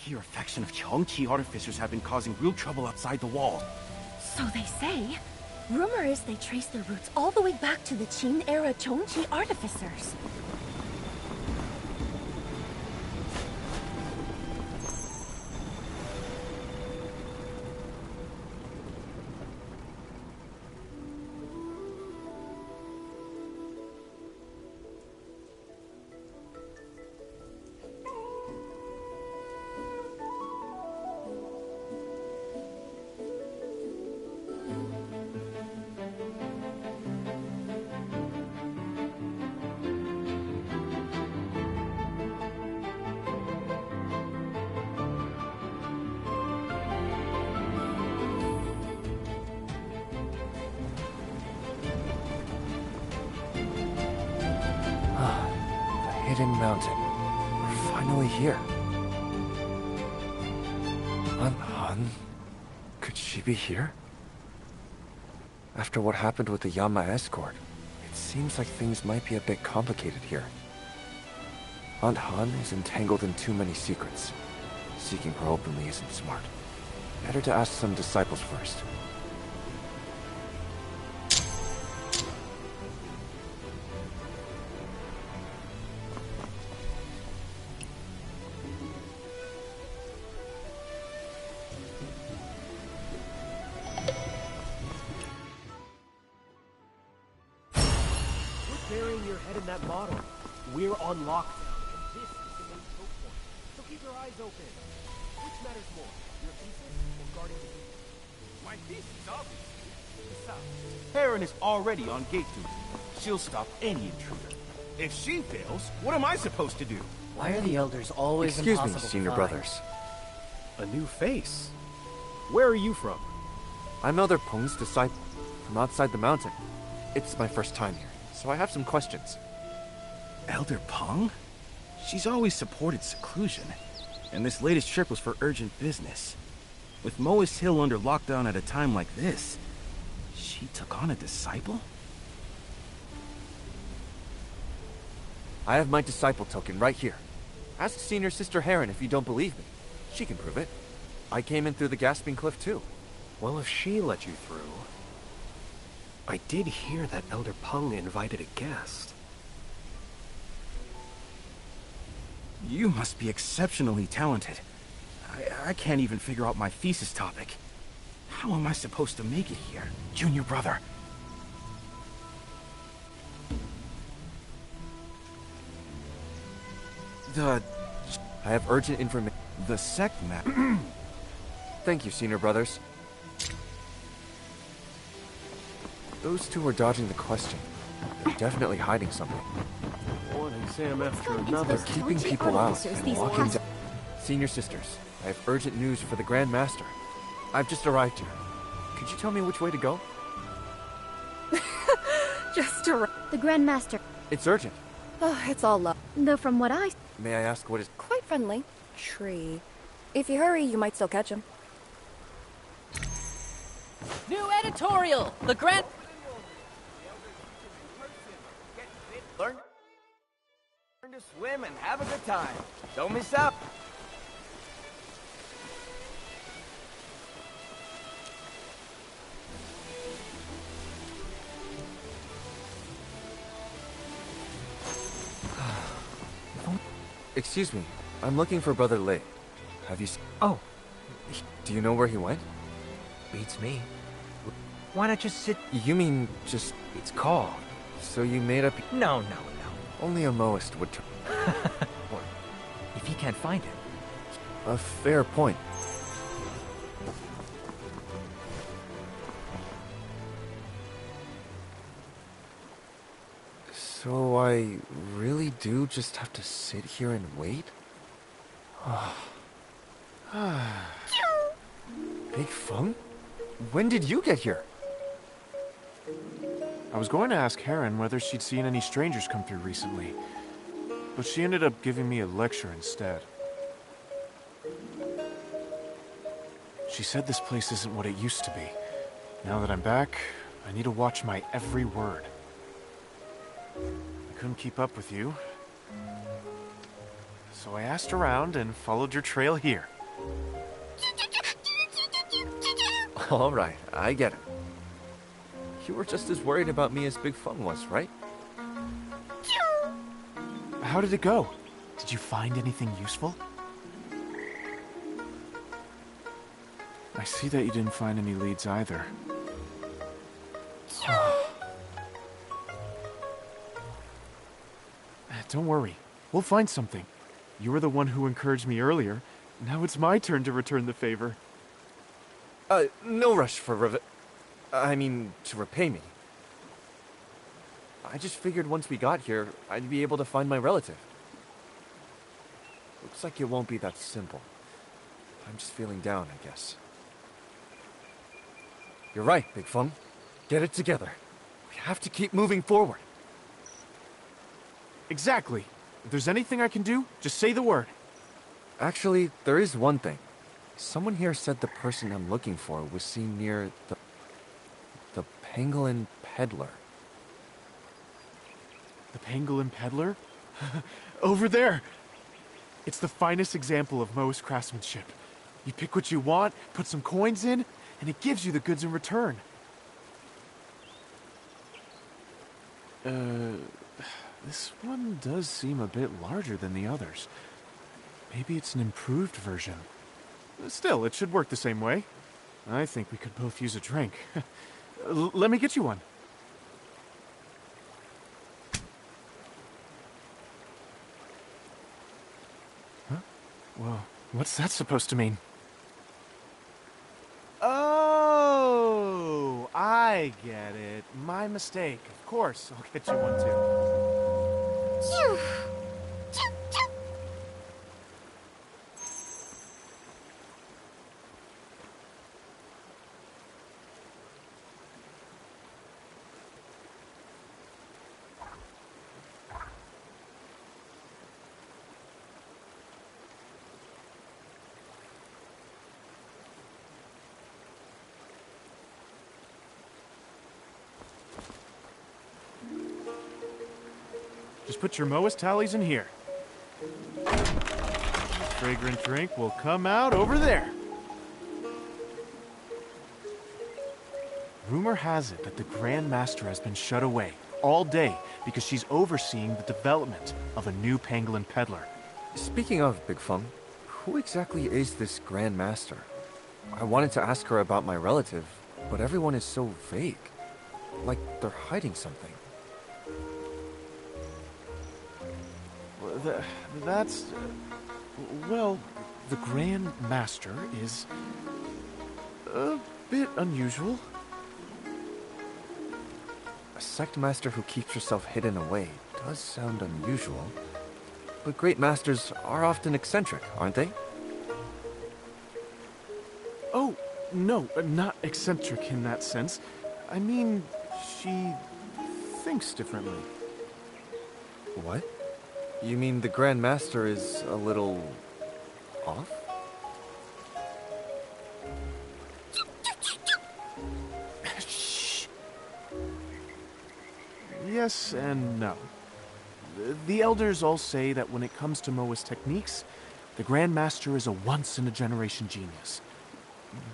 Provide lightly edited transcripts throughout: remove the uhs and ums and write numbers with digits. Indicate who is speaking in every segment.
Speaker 1: hear a faction of Chongqi artificers have been causing real trouble outside the wall.
Speaker 2: So they say. Rumor is they trace their roots all the way back to the Qin-era Chongqi artificers.
Speaker 3: Hidden mountain. We're finally here. Aunt Han? Could she be here? After what happened with the Yama escort, it seems like things might be a bit complicated here. Aunt Han is entangled in too many secrets. Seeking her openly isn't smart. Better to ask some disciples first.
Speaker 4: Burying your head in that bottle. We're on lockdown, and this is the main choke point. So keep your eyes open. Which matters more, your thesis or guarding the people?
Speaker 1: My thesis, obviously. Besides, Heron is already on gate duty. She'll stop any intruder. If she fails, what am I supposed to do?
Speaker 5: Why are the elders always
Speaker 3: Excuse me,
Speaker 5: impossible to
Speaker 3: senior
Speaker 5: find?
Speaker 3: brothers.
Speaker 4: A new face? Where are you from?
Speaker 3: I'm Elder Peng's disciple, from outside the mountain. It's my first time here, so I have some questions.
Speaker 1: Elder Peng? She's always supported seclusion, and this latest trip was for urgent business. With Moas Hill under lockdown at a time like this, she took on a disciple?
Speaker 3: I have my disciple token right here. Ask Senior Sister Heron if you don't believe me. She can prove it. I came in through the Gasping Cliff too.
Speaker 4: Well, if she let you through... I did hear that Elder Peng invited a guest.
Speaker 1: You must be exceptionally talented. I can't even figure out my thesis topic. How am I supposed to make it here, junior brother? I
Speaker 3: have urgent information.
Speaker 1: The sect map.
Speaker 3: Thank you, Senior Brothers. Those two are dodging the question. They're definitely hiding something.
Speaker 4: One exam after another.
Speaker 3: They're keeping people out and walking down. Senior Sisters, I have urgent news for the Grand Master. I've just arrived here. Could you tell me which way to go?
Speaker 2: Just arrived. The Grand Master.
Speaker 3: It's urgent.
Speaker 2: Oh, it's all love. Though from what I...
Speaker 3: May I ask what is...
Speaker 6: Quite friendly. Tree. If you hurry, you might still catch him.
Speaker 7: New editorial! The Grand...
Speaker 8: Learn to swim and have a good time. Don't miss out.
Speaker 3: Excuse me. I'm looking for Brother Lei. Have you...
Speaker 5: Oh.
Speaker 3: Do you know where he went?
Speaker 5: Beats me. Why not just sit...
Speaker 3: You mean just...
Speaker 5: It's called.
Speaker 3: So you made up...
Speaker 5: No.
Speaker 3: Only a Moist would...
Speaker 5: Or if he can't find it.
Speaker 3: A fair point. So I really do just have to sit here and wait? Big Feng? When did you get here?
Speaker 9: I was going to ask Heron whether she'd seen any strangers come through recently, but she ended up giving me a lecture instead. She said this place isn't what it used to be. Now that I'm back, I need to watch my every word. I couldn't keep up with you, so I asked around and followed your trail here.
Speaker 3: Alright, I get it. You were just as worried about me as Big Fung was, right?
Speaker 9: How did it go? Did you find anything useful? I see that you didn't find any leads either. Don't worry. We'll find something. You were the one who encouraged me earlier. Now it's my turn to return the favor.
Speaker 3: No rush for to repay me. I just figured once we got here, I'd be able to find my relative. Looks like it won't be that simple. I'm just feeling down, I guess. You're right, Big Fung. Get it together. We have to keep moving forward.
Speaker 9: Exactly. If there's anything I can do, just say the word.
Speaker 3: Actually, there is one thing. Someone here said the person I'm looking for was seen near the Pangolin Peddler.
Speaker 9: The Pangolin Peddler? Over there! It's the finest example of Moe's craftsmanship. You pick what you want, put some coins in, and it gives you the goods in return. This one does seem a bit larger than the others. Maybe it's an improved version. Still, it should work the same way. I think we could both use a drink. Let me get you one. Huh? Well, what's that supposed to mean? Oh, I get it. My mistake. Of course, I'll get you one too. Just put your Moas tallies in here. Fragrant drink will come out over there. Rumor has it that the Grand Master has been shut away all day because she's overseeing the development of a new Pangolin Peddler.
Speaker 3: Speaking of Big Fung, who exactly is this Grand Master? I wanted to ask her about my relative, but everyone is so vague. Like they're hiding something.
Speaker 9: Well, the Grand Master is a bit unusual.
Speaker 3: A sect master who keeps herself hidden away does sound unusual. But great masters are often eccentric, aren't they?
Speaker 9: Oh, no, not eccentric in that sense. I mean, she thinks differently.
Speaker 3: What? You mean the Grand Master is a little off?
Speaker 9: Shh. Yes and no. The elders all say that when it comes to Moa's techniques, the Grand Master is a once-in-a-generation genius.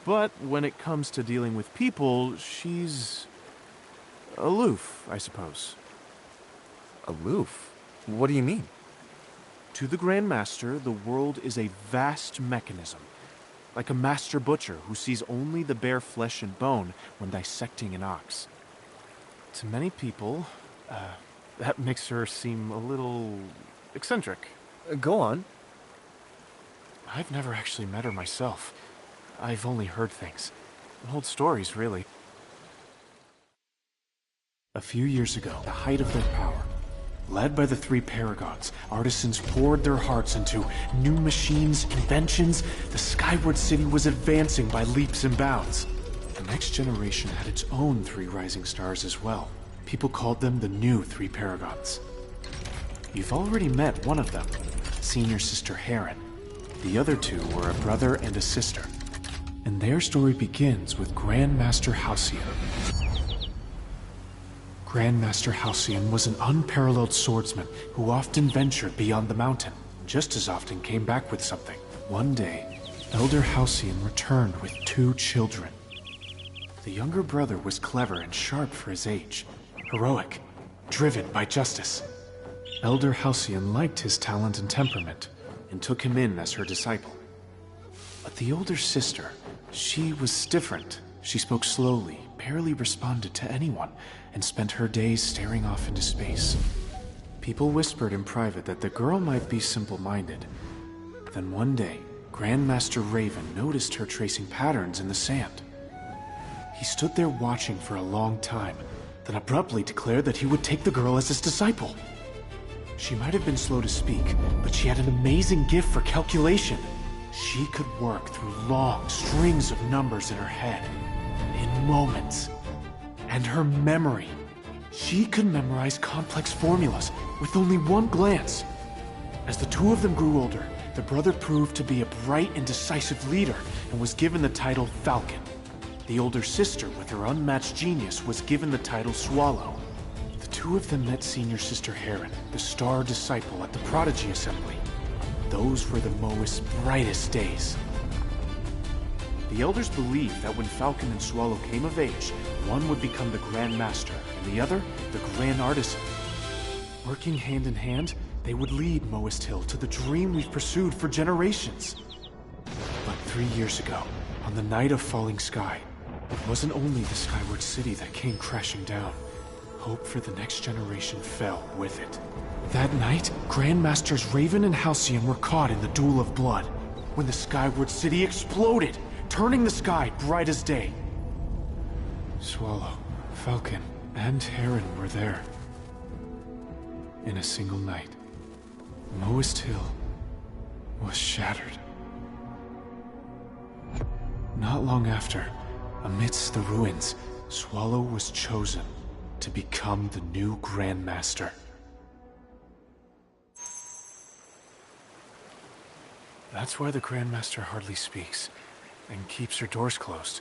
Speaker 9: But when it comes to dealing with people, she's aloof, I suppose.
Speaker 3: Aloof? What do you mean?
Speaker 9: To the Grand Master, the world is a vast mechanism, like a master butcher who sees only the bare flesh and bone when dissecting an ox. To many people, that makes her seem a little eccentric.
Speaker 3: Go on.
Speaker 9: I've never actually met her myself. I've only heard things. Old stories, really. A few years ago, the height of their power, led by the three paragons, artisans poured their hearts into new machines, inventions. The Skyward City was advancing by leaps and bounds. The next generation had its own three rising stars as well. People called them the new three paragons. You've already met one of them, senior sister Heron. The other two were a brother and a sister. And their story begins with Grandmaster Halcyon. Grandmaster Halcyon was an unparalleled swordsman who often ventured beyond the mountain, just as often came back with something. One day, Elder Halcyon returned with 2 children. The younger brother was clever and sharp for his age, heroic, driven by justice. Elder Halcyon liked his talent and temperament, and took him in as her disciple. But the older sister, she was different. She spoke slowly, barely responded to anyone, and spent her days staring off into space. People whispered in private that the girl might be simple-minded. Then one day, Grandmaster Raven noticed her tracing patterns in the sand. He stood there watching for a long time, then abruptly declared that he would take the girl as his disciple. She might have been slow to speak, but she had an amazing gift for calculation. She could work through long strings of numbers in her head, in moments. And her memory. She could memorize complex formulas with only one glance. As the 2 of them grew older, the brother proved to be a bright and decisive leader and was given the title Falcon. The older sister, with her unmatched genius, was given the title Swallow. The 2 of them met senior sister Heron, the star disciple at the Prodigy Assembly. Those were the Moist's brightest days. The elders believed that when Falcon and Swallow came of age, one would become the Grand Master, and the other, the Grand Artisan. Working hand in hand, they would lead Moist Hill to the dream we've pursued for generations. But 3 years ago, on the night of falling sky, it wasn't only the Skyward City that came crashing down. Hope for the next generation fell with it. That night, Grandmasters Raven and Halcyon were caught in the duel of blood, when the Skyward City exploded, turning the sky bright as day. Swallow, Falcon, and Heron were there. In a single night, Moist Hill was shattered. Not long after, amidst the ruins, Swallow was chosen to become the new Grand Master. That's why the Grand Master hardly speaks, and keeps her doors closed.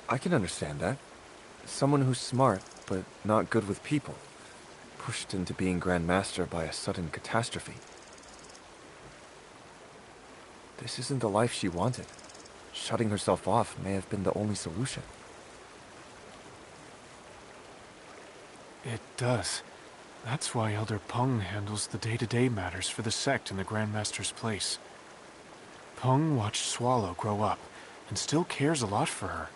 Speaker 3: I can understand that. Someone who's smart, but not good with people. Pushed into being Grand Master by a sudden catastrophe. This isn't the life she wanted. Shutting herself off may have been the only solution.
Speaker 9: It does. That's why Elder Peng handles the day-to-day matters for the sect in the Grand Master's place. Peng watched Swallow grow up, and still cares a lot for her.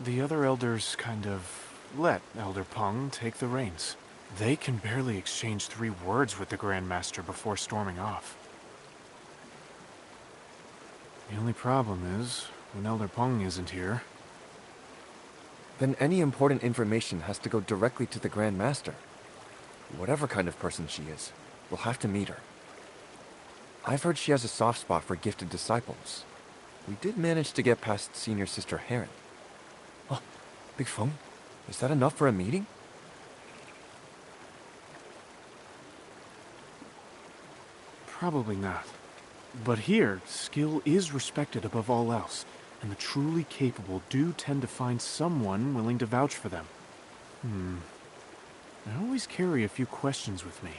Speaker 9: The other elders kind of let Elder Peng take the reins. They can barely exchange 3 words with the Grand Master before storming off. The only problem is, when Elder Peng isn't here...
Speaker 3: Then any important information has to go directly to the Grand Master. Whatever kind of person she is, we'll have to meet her. I've heard she has a soft spot for gifted disciples. We did manage to get past Senior Sister Heron. Oh, Big Feng, is that enough for a meeting?
Speaker 9: Probably not. But here, skill is respected above all else, and the truly capable do tend to find someone willing to vouch for them. I always carry a few questions with me.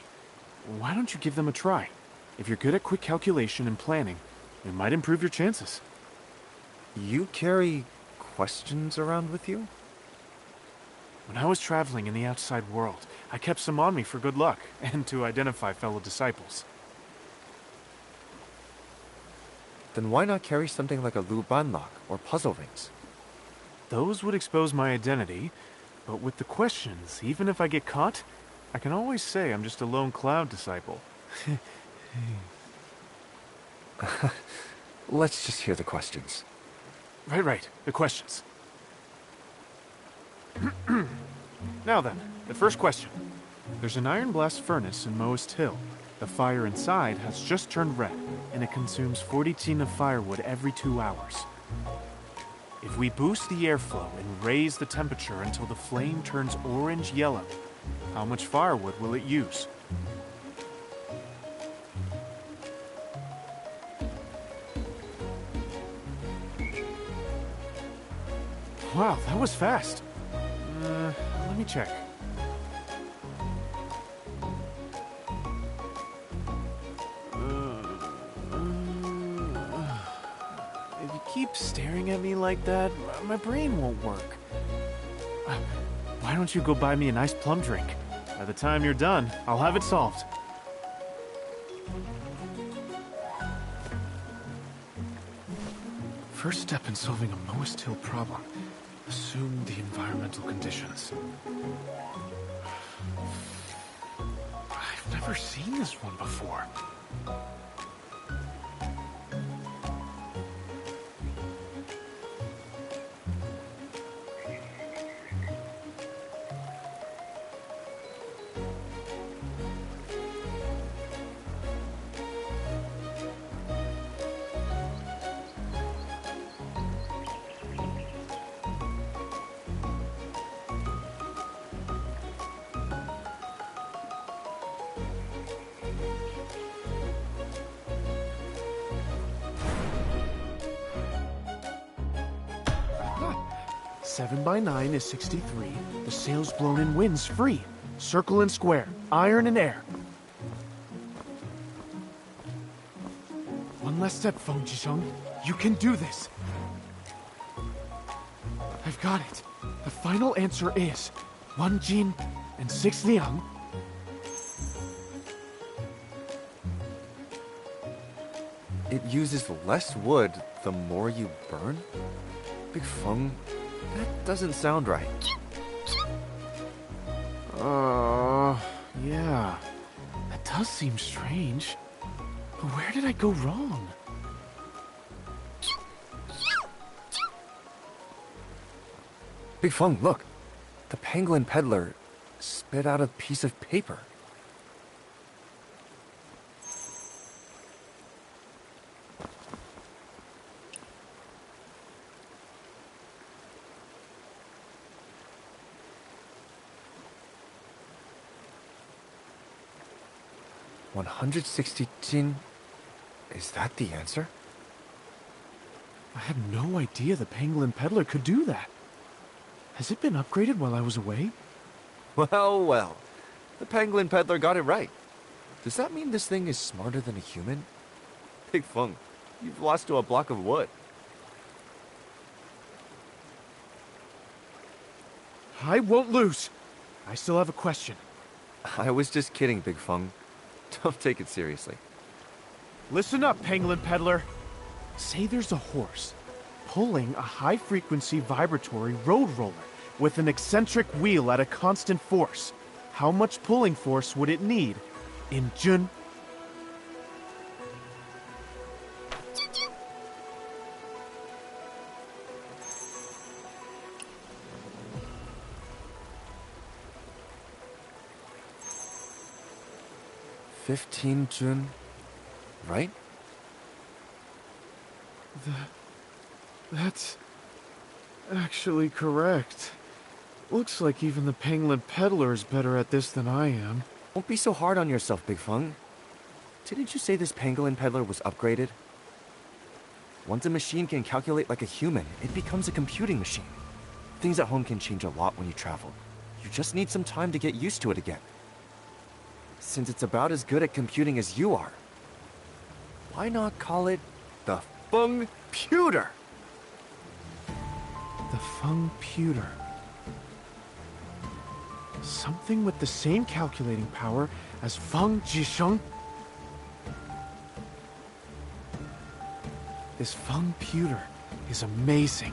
Speaker 9: Why don't you give them a try? If you're good at quick calculation and planning, it might improve your chances.
Speaker 3: You carry questions around with you?
Speaker 9: When I was traveling in the outside world, I kept some on me for good luck, and to identify fellow disciples.
Speaker 3: Then why not carry something like a Lu Ban lock or puzzle rings?
Speaker 9: Those would expose my identity, but with the questions, even if I get caught, I can always say I'm just a lone cloud disciple.
Speaker 3: Let's just hear the questions.
Speaker 9: Right, the questions. Now then, the first question. There's an iron blast furnace in Moist Hill. The fire inside has just turned red, and it consumes 40 tin of firewood every 2 hours. If we boost the airflow and raise the temperature until the flame turns orange-yellow, how much firewood will it use? Wow, that was fast. Let me check. If you keep staring at me like that, my brain won't work. Why don't you go buy me a nice plum drink? By the time you're done, I'll have it solved. First step in solving a Moist Hill problem. Assume the environmental conditions. I've never seen this one before. Seven by 9 is 63. The sails blown in wind's free. Circle and square. Iron and air. One last step, Feng Jisheng. You can do this. I've got it. The final answer is 1 Jin and 6 Liang.
Speaker 3: It uses less wood the more you burn? Big Feng, that doesn't sound right.
Speaker 9: Yeah. That does seem strange. But where did I go wrong?
Speaker 3: Big Feng, look. The pangolin peddler spit out a piece of paper. $160 Jin? Is that the answer?
Speaker 9: I had no idea the pangolin peddler could do that. Has it been upgraded while I was away?
Speaker 3: Well, well. The pangolin peddler got it right. Does that mean this thing is smarter than a human? Big Feng, you've lost to a block of wood.
Speaker 9: I won't lose. I still have a question.
Speaker 3: I was just kidding, Big Feng. Don't take it seriously.
Speaker 9: Listen up, pangolin peddler. Say there's a horse pulling a high-frequency vibratory road roller with an eccentric wheel at a constant force. How much pulling force would it need in Jun?
Speaker 3: $15 Jun, right?
Speaker 9: That's actually correct. Looks like even the pangolin peddler is better at this than I am.
Speaker 3: Don't be so hard on yourself, Big Feng. Didn't you say this pangolin peddler was upgraded? Once a machine can calculate like a human, it becomes a computing machine. Things at home can change a lot when you travel. You just need some time to get used to it again. Since it's about as good at computing as you are, why not call it the Feng-puter?
Speaker 9: The Feng-puter. Something with the same calculating power as Feng Jisheng? This Feng-puter is amazing.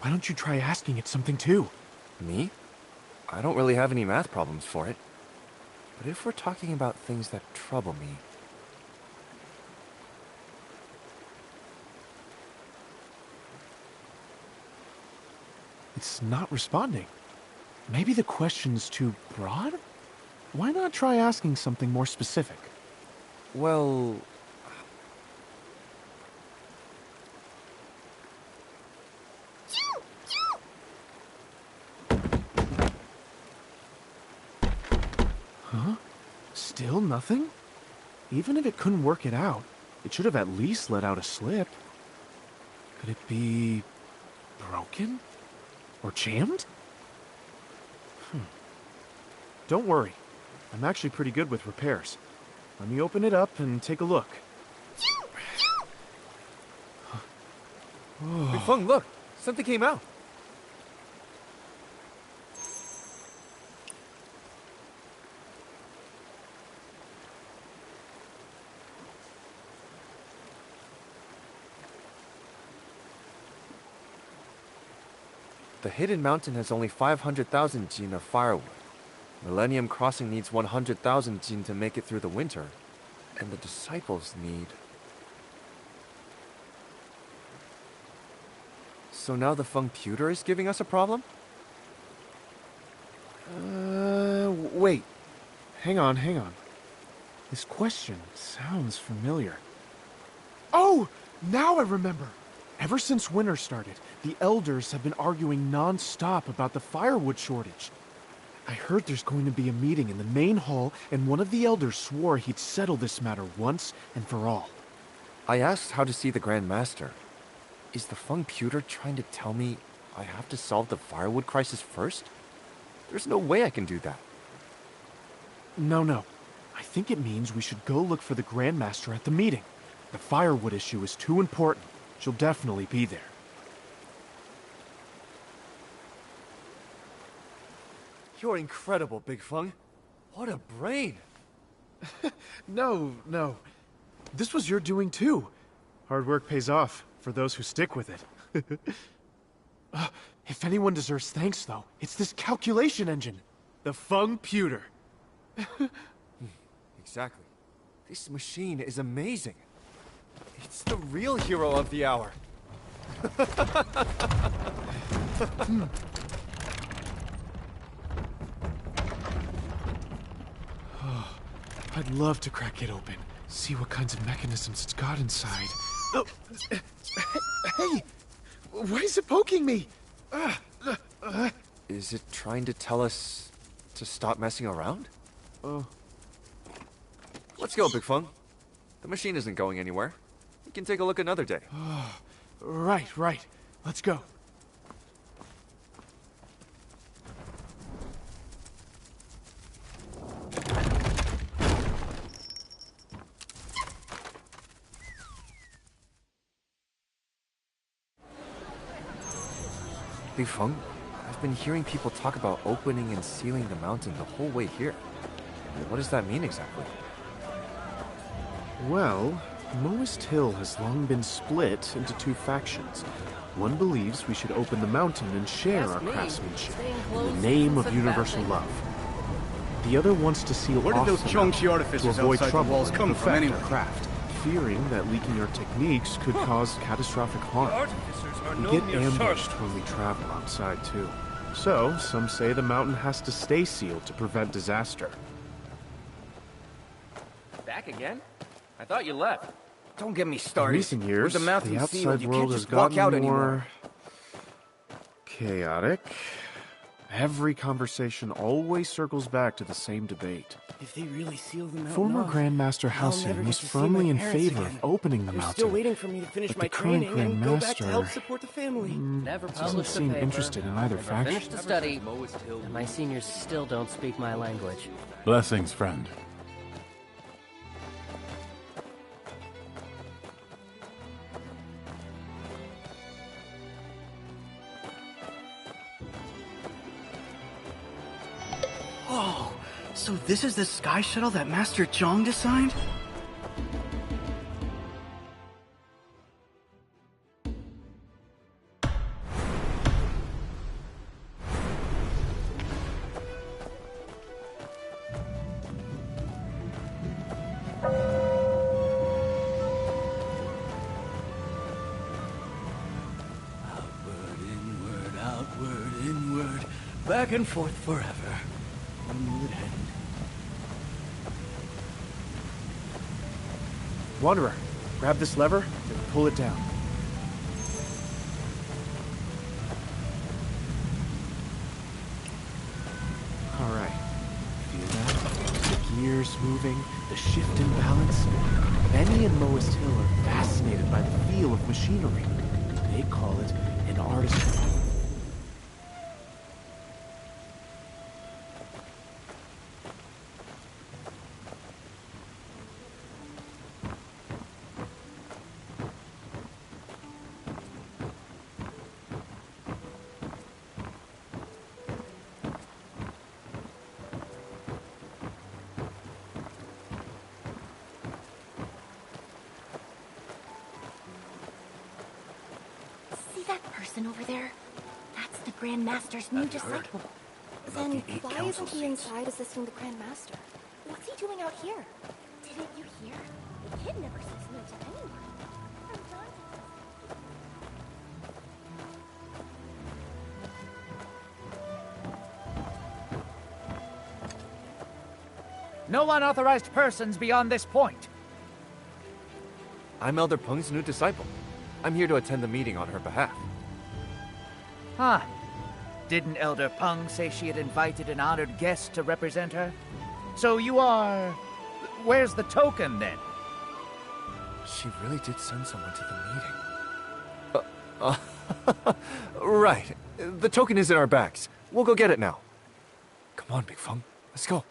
Speaker 9: Why don't you try asking it something too?
Speaker 3: Me? I don't really have any math problems for it. But if we're talking about things that trouble me...
Speaker 9: It's not responding. Maybe the question's too broad? Why not try asking something more specific?
Speaker 3: Well...
Speaker 9: Huh? Still nothing? Even if it couldn't work it out, it should have at least let out a slip. Could it be... broken? Or jammed? Don't worry. I'm actually pretty good with repairs. Let me open it up and take a look.
Speaker 3: Big Feng, look! Something came out! The Hidden Mountain has only 500,000 jin of firewood. Millennium Crossing needs 100,000 jin to make it through the winter. And the Disciples need... So now the Feng Pewter is giving us a problem?
Speaker 9: Wait. Hang on. This question sounds familiar. Oh! Now I remember! Ever since winter started, the elders have been arguing non-stop about the firewood shortage. I heard there's going to be a meeting in the main hall, and one of the elders swore he'd settle this matter once and for all.
Speaker 3: I asked how to see the Grand Master. Is the Feng Pewter trying to tell me I have to solve the firewood crisis first? There's no way I can do that.
Speaker 9: No. I think it means we should go look for the Grand Master at the meeting. The firewood issue is too important. She'll definitely be there.
Speaker 3: You're incredible, Big Feng. What a brain!
Speaker 9: No. This was your doing too. Hard work pays off for those who stick with it. If anyone deserves thanks, though, it's this calculation engine. The Feng Pewter.
Speaker 3: Exactly. This machine is amazing. It's the real hero of the hour.
Speaker 9: I'd love to crack it open. See what kinds of mechanisms it's got inside. Oh, hey! Why is it poking me?
Speaker 3: Is it trying to tell us to stop messing around? Let's go, Big Feng. The machine isn't going anywhere. We can take a look another day.
Speaker 9: Right. Let's go.
Speaker 3: Big Feng, I've been hearing people talk about opening and sealing the mountain the whole way here. What does that mean exactly?
Speaker 9: Well, Moist Hill has long been split into two factions. One believes we should open the mountain and share our craftsmanship in the name of universal love. The other wants to seal
Speaker 10: Where
Speaker 9: off
Speaker 10: did those
Speaker 9: the
Speaker 10: Chongqi
Speaker 9: mountain
Speaker 10: artificers
Speaker 9: to avoid
Speaker 10: outside the
Speaker 9: trouble
Speaker 10: walls
Speaker 9: and
Speaker 10: come from
Speaker 9: perfect
Speaker 10: anyway?
Speaker 9: our craft, fearing that leaking our techniques could cause catastrophic harm. We get ambushed when we travel outside too. So, some say the mountain has to stay sealed to prevent disaster.
Speaker 8: Back again? I thought you left. Don't get me
Speaker 9: In
Speaker 8: started.
Speaker 9: recent years,
Speaker 8: With the mountain
Speaker 9: outside
Speaker 8: sealed, you
Speaker 9: world
Speaker 8: can't
Speaker 9: has
Speaker 8: just walk out
Speaker 9: gotten
Speaker 8: anymore.
Speaker 9: more chaotic. Every conversation always circles back to the same debate.
Speaker 10: If they really seal the mountain
Speaker 9: Former
Speaker 10: off,
Speaker 9: Grandmaster
Speaker 10: I'll never
Speaker 9: Halcyon
Speaker 10: get
Speaker 9: was
Speaker 10: to see
Speaker 9: firmly
Speaker 10: my
Speaker 9: in
Speaker 10: parents
Speaker 9: favor
Speaker 10: again.
Speaker 9: of opening the
Speaker 10: They're
Speaker 9: mountain.
Speaker 10: still waiting for me to finish
Speaker 9: But
Speaker 10: my
Speaker 9: the current
Speaker 10: training and go back to help
Speaker 9: Grandmaster
Speaker 10: support the family.
Speaker 7: Never
Speaker 9: doesn't
Speaker 7: published a
Speaker 9: seem
Speaker 7: paper.
Speaker 9: interested in either
Speaker 7: Never
Speaker 9: faction.
Speaker 7: finished a study. And my seniors still don't speak my language.
Speaker 11: Blessings, friend.
Speaker 10: Oh, so this is the sky shuttle that Master Zhang designed?
Speaker 8: Outward, inward, back and forth forever. When will it end?
Speaker 9: Wanderer, grab this lever and pull it down. Alright. Feel that? The gears moving, the shift in balance. Benny and Moist Hill are fascinated by the feel of machinery. They call it an artistry.
Speaker 2: that person over there? That's the Grand Master's new disciple.
Speaker 6: Then why isn't he inside assisting the Grand Master?
Speaker 2: What's he doing out here? Didn't you hear? The kid never says no to anyone. From John to
Speaker 5: No unauthorized persons beyond this point.
Speaker 3: I'm Elder Peng's new disciple. I'm here to attend the meeting on her behalf.
Speaker 5: Huh. Didn't Elder Peng say she had invited an honored guest to represent her? So you are... Where's the token, then?
Speaker 3: She really did send someone to the meeting. Right. The token is in our bags. We'll go get it now. Come on, Big Feng. Let's go.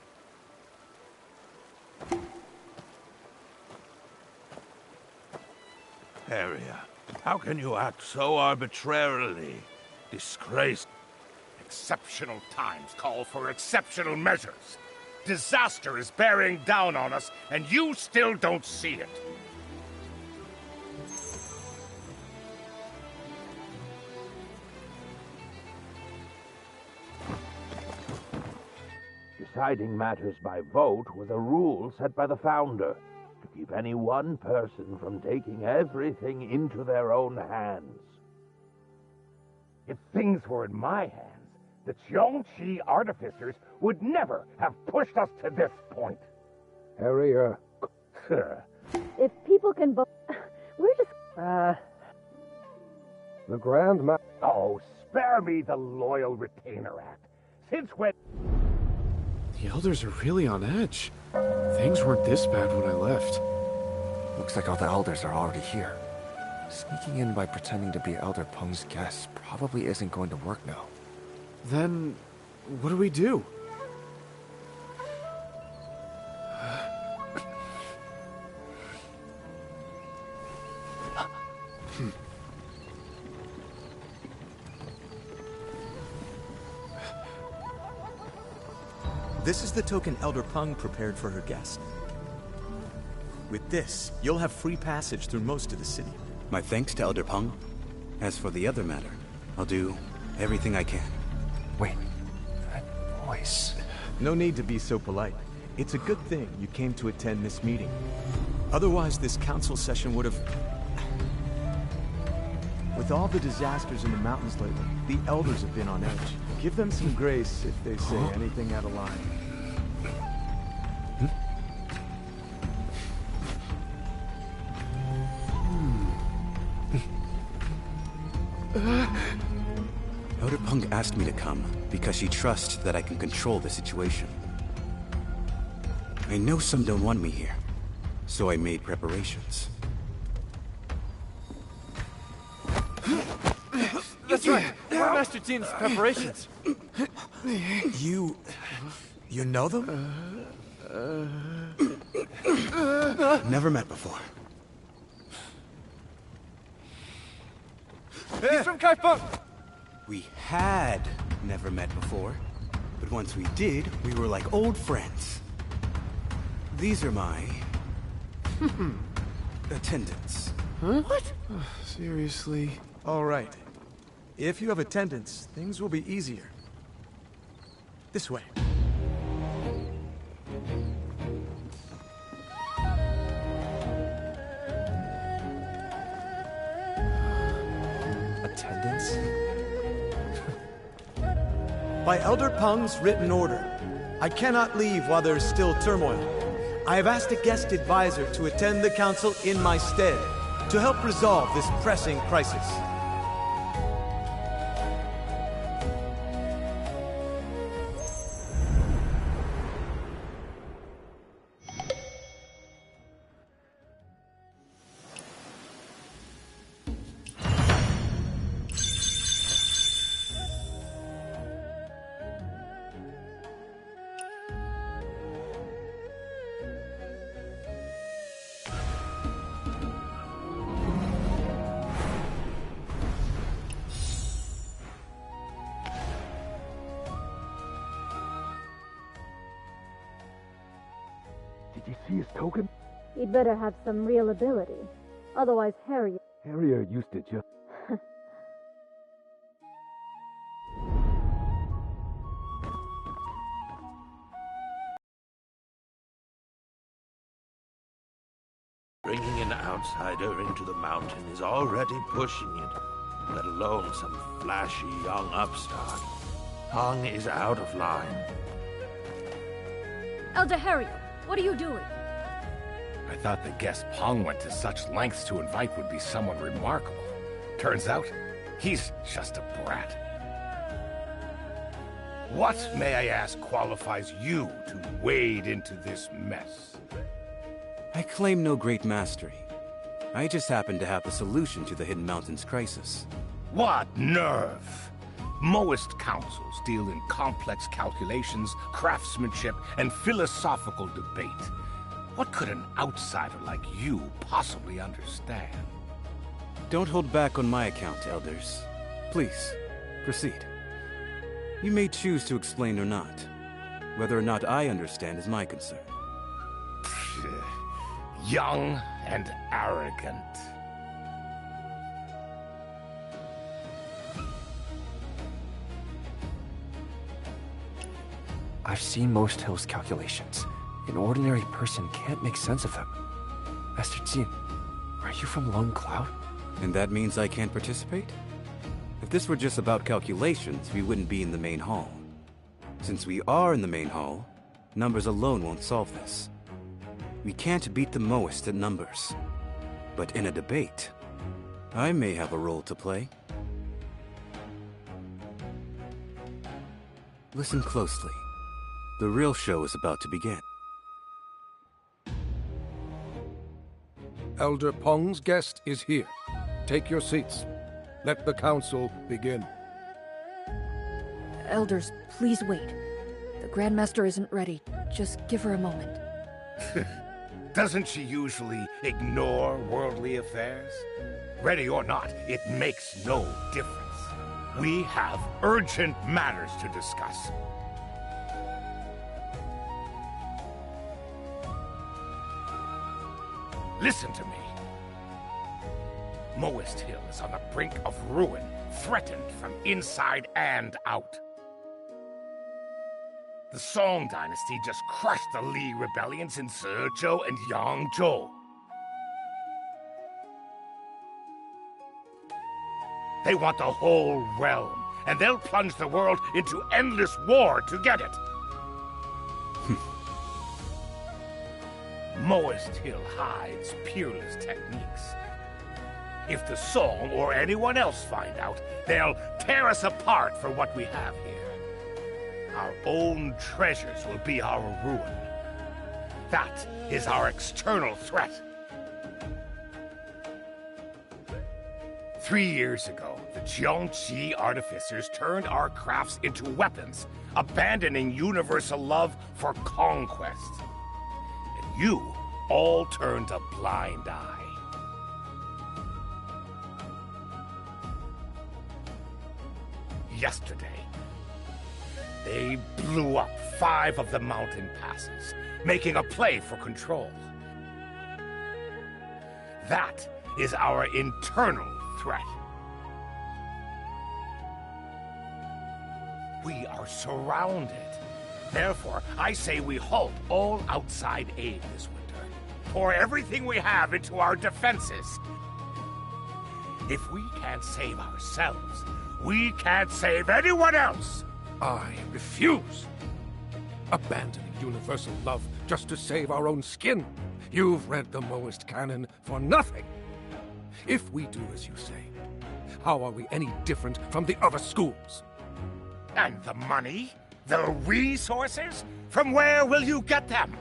Speaker 11: Harrier, how can you act so arbitrarily? Disgrace.
Speaker 12: Exceptional times call for exceptional measures. Disaster is bearing down on us, and you still don't see it.
Speaker 11: Deciding matters by vote was a rule set by the Founder to keep any one person from taking everything into their own hands.
Speaker 12: If things were in my hands, the Zhongqi artificers would never have pushed us to this point.
Speaker 11: Harrier.
Speaker 13: If people can vote, we're just...
Speaker 11: The Grand Master...
Speaker 12: Oh, spare me the Loyal Retainer Act. Since when...
Speaker 9: The elders are really on edge. Things weren't this bad when I left.
Speaker 3: Looks like all the elders are already here. Sneaking in by pretending to be Elder Peng's guests probably isn't going to work now.
Speaker 9: Then, what do we do?
Speaker 14: This is the token Elder Peng prepared for her guest. With this, you'll have free passage through most of the city.
Speaker 1: My thanks to Elder Peng. As for the other matter, I'll do everything I can.
Speaker 3: Wait, that voice...
Speaker 14: No need to be so polite. It's a good thing you came to attend this meeting. Otherwise, this council session would have... With all the disasters in the mountains lately, the elders have been on edge. Give them some grace if they say anything out of line.
Speaker 1: Elder Peng asked me to come because she trusts that I can control the situation. I know some don't want me here, so I made preparations.
Speaker 3: That's right! Master Jin's preparations!
Speaker 14: You know them?
Speaker 1: Never met before.
Speaker 3: He's from Kaifeng!
Speaker 1: We had never met before, but once we did, we were like old friends. These are my... attendants.
Speaker 9: Huh? What? Seriously?
Speaker 14: All right. If you have attendance, things will be easier. This way.
Speaker 3: Attendance?
Speaker 14: By Elder Peng's written order, I cannot leave while there is still turmoil. I have asked a guest advisor to attend the council in my stead, to help resolve this pressing crisis.
Speaker 11: Did you see his token?
Speaker 13: He'd better have some real ability. Otherwise, Harrier...
Speaker 11: Harrier used to just... Letting an outsider into the mountain is already pushing it, let alone some flashy young upstart. Pong is out of line.
Speaker 13: Elder Harry, what are you doing?
Speaker 12: I thought the guest Pong went to such lengths to invite would be someone remarkable. Turns out, he's just a brat. What, may I ask, qualifies you to wade into this mess?
Speaker 1: I claim no great mastery. I just happen to have the solution to the Hidden Mountains crisis.
Speaker 12: What nerve! Moist councils deal in complex calculations, craftsmanship, and philosophical debate. What could an outsider like you possibly understand?
Speaker 1: Don't hold back on my account, elders. Please, proceed. You may choose to explain or not. Whether or not I understand is my concern.
Speaker 12: Young and arrogant.
Speaker 3: I've seen most Hill's calculations. An ordinary person can't make sense of them. Master Jin, are you from Lone Cloud?
Speaker 1: And that means I can't participate? If this were just about calculations, we wouldn't be in the main hall. Since we are in the main hall, numbers alone won't solve this. We can't beat the Moist at numbers. But in a debate, I may have a role to play. Listen closely. The real show is about to begin.
Speaker 15: Elder Pong's guest is here. Take your seats. Let the council begin.
Speaker 6: Elders, please wait. The Grandmaster isn't ready. Just give her a moment.
Speaker 12: Doesn't she usually ignore worldly affairs? Ready or not, it makes no difference. We have urgent matters to discuss. Listen to me. Moist Hill is on the brink of ruin, threatened from inside and out. The Song Dynasty just crushed the Li rebellions in Sezhou and Yangzhou. They want the whole realm, and they'll plunge the world into endless war to get it. Moist Hill hides peerless techniques. If the Song or anyone else find out, they'll tear us apart for what we have here. Our own treasures will be our ruin. That is our external threat. 3 years ago, the Jiangxi artificers turned our crafts into weapons, abandoning universal love for conquest. And you all turned a blind eye. Yesterday, they blew up 5 of the mountain passes, making a play for control. That is our internal threat. We are surrounded. Therefore, I say we halt all outside aid this winter. Pour everything we have into our defenses. If we can't save ourselves, we can't save anyone else!
Speaker 15: I refuse. Abandoning universal love just to save our own skin. You've read the Moist canon for nothing. If we do as you say, how are we any different from the other schools?
Speaker 12: And the money? The resources? From where will you get them?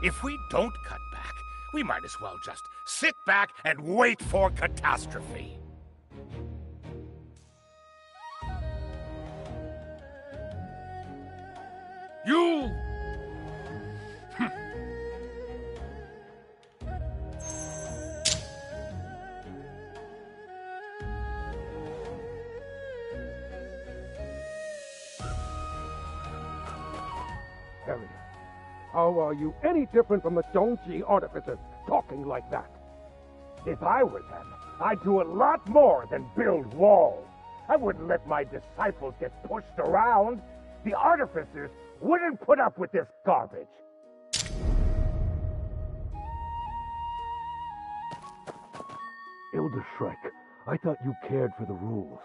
Speaker 12: If we don't cut back, we might as well just sit back and wait for catastrophe.
Speaker 15: You...
Speaker 16: Harry, how are you any different from the Zhongji artificers talking like that? If I were them, I'd do a lot more than build walls. I wouldn't let my disciples get pushed around. The artificers wouldn't put up with this garbage. Elder Shrek, I thought you cared for the rules.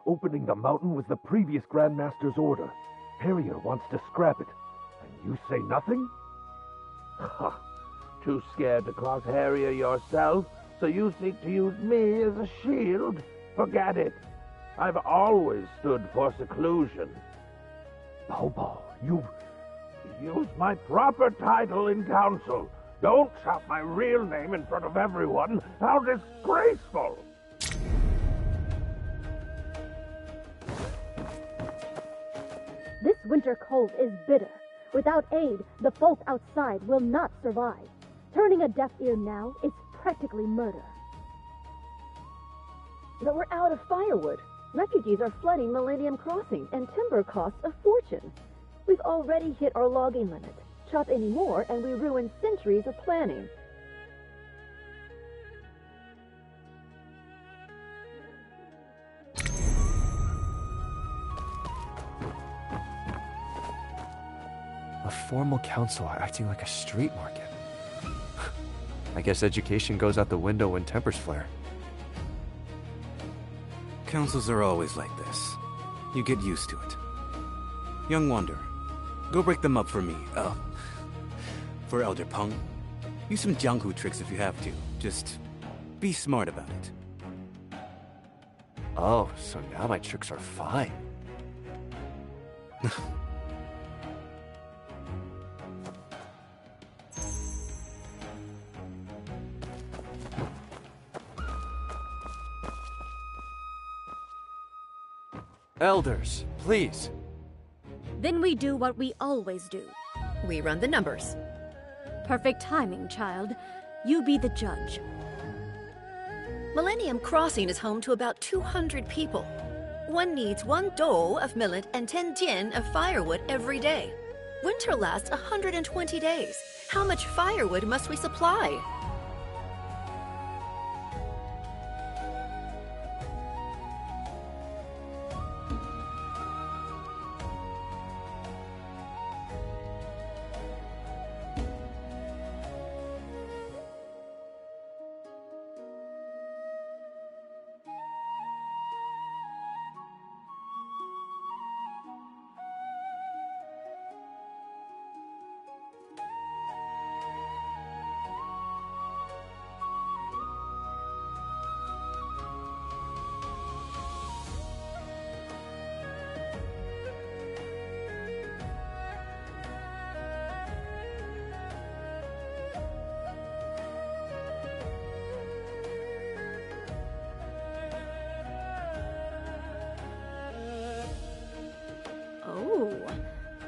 Speaker 16: Opening the mountain was the previous Grandmaster's order. Harrier wants to scrap it, and you say nothing?
Speaker 11: Ha! Too scared to cross Harrier yourself, so you seek to use me as a shield? Forget it. I've always stood for seclusion.
Speaker 16: Bobo, you...
Speaker 11: Use my proper title in council. Don't shout my real name in front of everyone. How disgraceful!
Speaker 13: This winter cold is bitter. Without aid, the folk outside will not survive. Turning a deaf ear now is practically murder.
Speaker 17: But we're out of firewood. Refugees are flooding Millennium Crossing, and timber costs a fortune. We've already hit our logging limit. Chop any more, and we ruin centuries of planning.
Speaker 3: A formal council acting like a street market. I guess education goes out the window when tempers flare.
Speaker 18: Councils are always like this. You get used to it. Young Wanderer, go break them up for me. For Elder Peng. Use some Jianghu tricks if you have to. Just be smart about it.
Speaker 3: Oh, so now my tricks are fine. Elders, please.
Speaker 6: Then we do what we always do.
Speaker 19: We run the numbers.
Speaker 6: Perfect timing, child. You be the judge.
Speaker 19: Millennium Crossing is home to about 200 people. One needs 1 dole of millet and 10 tin of firewood every day. Winter lasts 120 days. How much firewood must we supply?
Speaker 6: Oh,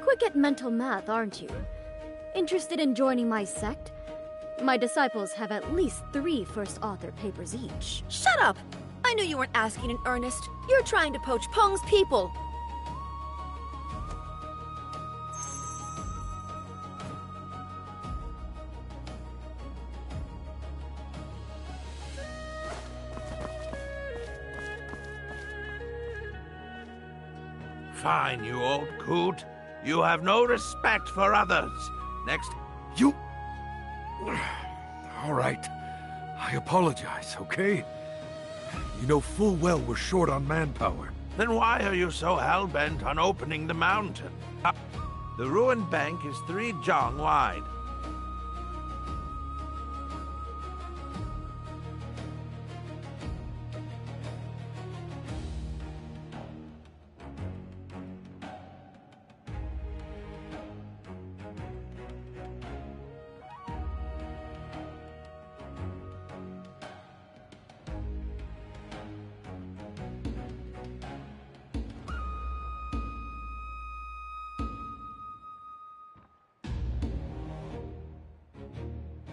Speaker 6: quick at mental math, aren't you? Interested in joining my sect? My disciples have at least 3 first author papers each.
Speaker 19: Shut up! I knew you weren't asking in earnest. You're trying to poach Peng's people.
Speaker 12: Fine, you old coot. You have no respect for others. Next...
Speaker 15: You... All right. I apologize, okay? You know full well we're short on manpower.
Speaker 12: Then why are you so hell-bent on opening the mountain? The ruined bank is 3 zhang wide.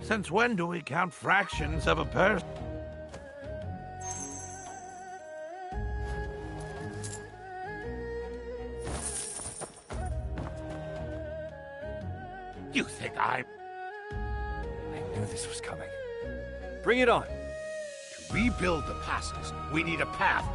Speaker 12: Since when do we count fractions of a person? You think I
Speaker 3: knew this was coming. Bring it on.
Speaker 12: To rebuild the passes, we need a path.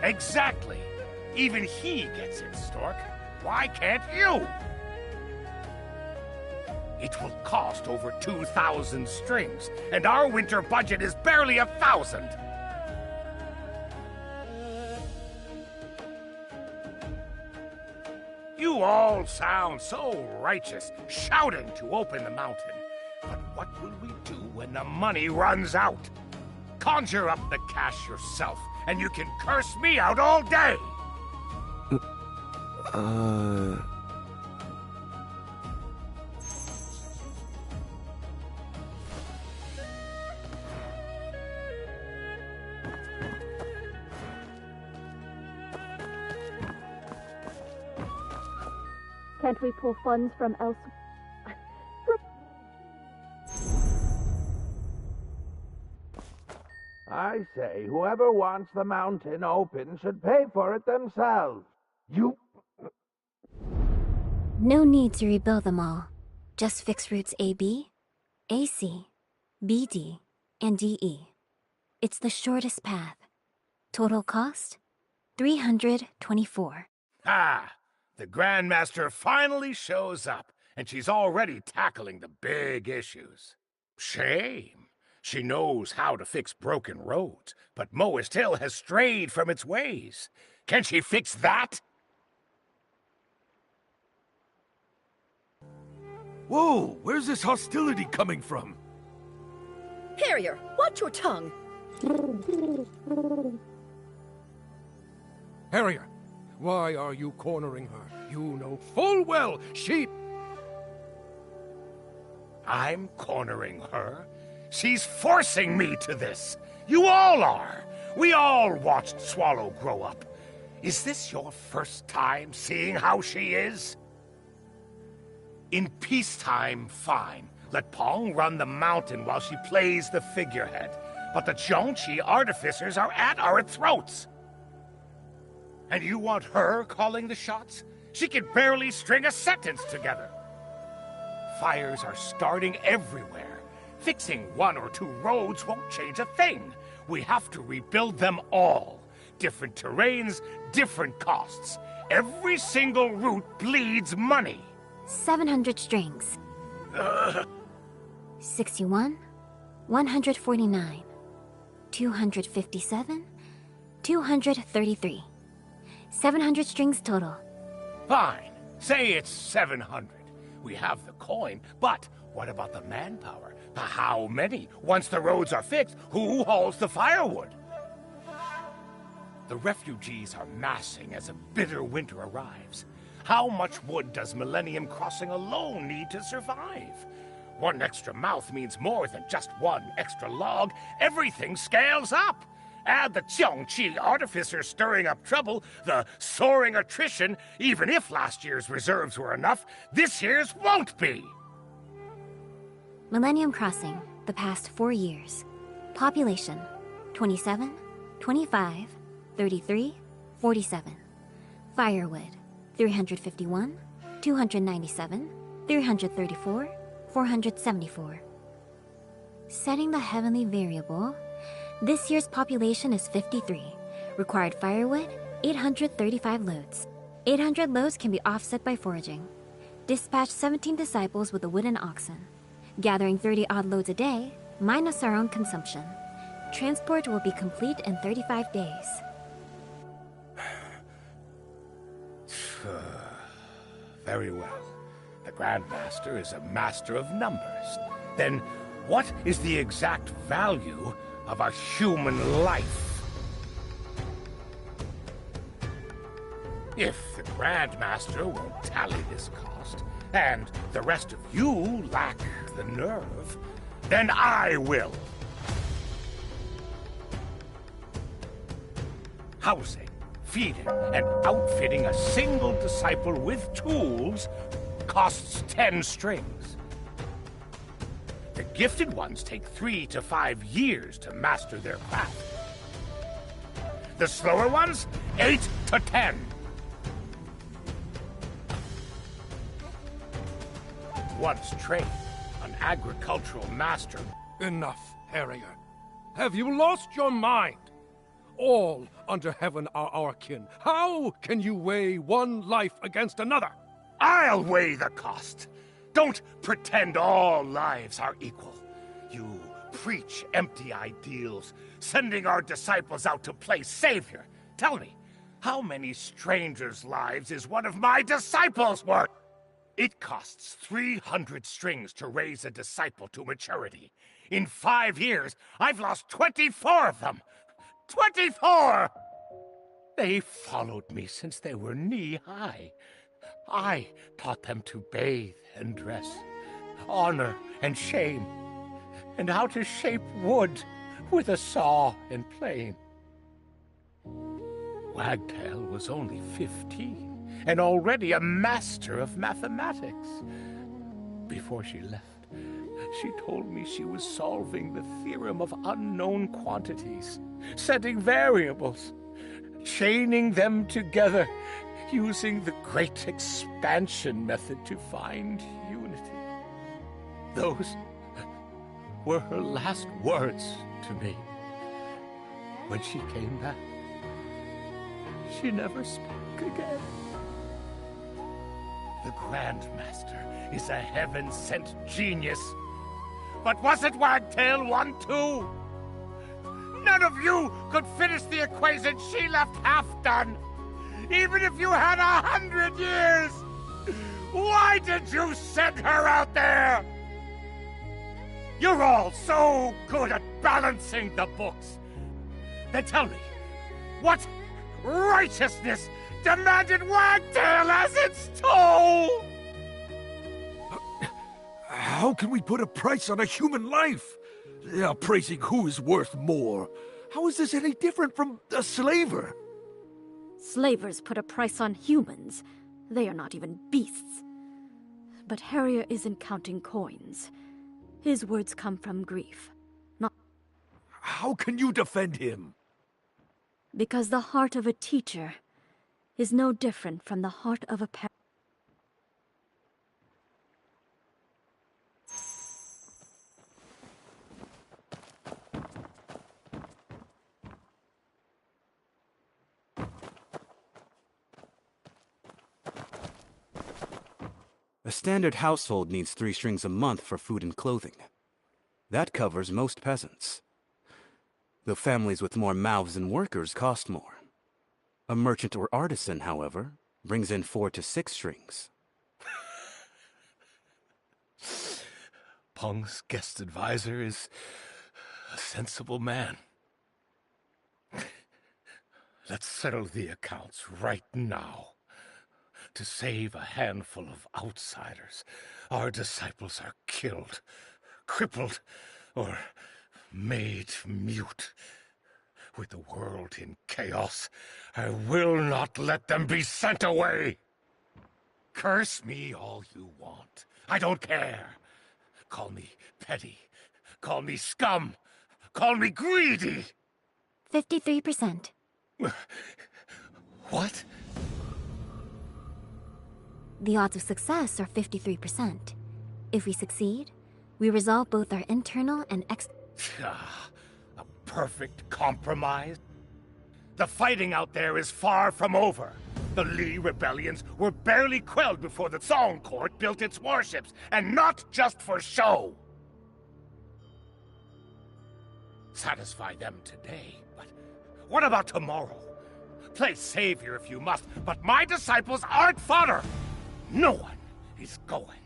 Speaker 12: Exactly. Even he gets it, Stork. Why can't you? It will cost over 2,000 strings, and our winter budget is barely 1,000. You all sound so righteous, shouting to open the mountain. But what will we do when the money runs out? Conjure up the cash yourself, and you can curse me out all day!
Speaker 13: Can't we pull funds from elsewhere?
Speaker 11: I say, whoever wants the mountain open should pay for it themselves. You...
Speaker 6: No need to rebuild them all. Just fix routes AB, AC, BD, and DE. It's the shortest path. Total cost? 324.
Speaker 12: Ah! The Grandmaster finally shows up, and she's already tackling the big issues. Shame. She knows how to fix broken roads, but Moist Hill has strayed from its ways. Can she fix that?
Speaker 15: Whoa, where's this hostility coming from?
Speaker 19: Harrier, watch your tongue!
Speaker 15: Harrier, why are you cornering her? You know full well she...
Speaker 12: I'm cornering her? She's forcing me to this. You all are. We all watched Swallow grow up. Is this your first time seeing how she is? In peacetime, fine. Let Pong run the mountain while she plays the figurehead. But the Zhongqi artificers are at our throats. And you want her calling the shots? She can barely string a sentence together. Fires are starting everywhere. Fixing one or two roads won't change a thing. We have to rebuild them all. Different terrains, different costs. Every single route bleeds money.
Speaker 6: 700 strings. 61, 149, 257, 233. 700 strings total.
Speaker 12: Fine. Say it's 700. We have the coin, but what about the manpower? How many? Once the roads are fixed, who hauls the firewood? The refugees are massing as a bitter winter arrives. How much wood does Millennium Crossing alone need to survive? One extra mouth means more than just one extra log. Everything scales up. Add the Zhongqi artificers stirring up trouble, the soaring attrition. Even if last year's reserves were enough, this year's won't be.
Speaker 6: Millennium Crossing, the past 4 years. Population, 27, 25, 33, 47. Firewood, 351, 297, 334, 474. Setting the heavenly variable, this year's population is 53. Required firewood, 835 loads. 800 loads can be offset by foraging. Dispatch 17 disciples with a wooden oxen. Gathering 30-odd loads a day, minus our own consumption. Transport will be complete in 35 days.
Speaker 12: Very well. The Grandmaster is a master of numbers. Then what is the exact value of a human life? If the Grandmaster won't tally this cost, and the rest of you lack the nerve, then I will. Housing, feeding, and outfitting a single disciple with tools costs 10 strings. The gifted ones take 3 to 5 years to master their craft. The slower ones, 8 to 10. Once trained, an agricultural master...
Speaker 15: Enough, Harrier. Have you lost your mind? All under heaven are our kin. How can you weigh one life against another?
Speaker 12: I'll weigh the cost. Don't pretend all lives are equal. You preach empty ideals, sending our disciples out to play savior. Tell me, how many strangers' lives is one of my disciples worth? It costs 300 strings to raise a disciple to maturity. In 5 years, I've lost 24 of them. 24! They followed me since they were knee-high. I taught them to bathe and dress, honor and shame, and how to shape wood with a saw and plane. Wagtail was only 15, and already a master of mathematics. Before she left, she told me she was solving the theorem of unknown quantities, setting variables, chaining them together, using the great expansion method to find unity. Those were her last words to me. When she came back, she never spoke again. The Grandmaster is a heaven-sent genius. But wasn't Wagtail one too? None of you could finish the equation she left half done. Even if you had 100 years! Why did you send her out there? You're all so good at balancing the books. Then tell me, what righteousness demanded Wagtail as its toll?
Speaker 15: How can we put a price on a human life? Praising who is worth more. How is this any different from a slaver?
Speaker 13: Slavers put a price on humans. They are not even beasts. But Harrier isn't counting coins. His words come from grief, not...
Speaker 15: How can you defend him?
Speaker 13: Because the heart of a teacher is no different from the heart of a parent.
Speaker 18: A standard household needs 3 strings a month for food and clothing. That covers most peasants. Though families with more mouths than workers cost more. A merchant or artisan, however, brings in 4 to 6 strings.
Speaker 12: Peng's guest advisor is a sensible man. Let's settle the accounts right now. To save a handful of outsiders, our disciples are killed, crippled, or made mute. With the world in chaos, I will not let them be sent away. Curse me all you want. I don't care. Call me petty. Call me scum. Call me greedy.
Speaker 6: 53%.
Speaker 12: What?
Speaker 6: The odds of success are 53%. If we succeed, we resolve both our internal and
Speaker 12: A perfect compromise? The fighting out there is far from over. The Lee rebellions were barely quelled before the Song Court built its warships, and not just for show. Satisfy them today, but what about tomorrow? Play savior if you must, but my disciples aren't fodder! No one is going.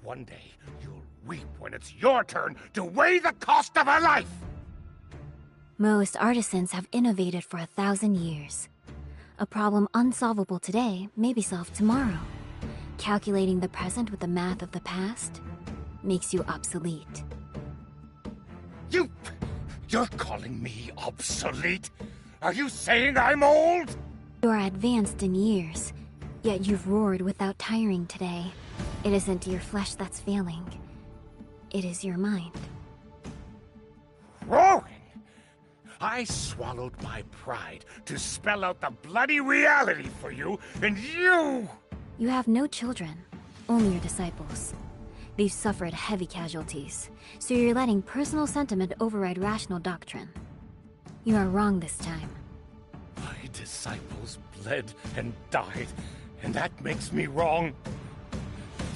Speaker 12: One day, you'll weep when it's your turn to weigh the cost of a life!
Speaker 6: Most artisans have innovated for 1,000 years. A problem unsolvable today may be solved tomorrow. Calculating the present with the math of the past makes you obsolete.
Speaker 12: You're calling me obsolete? Are you saying I'm old?
Speaker 6: You're advanced in years, yet you've roared without tiring today. It isn't your flesh that's failing. It is your mind.
Speaker 12: Roaring? I swallowed my pride to spell out the bloody reality for you, and you...
Speaker 6: You have no children, only your disciples. They've suffered heavy casualties, so you're letting personal sentiment override rational doctrine. You are wrong this time.
Speaker 12: My disciples bled and died, and that makes me wrong.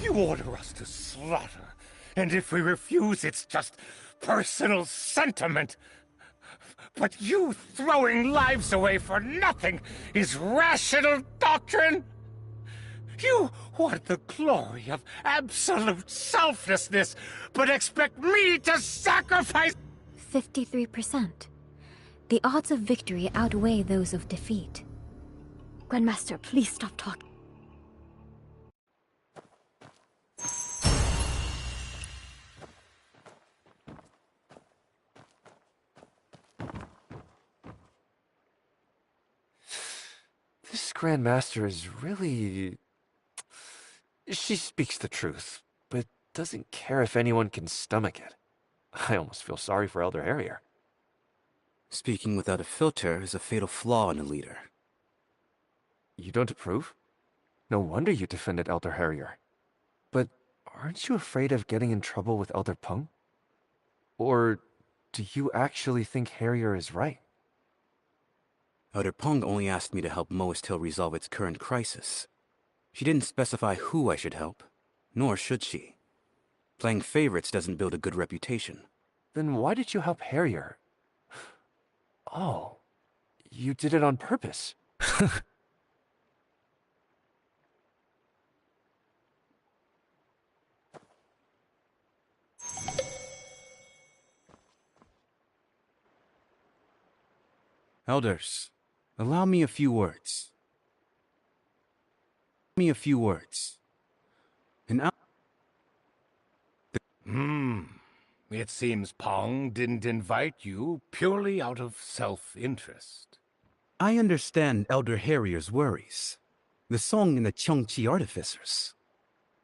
Speaker 12: You order us to slaughter, and if we refuse, it's just personal sentiment. But you throwing lives away for nothing is rational doctrine. You want the glory of absolute selflessness, but expect me to sacrifice...
Speaker 6: 53%. The odds of victory outweigh those of defeat.
Speaker 13: Grandmaster, please stop talking.
Speaker 3: This Grandmaster is really... She speaks the truth, but doesn't care if anyone can stomach it. I almost feel sorry for Elder Harrier.
Speaker 18: Speaking without a filter is a fatal flaw in a leader.
Speaker 3: You don't approve? No wonder you defended Elder Harrier. But aren't you afraid of getting in trouble with Elder Peng? Or do you actually think Harrier is right?
Speaker 18: Elder Peng only asked me to help Moist Hill resolve its current crisis. She didn't specify who I should help, nor should she. Playing favorites doesn't build a good reputation.
Speaker 3: Then why did you help Harrier? Oh, you did it on purpose.
Speaker 18: Elders, allow me a few words.
Speaker 12: It seems Peng didn't invite you purely out of self-interest.
Speaker 18: I understand Elder Harrier's worries. The song and the Chongqi artificers.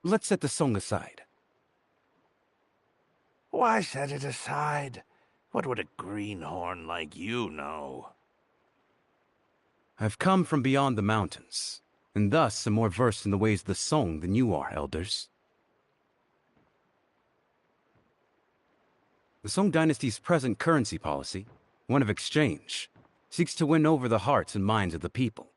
Speaker 18: Let's set the song aside.
Speaker 11: Why set it aside? What would a greenhorn like you know?
Speaker 18: I've come from beyond the mountains, and thus am more versed in the ways of the song than you are, elders. The Song Dynasty's present currency policy, one of exchange, seeks to win over the hearts and minds of the people.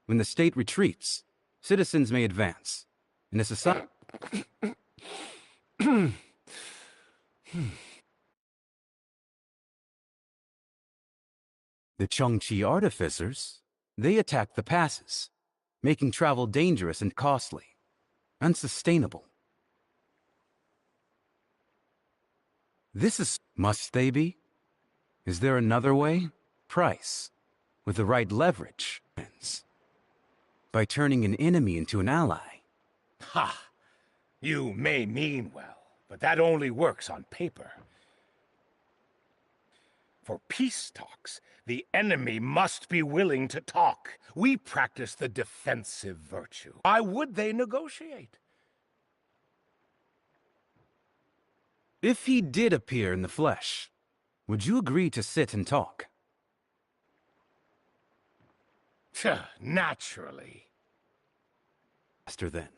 Speaker 18: When the state retreats, citizens may advance, and a society... The Chongqi artificers, they attack the passes, making travel dangerous and costly, unsustainable. Must they be? Is there another way? Price, with the right leverage, by turning an enemy into an ally.
Speaker 12: Ha! You may mean well, but that only works on paper. For peace talks, the enemy must be willing to talk. We practice the defensive virtue. Why would they negotiate?
Speaker 18: If he did appear in the flesh, would you agree to sit and talk?
Speaker 12: Naturally.
Speaker 18: Master, then.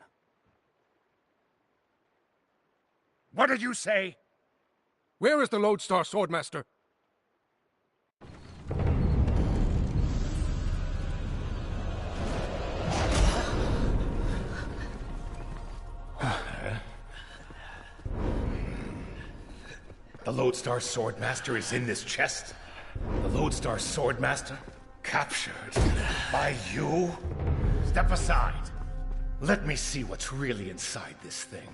Speaker 12: What did you say?
Speaker 15: Where is the Lodestar Swordmaster?
Speaker 12: The Lodestar Swordmaster is in this chest? The Lodestar Swordmaster? Captured by you? Step aside. Let me see what's really inside this thing.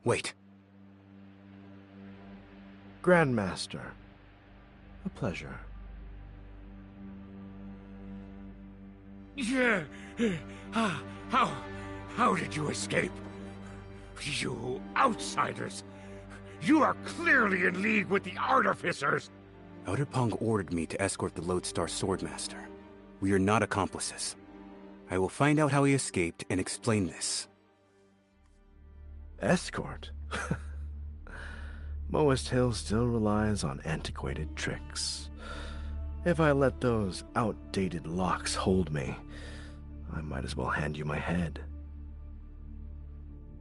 Speaker 18: Wait.
Speaker 14: Grandmaster. A pleasure.
Speaker 12: Yeah. How did you escape? You outsiders! You are clearly in league with the Artificers!
Speaker 18: Elder Pong ordered me to escort the Lodestar Swordmaster. We are not accomplices. I will find out how he escaped and explain this.
Speaker 14: Escort? Moist Hill still relies on antiquated tricks. If I let those outdated locks hold me, I might as well hand you my head.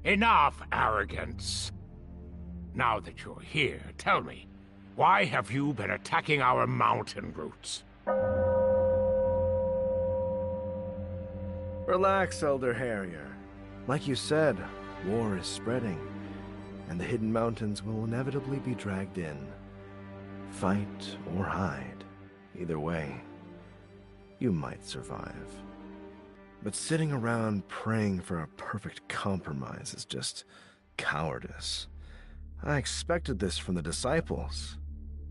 Speaker 12: Enough arrogance. Now that you're here, tell me, why have you been attacking our mountain routes?
Speaker 14: Relax, Elder Harrier. Like you said, war is spreading, and the hidden mountains will inevitably be dragged in. Fight or hide, either way, you might survive. But sitting around praying for a perfect compromise is just cowardice. I expected this from the disciples,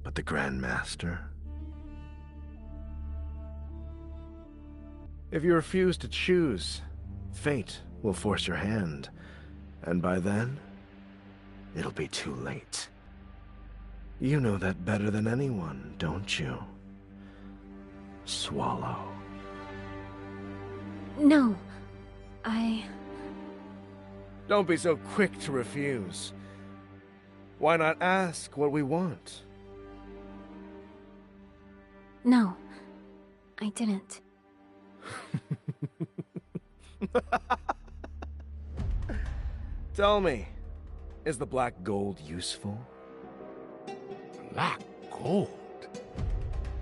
Speaker 14: but the Grand Master? If you refuse to choose, fate will force your hand, and by then, it'll be too late. You know that better than anyone, don't you? Swallow.
Speaker 6: No,
Speaker 14: Don't be so quick to refuse. Why not ask what we want?
Speaker 6: No, I didn't.
Speaker 14: Tell me, is the black gold useful?
Speaker 12: Black gold?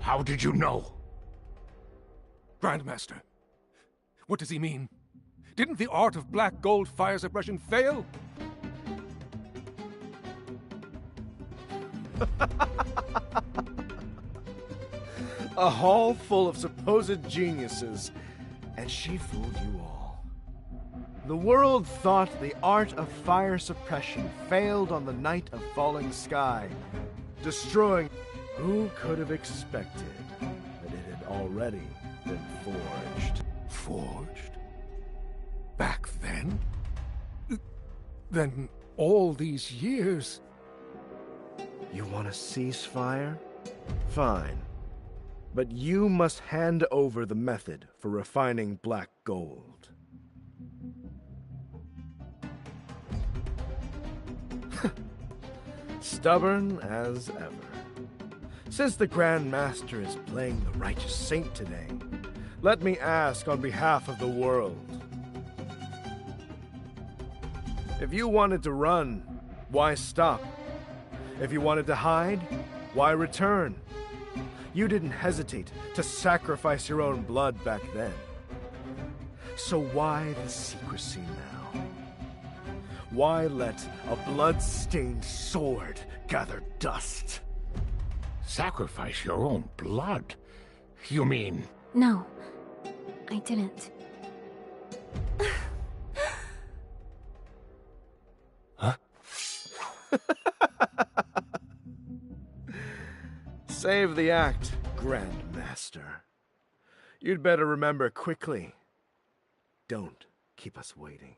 Speaker 12: How did you know?
Speaker 15: Grandmaster, what does he mean? Didn't the art of black gold fire suppression fail?
Speaker 14: A hall full of supposed geniuses, and she fooled you all. The world thought the art of fire suppression failed on the night of falling sky, destroying. Who could have expected that it had already been forged?
Speaker 15: Forged? Back then? Then all these years...
Speaker 14: You want a ceasefire? Fine. But you must hand over the method for refining black gold. Stubborn as ever. Since the Grand Master is playing the righteous saint today, let me ask on behalf of the world. If you wanted to run, why stop? If you wanted to hide, why return? You didn't hesitate to sacrifice your own blood back then. So why the secrecy now? Why let a blood-stained sword gather dust?
Speaker 12: Sacrifice your own blood? You mean...
Speaker 6: No, I didn't.
Speaker 12: Huh?
Speaker 14: Save the act, Grand Master. You'd better remember quickly. Don't keep us waiting.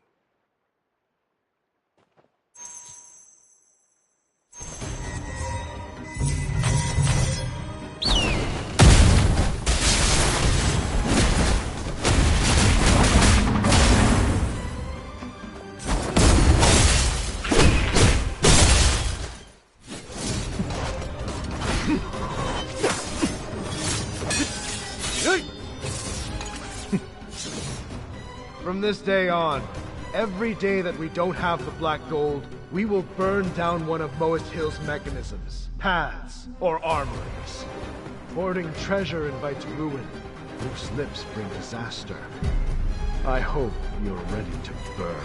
Speaker 14: From this day on, every day that we don't have the black gold, we will burn down one of Moist Hill's mechanisms, paths, or armories. Hoarding treasure invites ruin. Loose lips bring disaster. I hope you're ready to burn.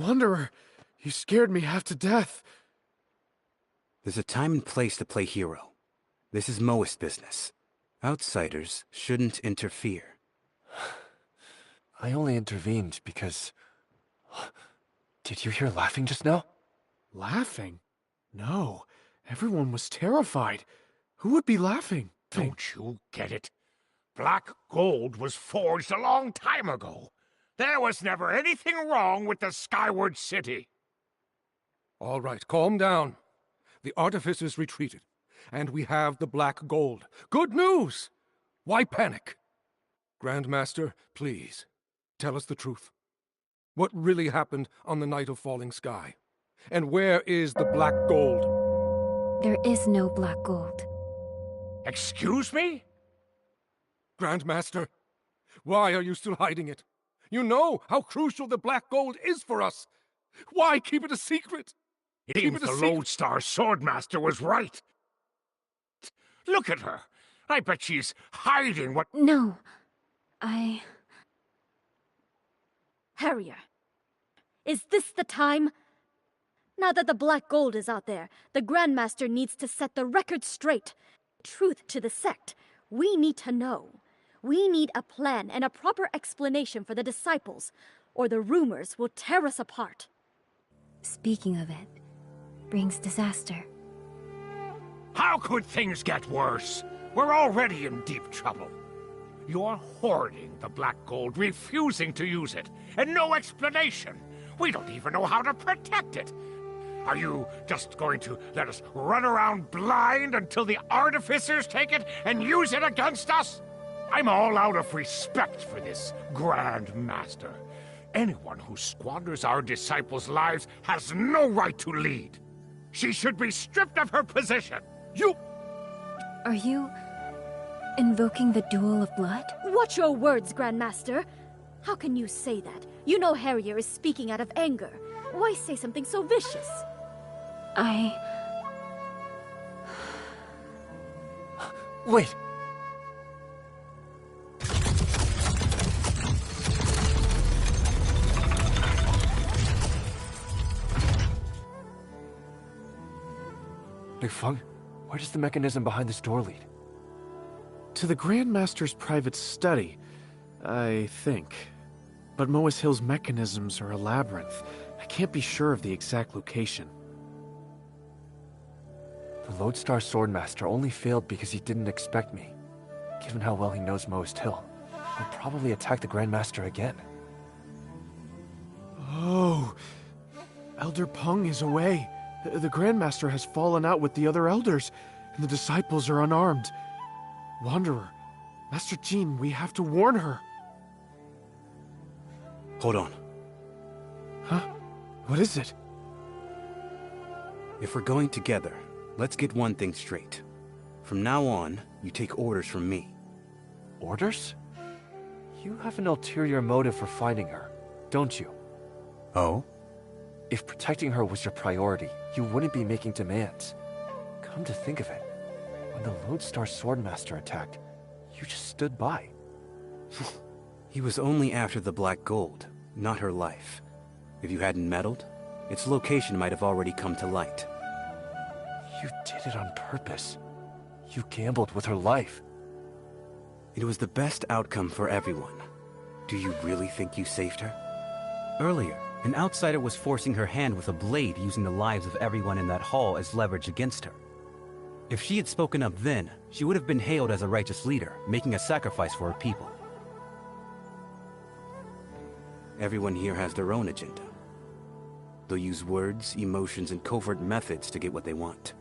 Speaker 9: Wanderer, you scared me half to death.
Speaker 18: There's a time and place to play hero. This is Moist business. Outsiders shouldn't interfere.
Speaker 3: I only intervened because... Did you hear laughing just now?
Speaker 9: Laughing? No. Everyone was terrified. Who would be laughing?
Speaker 12: Don't you get it? Black gold was forged a long time ago. There was never anything wrong with the Skyward City.
Speaker 15: All right, calm down. The artificers retreated, and we have the black gold. Good news! Why panic? Grandmaster, please, tell us the truth. What really happened on the night of falling sky? And where is the black gold?
Speaker 6: There is no black gold.
Speaker 12: Excuse me?
Speaker 15: Grandmaster, why are you still hiding it? You know how crucial the black gold is for us. Why keep it a secret?
Speaker 12: It seems the Lodestar Swordmaster was right. Look at her. I bet she's hiding what...
Speaker 6: No.
Speaker 13: Harrier, is this the time? Now that the black gold is out there, the Grandmaster needs to set the record straight. Truth to the sect. We need to know. We need a plan and a proper explanation for the disciples, or the rumors will tear us apart.
Speaker 6: Speaking of it, brings disaster.
Speaker 12: How could things get worse? We're already in deep trouble. You're hoarding the black gold, refusing to use it, and no explanation. We don't even know how to protect it. Are you just going to let us run around blind until the artificers take it and use it against us? I'm all out of respect for this Grand Master. Anyone who squanders our disciples' lives has no right to lead. She should be stripped of her position.
Speaker 6: Are you invoking the duel of blood?
Speaker 13: Watch your words, Grandmaster. How can you say that? You know Harrier is speaking out of anger. Why say something so vicious?
Speaker 3: Wait! Lu Feng, where does the mechanism behind this door lead?
Speaker 9: To the Grandmaster's private study, I think. But Moas Hill's mechanisms are a labyrinth. I can't be sure of the exact location.
Speaker 3: The Lodestar Swordmaster only failed because he didn't expect me. Given how well he knows Moas Hill, he'll probably attack the Grandmaster again.
Speaker 9: Oh, Elder Peng is away. The Grandmaster has fallen out with the other elders, and the disciples are unarmed. Wanderer, Master Jean, we have to warn her.
Speaker 18: Hold on.
Speaker 9: Huh? What is it?
Speaker 18: If we're going together, let's get one thing straight. From now on, you take orders from me.
Speaker 3: Orders? You have an ulterior motive for finding her, don't you?
Speaker 18: Oh?
Speaker 3: If protecting her was your priority, you wouldn't be making demands. Come to think of it, when the Lodestar Swordmaster attacked, you just stood by.
Speaker 18: He was only after the black gold, not her life. If you hadn't meddled, its location might have already come to light.
Speaker 3: You did it on purpose. You gambled with her life.
Speaker 18: It was the best outcome for everyone. Do you really think you saved her? Earlier, an outsider was forcing her hand with a blade, using the lives of everyone in that hall as leverage against her. If she had spoken up then, she would have been hailed as a righteous leader, making a sacrifice for her people. Everyone here has their own agenda. They'll use words, emotions, and covert methods to get what they want.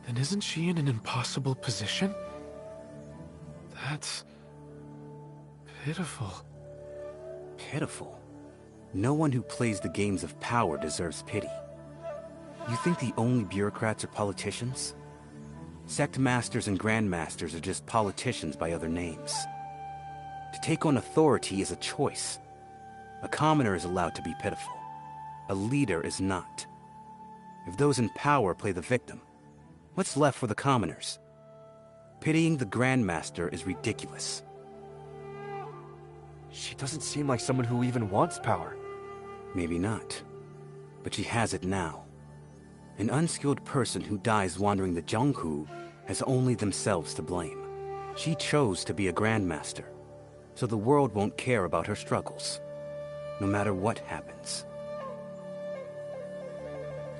Speaker 9: Then isn't she in an impossible position? That's... pitiful.
Speaker 18: Pitiful? No one who plays the games of power deserves pity. You think the only bureaucrats are politicians? Sect masters and grandmasters are just politicians by other names. To take on authority is a choice. A commoner is allowed to be pitiful. A leader is not. If those in power play the victim, what's left for the commoners? Pitying the Grandmaster is ridiculous.
Speaker 3: She doesn't seem like someone who even wants power.
Speaker 18: Maybe not. But she has it now. An unskilled person who dies wandering the Jianghu has only themselves to blame. She chose to be a Grandmaster, so the world won't care about her struggles, no matter what happens.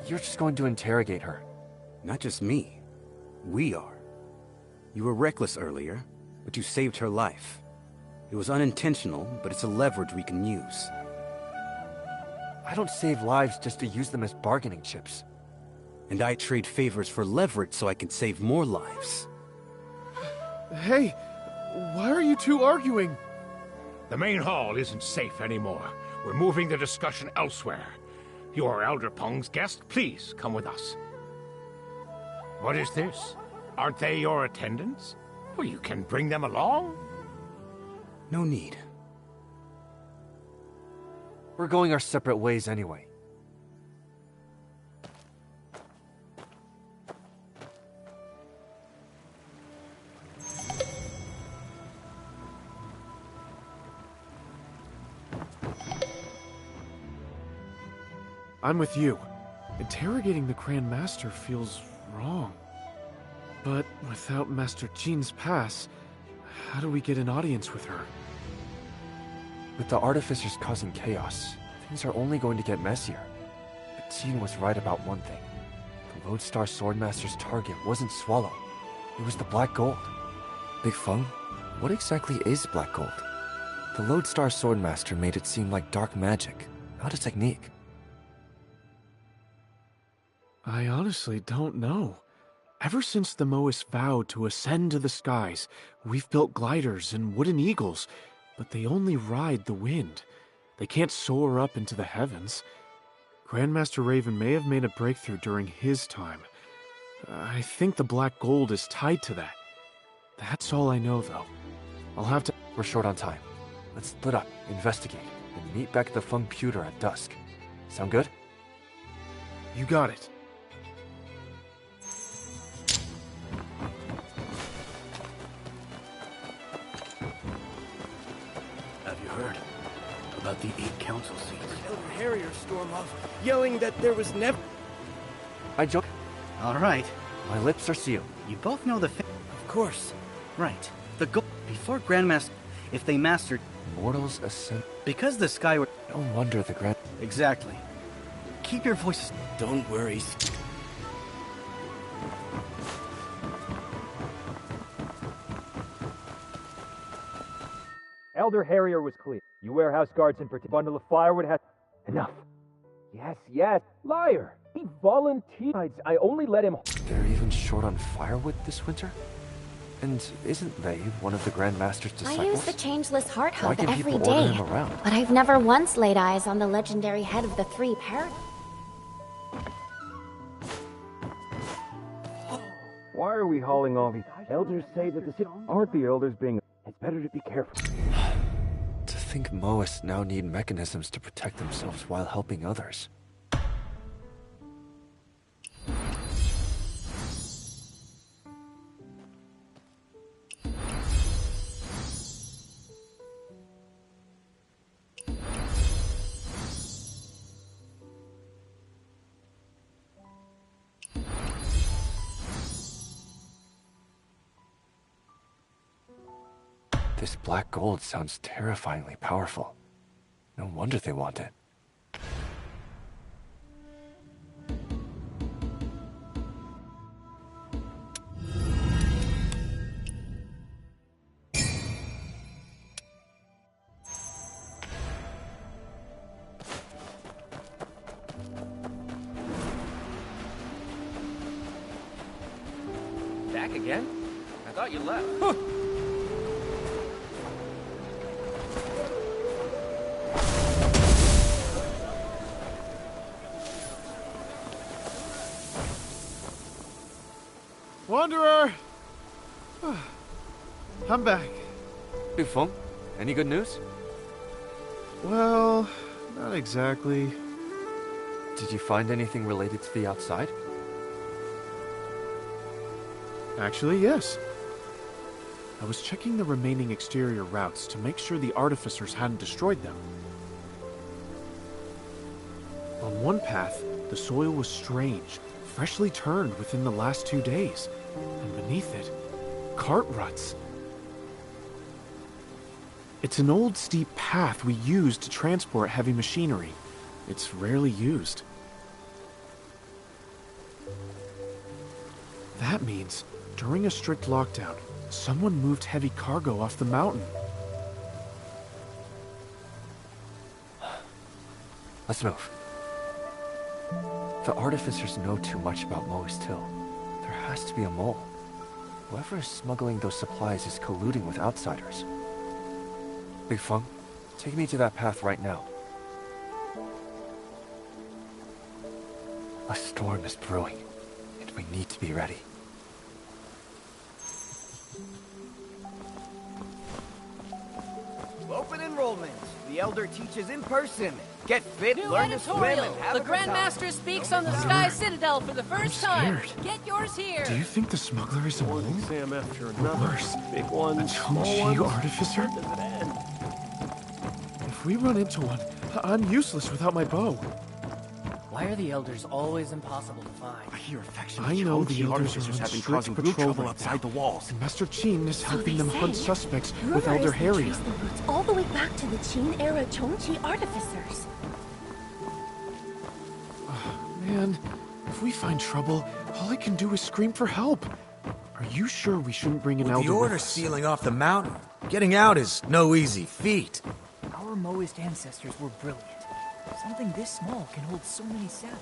Speaker 3: You're just going to interrogate her.
Speaker 18: Not just me. We are. You were reckless earlier, but you saved her life. It was unintentional, but it's a leverage we can use.
Speaker 3: I don't save lives just to use them as bargaining chips.
Speaker 18: And I trade favors for leverage so I can save more lives.
Speaker 9: Hey, why are you two arguing?
Speaker 12: The main hall isn't safe anymore. We're moving the discussion elsewhere. You are Elder Peng's guest. Please come with us. What is this? Aren't they your attendants? Well, you can bring them along.
Speaker 18: No need.
Speaker 3: We're going our separate ways anyway.
Speaker 9: I'm with you. Interrogating the Grand Master feels wrong. But without Master Jean's pass, how do we get an audience with her?
Speaker 3: With the artificers causing chaos, things are only going to get messier. But Jean was right about one thing. The Lodestar Swordmaster's target wasn't Swallow. It was the Black Gold. Big Feng, what exactly is Black Gold? The Lodestar Swordmaster made it seem like dark magic, not a technique.
Speaker 9: I honestly don't know. Ever since the Moas vowed to ascend to the skies, we've built gliders and wooden eagles, but they only ride the wind. They can't soar up into the heavens. Grandmaster Raven may have made a breakthrough during his time. I think the Black Gold is tied to that. That's all I know, though. I'll have to...
Speaker 3: We're short on time. Let's split up, investigate, and meet back at the Feng Pewter at dusk. Sound good?
Speaker 9: You got it.
Speaker 10: Have you heard about the 8 council seats?
Speaker 8: Elder Harrier stormed off, yelling that there was never...
Speaker 3: I joke.
Speaker 10: All right.
Speaker 3: My lips are sealed.
Speaker 10: You both know the Of course. Right. The goal... Before Grandmaster... If they mastered...
Speaker 3: Mortals ascend...
Speaker 10: Because the Skyward...
Speaker 3: No wonder the Grand...
Speaker 10: Exactly. Keep your voices...
Speaker 8: Don't worry.
Speaker 4: Elder Harrier was clear. You warehouse guards in particular. Bundle of firewood has... Enough. Yes. Liar. He volunteered. I only let him...
Speaker 3: They're even short on firewood this winter? And isn't they one of the Grandmaster's disciples?
Speaker 6: I use the Changeless Heart
Speaker 3: Why
Speaker 6: Hub
Speaker 3: can
Speaker 6: every
Speaker 3: people order
Speaker 6: day,
Speaker 3: him around?
Speaker 6: but I've never once laid eyes on the legendary head of the 3 Paradox.
Speaker 4: Why are we hauling all these... Elders say that the city aren't the elders being... It's better to be careful.
Speaker 3: To think Moas now need mechanisms to protect themselves while helping others. This black gold sounds terrifyingly powerful. No wonder they want it.
Speaker 5: Back again? I thought you left.
Speaker 9: Wanderer! I'm back.
Speaker 3: Big Feng, any good news?
Speaker 9: Well, not exactly.
Speaker 3: Did you find anything related to the outside?
Speaker 9: Actually, yes. I was checking the remaining exterior routes to make sure the artificers hadn't destroyed them. On one path, the soil was strange, freshly turned within the last 2 days, and beneath it, cart ruts. It's an old steep path we use to transport heavy machinery. It's rarely used. That means, during a strict lockdown, someone moved heavy cargo off the mountain.
Speaker 3: Let's move. The artificers know too much about Moist Hill. There has to be a mole. Whoever is smuggling those supplies is colluding with outsiders. Big Feng, take me to that path right now. A storm is brewing, and we need to be ready.
Speaker 8: Open enrollment. The Elder teaches in person. Get fit,
Speaker 7: New
Speaker 8: learn to swim,
Speaker 7: editorial.
Speaker 8: and have
Speaker 7: The
Speaker 8: a good time.
Speaker 7: Grandmaster speaks on the Sky Citadel for the first time.
Speaker 9: scared.
Speaker 7: Get yours here.
Speaker 9: Do you think the smuggler is a mole?
Speaker 4: Exam after
Speaker 9: Or
Speaker 4: another.
Speaker 9: worse,
Speaker 4: Big ones,
Speaker 9: a
Speaker 4: small
Speaker 9: Tongji
Speaker 4: ones.
Speaker 9: artificer? If we run into one, I'm useless without my bow.
Speaker 7: Why are the Elders always impossible to find?
Speaker 1: I hear affectionate
Speaker 9: I know the
Speaker 1: Tongji
Speaker 9: elders
Speaker 1: artificers
Speaker 9: are on
Speaker 1: have been
Speaker 9: strict
Speaker 1: causing real
Speaker 9: patrol
Speaker 1: trouble
Speaker 9: right
Speaker 1: outside
Speaker 9: now.
Speaker 1: the walls.
Speaker 9: And Master Qin is helping them hunt suspects
Speaker 2: Rumor
Speaker 9: with Elder
Speaker 2: is they
Speaker 9: Harrier.
Speaker 2: trace the roots all the way back to the Qin-era Chongqi artificers.
Speaker 9: Man, if we find trouble, all I can do is scream for help. Are you sure we shouldn't bring an
Speaker 14: With
Speaker 9: elder
Speaker 14: the
Speaker 9: with
Speaker 14: order
Speaker 9: us?
Speaker 14: sealing off the mountain, getting out is no easy feat.
Speaker 5: Our Moist ancestors were brilliant. Something this small can hold so many cells.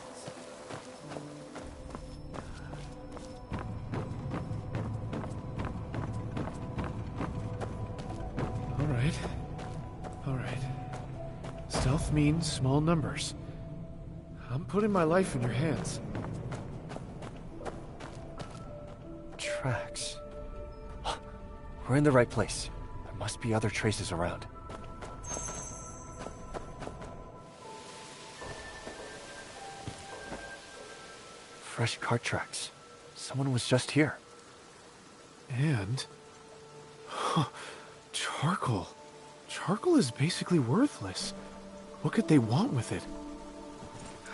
Speaker 9: All right. Stealth means small numbers. I'm putting my life in your hands.
Speaker 3: Tracks. We're in the right place. There must be other traces around. Fresh cart tracks. Someone was just here.
Speaker 9: And... charcoal. Charcoal is basically worthless. What could they want with it?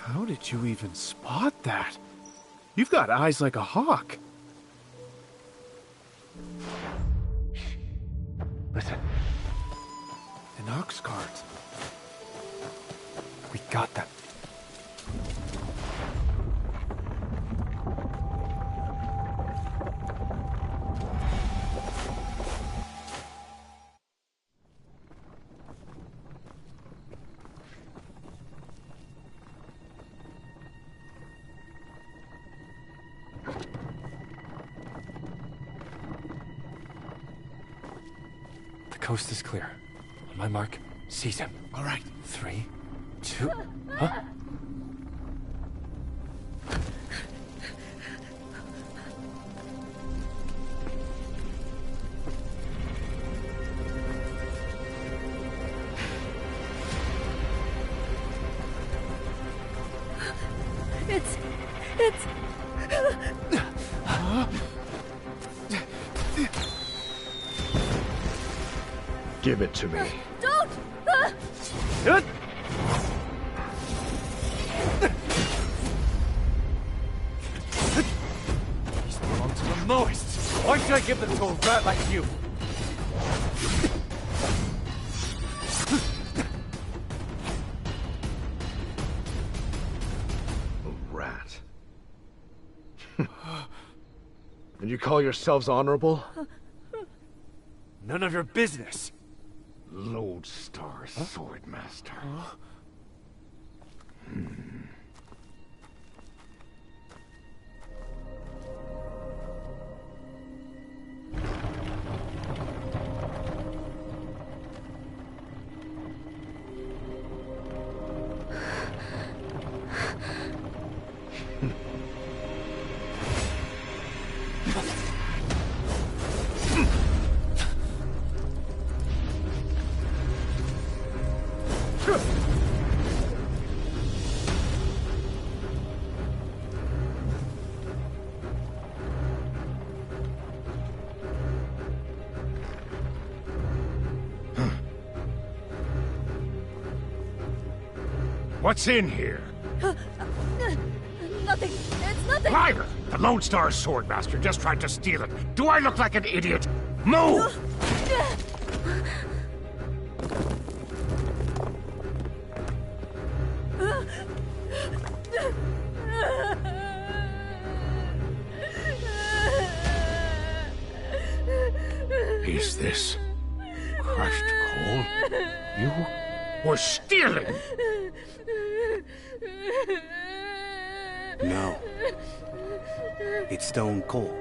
Speaker 9: How did you even spot that? You've got eyes like a hawk.
Speaker 3: Listen.
Speaker 9: An ox cart.
Speaker 3: We got them. The coast is clear. On my mark, seize him.
Speaker 9: All right.
Speaker 3: 3, 2... Huh?
Speaker 13: It's...
Speaker 16: Give it to me.
Speaker 13: Don't!
Speaker 16: Good.
Speaker 3: These belong to the Moist. Why should I give them to a rat like you?
Speaker 16: A rat. And you call yourselves honorable?
Speaker 3: None of your business.
Speaker 16: Lodestar Swordmaster.
Speaker 12: What's in here?
Speaker 13: Nothing. It's nothing.
Speaker 12: Liar! The Lone Star Swordmaster just tried to steal it. Do I look like an idiot? Move! Is this crushed coal? You were stealing!
Speaker 18: No. It's stone coal.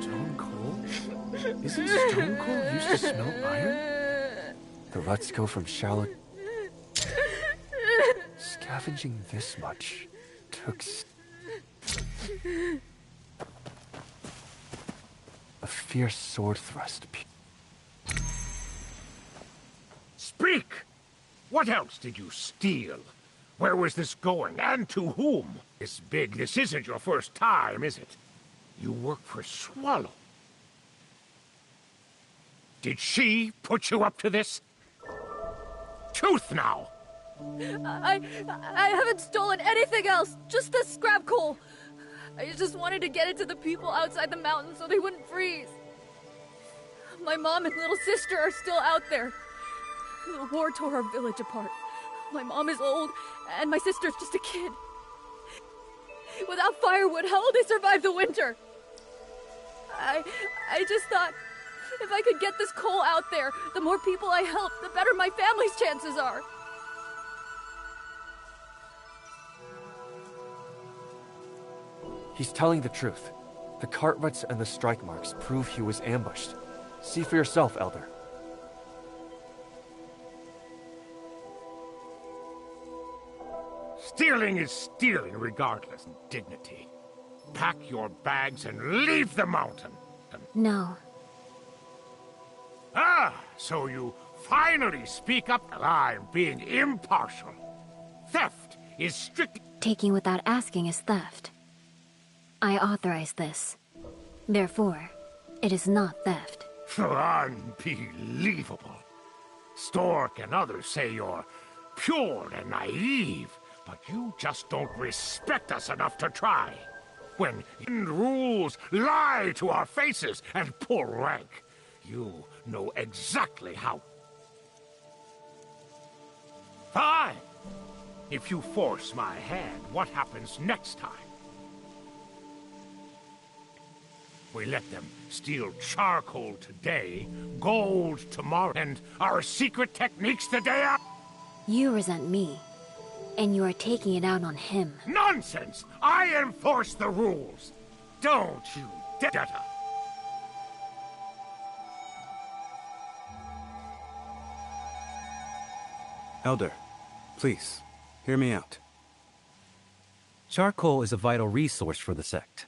Speaker 9: Stone coal? Isn't stone coal used to smelt iron?
Speaker 3: The ruts go from shallow... Scavenging this much took... A fierce sword thrust.
Speaker 12: Speak! What else did you steal? Where was this going, and to whom? This isn't your first time, is it? You work for Swallow. Did she put you up to this? Truth now!
Speaker 13: I haven't stolen anything else, just the scrap coal. I just wanted to get it to the people outside the mountain so they wouldn't freeze. My mom and little sister are still out there. The war tore our village apart. My mom is old, and my sister's just a kid. Without firewood, how will they survive the winter? I just thought, if I could get this coal out there, the more people I help, the better my family's chances are.
Speaker 3: He's telling the truth. The cart ruts and the strike marks prove he was ambushed. See for yourself, Elder.
Speaker 12: Stealing is stealing regardless of dignity. Pack your bags and leave the mountain.
Speaker 6: No.
Speaker 12: Ah, so you finally speak up. I'm being impartial. Theft is strictly...
Speaker 6: Taking without asking is theft. I authorize this. Therefore, it is not theft.
Speaker 12: Unbelievable. Stork and others say you're pure and naive, but you just don't respect us enough to try. When rules lie to our faces and pull rank, you know exactly how. Fine. If you force my hand, what happens next time? We let them steal charcoal today, gold tomorrow, and our secret techniques the day after.
Speaker 6: You resent me, and you are taking it out on him.
Speaker 12: Nonsense! I enforce the rules! Don't you dare!
Speaker 18: Elder, please, hear me out. Charcoal is a vital resource for the sect.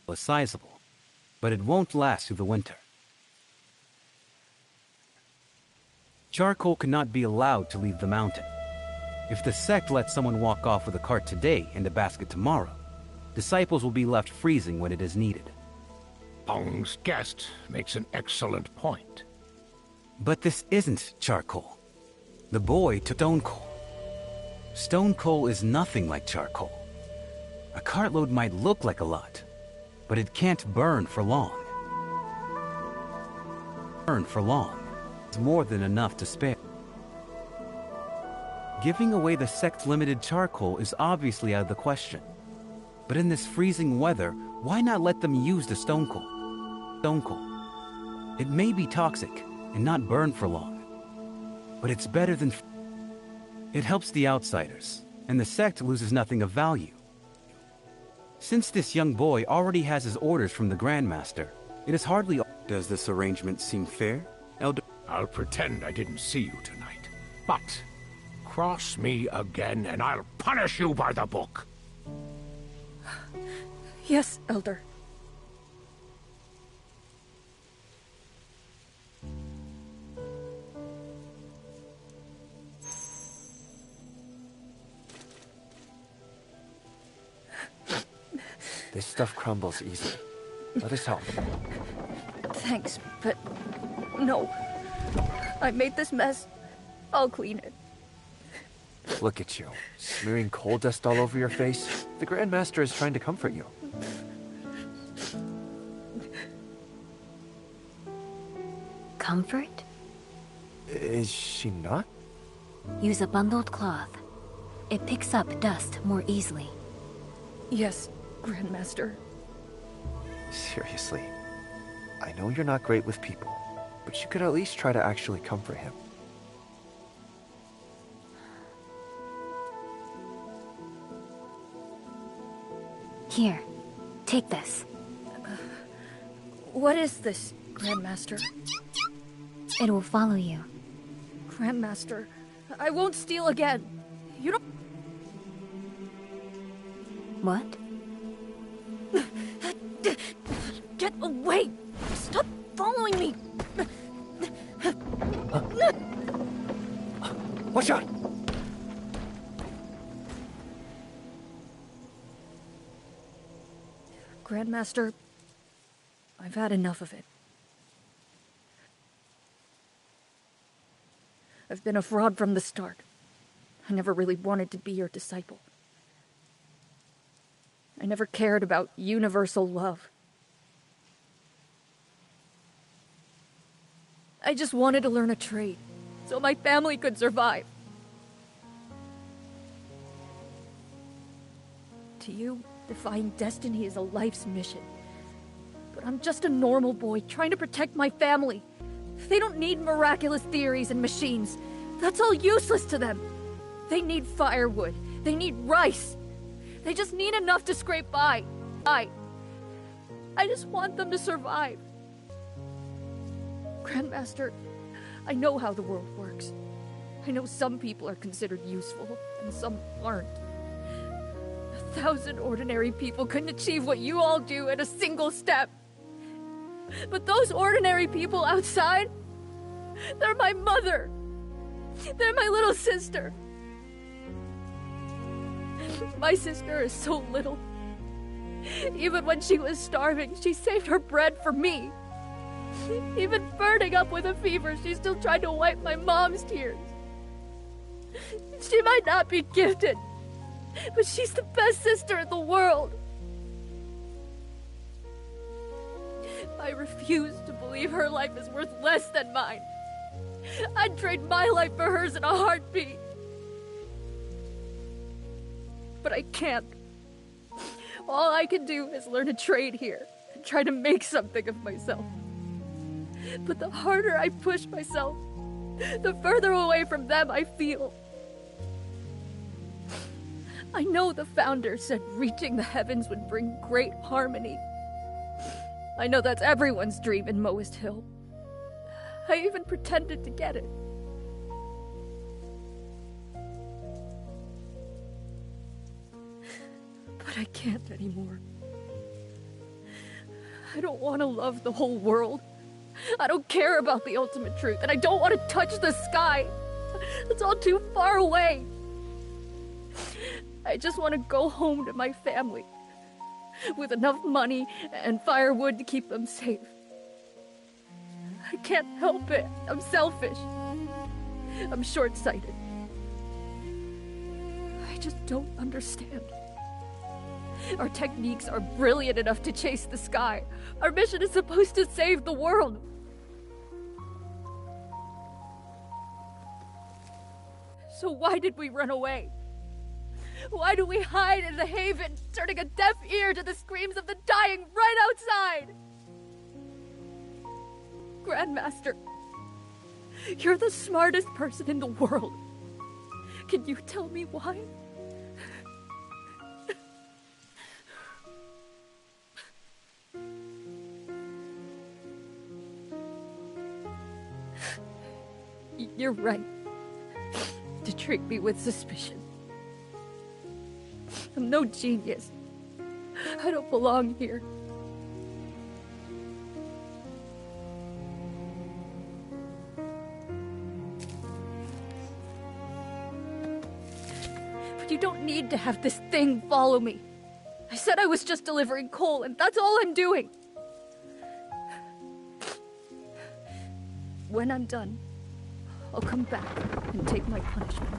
Speaker 18: It's sizable, but it won't last through the winter. Charcoal cannot be allowed to leave the mountain. If the sect lets someone walk off with a cart today and a basket tomorrow, disciples will be left freezing when it is needed.
Speaker 12: Pong's guest makes an excellent point.
Speaker 18: But this isn't charcoal. The boy took stone coal. Stone coal is nothing like charcoal. A cartload might look like a lot, but it can't burn for long. It's more than enough to spare. Giving away the sect's limited charcoal is obviously out of the question. But in this freezing weather, why not let them use the stone coal? Stone coal. It may be toxic and not burn for long, but it's better than... It helps the outsiders, and the sect loses nothing of value. Since this young boy already has his orders from the Grandmaster, it is hardly... Does this arrangement seem fair, Elder?
Speaker 12: I'll pretend I didn't see you tonight, but cross me again and I'll punish you by the book.
Speaker 13: Yes, Elder.
Speaker 3: This stuff crumbles easily. Let us help.
Speaker 13: Thanks, but no. I made this mess. I'll clean it.
Speaker 3: Look at you, smearing coal dust all over your face. The Grandmaster is trying to comfort you.
Speaker 6: Comfort?
Speaker 3: Is she not?
Speaker 6: Use a bundled cloth. It picks up dust more easily.
Speaker 13: Yes, Grandmaster.
Speaker 3: Seriously, I know you're not great with people, but you could at least try to actually comfort him.
Speaker 6: Here, take this.
Speaker 13: What is this, Grandmaster?
Speaker 6: It will follow you.
Speaker 13: Grandmaster, I won't steal again. You don't...
Speaker 6: What?
Speaker 13: Get away! Stop following me!
Speaker 3: Watch out!
Speaker 13: Grandmaster, I've had enough of it. I've been a fraud from the start. I never really wanted to be your disciple. I never cared about universal love. I just wanted to learn a trade, so my family could survive. To you, defying destiny is a life's mission. But I'm just a normal boy trying to protect my family. They don't need miraculous theories and machines. That's all useless to them. They need firewood. They need rice. They just need enough to scrape by. I just want them to survive. Grandmaster, I know how the world works. I know some people are considered useful, and some aren't. 1,000 ordinary people couldn't achieve what you all do in a single step. But those ordinary people outside, they're my mother. They're my little sister. My sister is so little. Even when she was starving, she saved her bread for me. Even burning up with a fever, she still tried to wipe my mom's tears. She might not be gifted, but she's the best sister in the world. I refuse to believe her life is worth less than mine. I'd trade my life for hers in a heartbeat. But I can't. All I can do is learn a trade here and try to make something of myself. But the harder I push myself, the further away from them I feel. I know the founder said reaching the heavens would bring great harmony. I know that's everyone's dream in Moist Hill. I even pretended to get it. But I can't anymore. I don't want to love the whole world. I don't care about the ultimate truth, and I don't want to touch the sky. It's all too far away. I just want to go home to my family, with enough money and firewood to keep them safe. I can't help it. I'm selfish. I'm short-sighted. I just don't understand. Our techniques are brilliant enough to chase the sky. Our mission is supposed to save the world. So why did we run away? Why do we hide in the haven, turning a deaf ear to the screams of the dying right outside? Grandmaster, you're the smartest person in the world. Can you tell me why? You're right to treat me with suspicion. I'm no genius. I don't belong here. But you don't need to have this thing follow me. I said I was just delivering coal, and that's all I'm doing. When I'm done, I'll come back and take my punishment.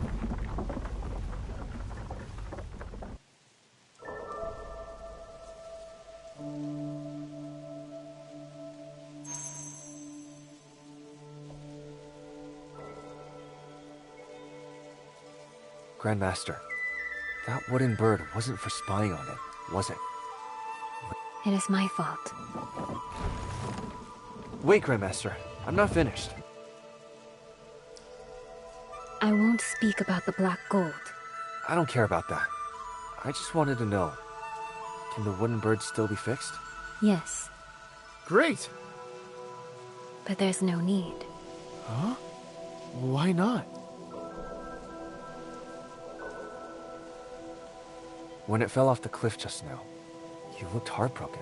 Speaker 3: Grandmaster, that wooden bird wasn't for spying on it, was it?
Speaker 6: It is my fault.
Speaker 3: Wait, Grandmaster. I'm not finished.
Speaker 6: I won't speak about the black gold.
Speaker 3: I don't care about that. I just wanted to know. Can the wooden bird still be fixed?
Speaker 6: Yes.
Speaker 9: Great!
Speaker 6: But there's no need.
Speaker 9: Huh? Why not?
Speaker 3: When it fell off the cliff just now, you looked heartbroken.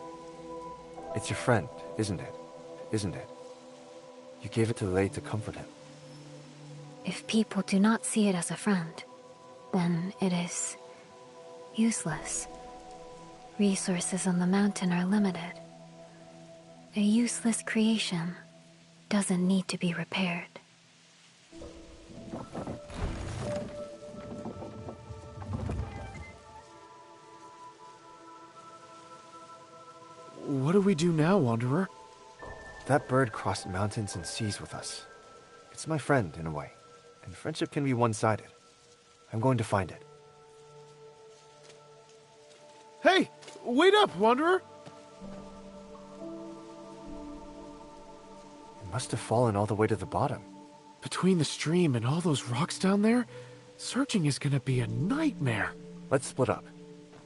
Speaker 3: It's your friend, isn't it? Isn't it? You gave it to Lei to comfort him.
Speaker 6: If people do not see it as a friend, then it is useless. Resources on the mountain are limited. A useless creation doesn't need to be repaired.
Speaker 9: What do we do now, Wanderer?
Speaker 3: That bird crossed mountains and seas with us. It's my friend, in a way. And friendship can be one-sided. I'm going to find it.
Speaker 9: Hey! Wait up, Wanderer!
Speaker 3: It must have fallen all the way to the bottom.
Speaker 9: Between the stream and all those rocks down there, searching is gonna be a nightmare.
Speaker 3: Let's split up.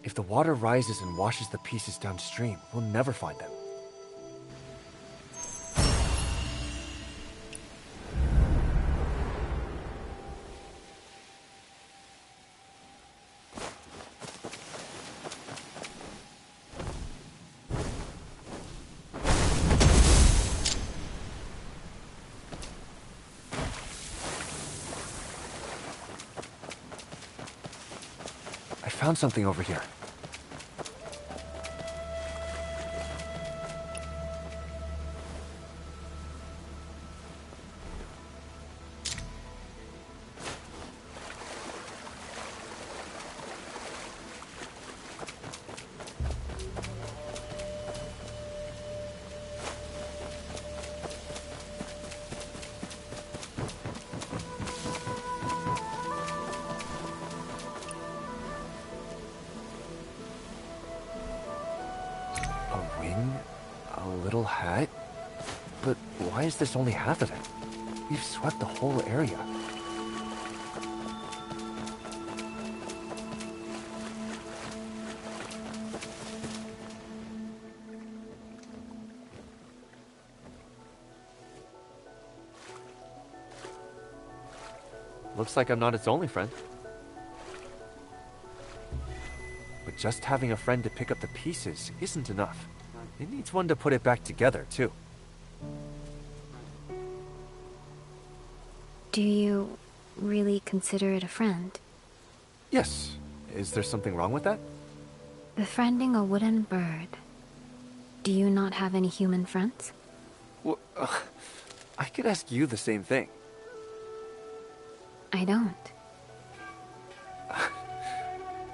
Speaker 3: If the water rises and washes the pieces downstream, we'll never find them. I found something over here. Hat? But why is this only half of it? We've swept the whole area. Looks like I'm not its only friend. But just having a friend to pick up the pieces isn't enough. It needs one to put it back together, too.
Speaker 6: Do you really consider it a friend?
Speaker 3: Yes. Is there something wrong with that?
Speaker 6: Befriending a wooden bird. Do you not have any human friends?
Speaker 3: Well, I could ask you the same thing.
Speaker 6: I don't.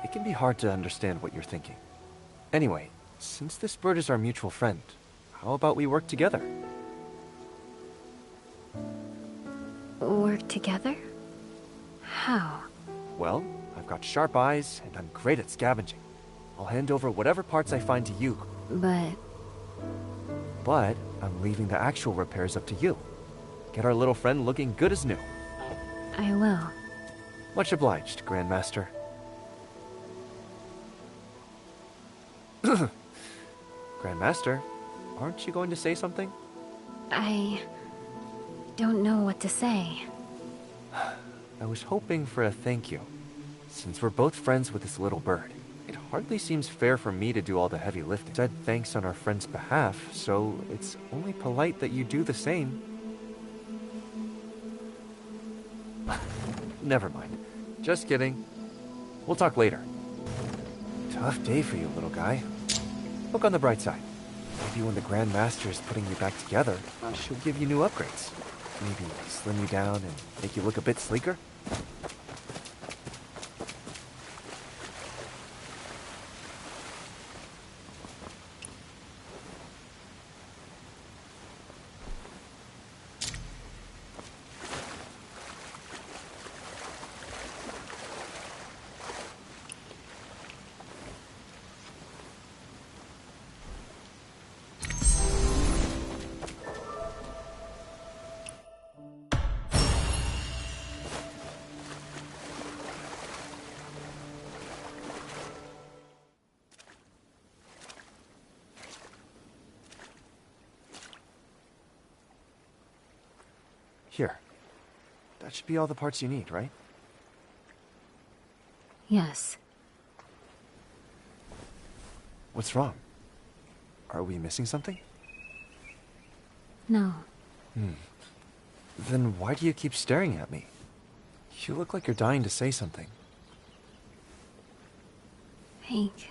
Speaker 3: It can be hard to understand what you're thinking. Anyway, since this bird is our mutual friend, how about we work together?
Speaker 6: Work together? How?
Speaker 3: Well, I've got sharp eyes, and I'm great at scavenging. I'll hand over whatever parts I find to you. But I'm leaving the actual repairs up to you. Get our little friend looking good as new.
Speaker 6: I will.
Speaker 3: Much obliged, Grandmaster. Grandmaster, aren't you going to say something?
Speaker 6: I don't know what to say.
Speaker 3: I was hoping for a thank you. Since we're both friends with this little bird, it hardly seems fair for me to do all the heavy lifting. Said thanks on our friend's behalf, so it's only polite that you do the same. Never mind. Just kidding. We'll talk later. Tough day for you, little guy. Look on the bright side. Maybe when the Grandmaster is putting you back together, she'll give you new upgrades. Maybe slim you down and make you look a bit sleeker? Here. That should be all the parts you need, right?
Speaker 6: Yes.
Speaker 3: What's wrong? Are we missing something?
Speaker 6: No.
Speaker 3: Then why do you keep staring at me? You look like you're dying to say something.
Speaker 6: Hank.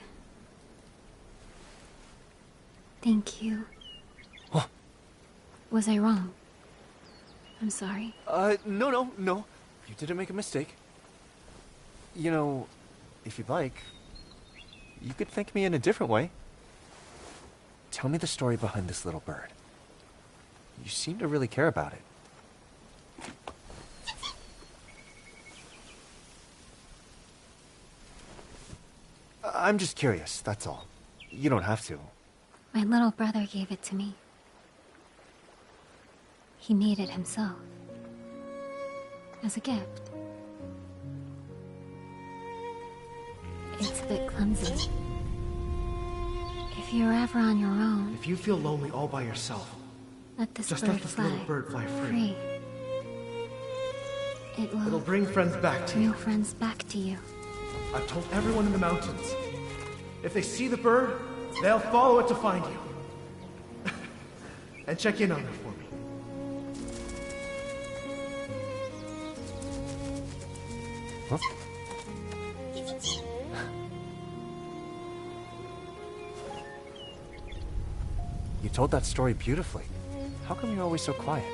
Speaker 6: Thank you.
Speaker 3: Huh.
Speaker 6: Was I wrong? I'm sorry.
Speaker 3: No. You didn't make a mistake. You know, if you'd like, you could thank me in a different way. Tell me the story behind this little bird. You seem to really care about it. I'm just curious, that's all. You don't have to.
Speaker 6: My little brother gave it to me. He made it himself. As a gift. It's a bit clumsy. If you're ever on your own,
Speaker 14: If you feel lonely all by yourself,
Speaker 6: let this
Speaker 14: just
Speaker 6: bird
Speaker 14: let this
Speaker 6: fly.
Speaker 14: little bird fly free.
Speaker 6: It'll
Speaker 14: bring friends back to you.
Speaker 6: Bring friends back to you.
Speaker 14: I've told everyone in the mountains. If they see the bird, they'll follow it to find you. And check in on her for me.
Speaker 3: Huh? You told that story beautifully. How come you're always so quiet?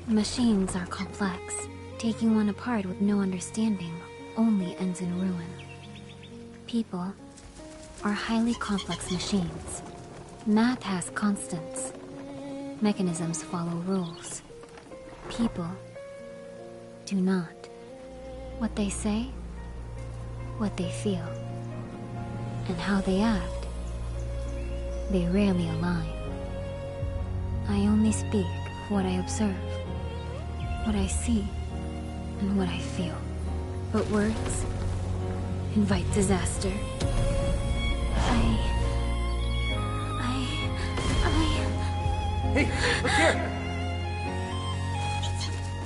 Speaker 6: Machines are complex. Taking one apart with no understanding only ends in ruin. People are highly complex machines. Math has constants. Mechanisms follow rules. People do not. What they say, what they feel, and how they act, they rarely align. I only speak what I observe, what I see, and what I feel. But words invite disaster.
Speaker 3: Hey, look here!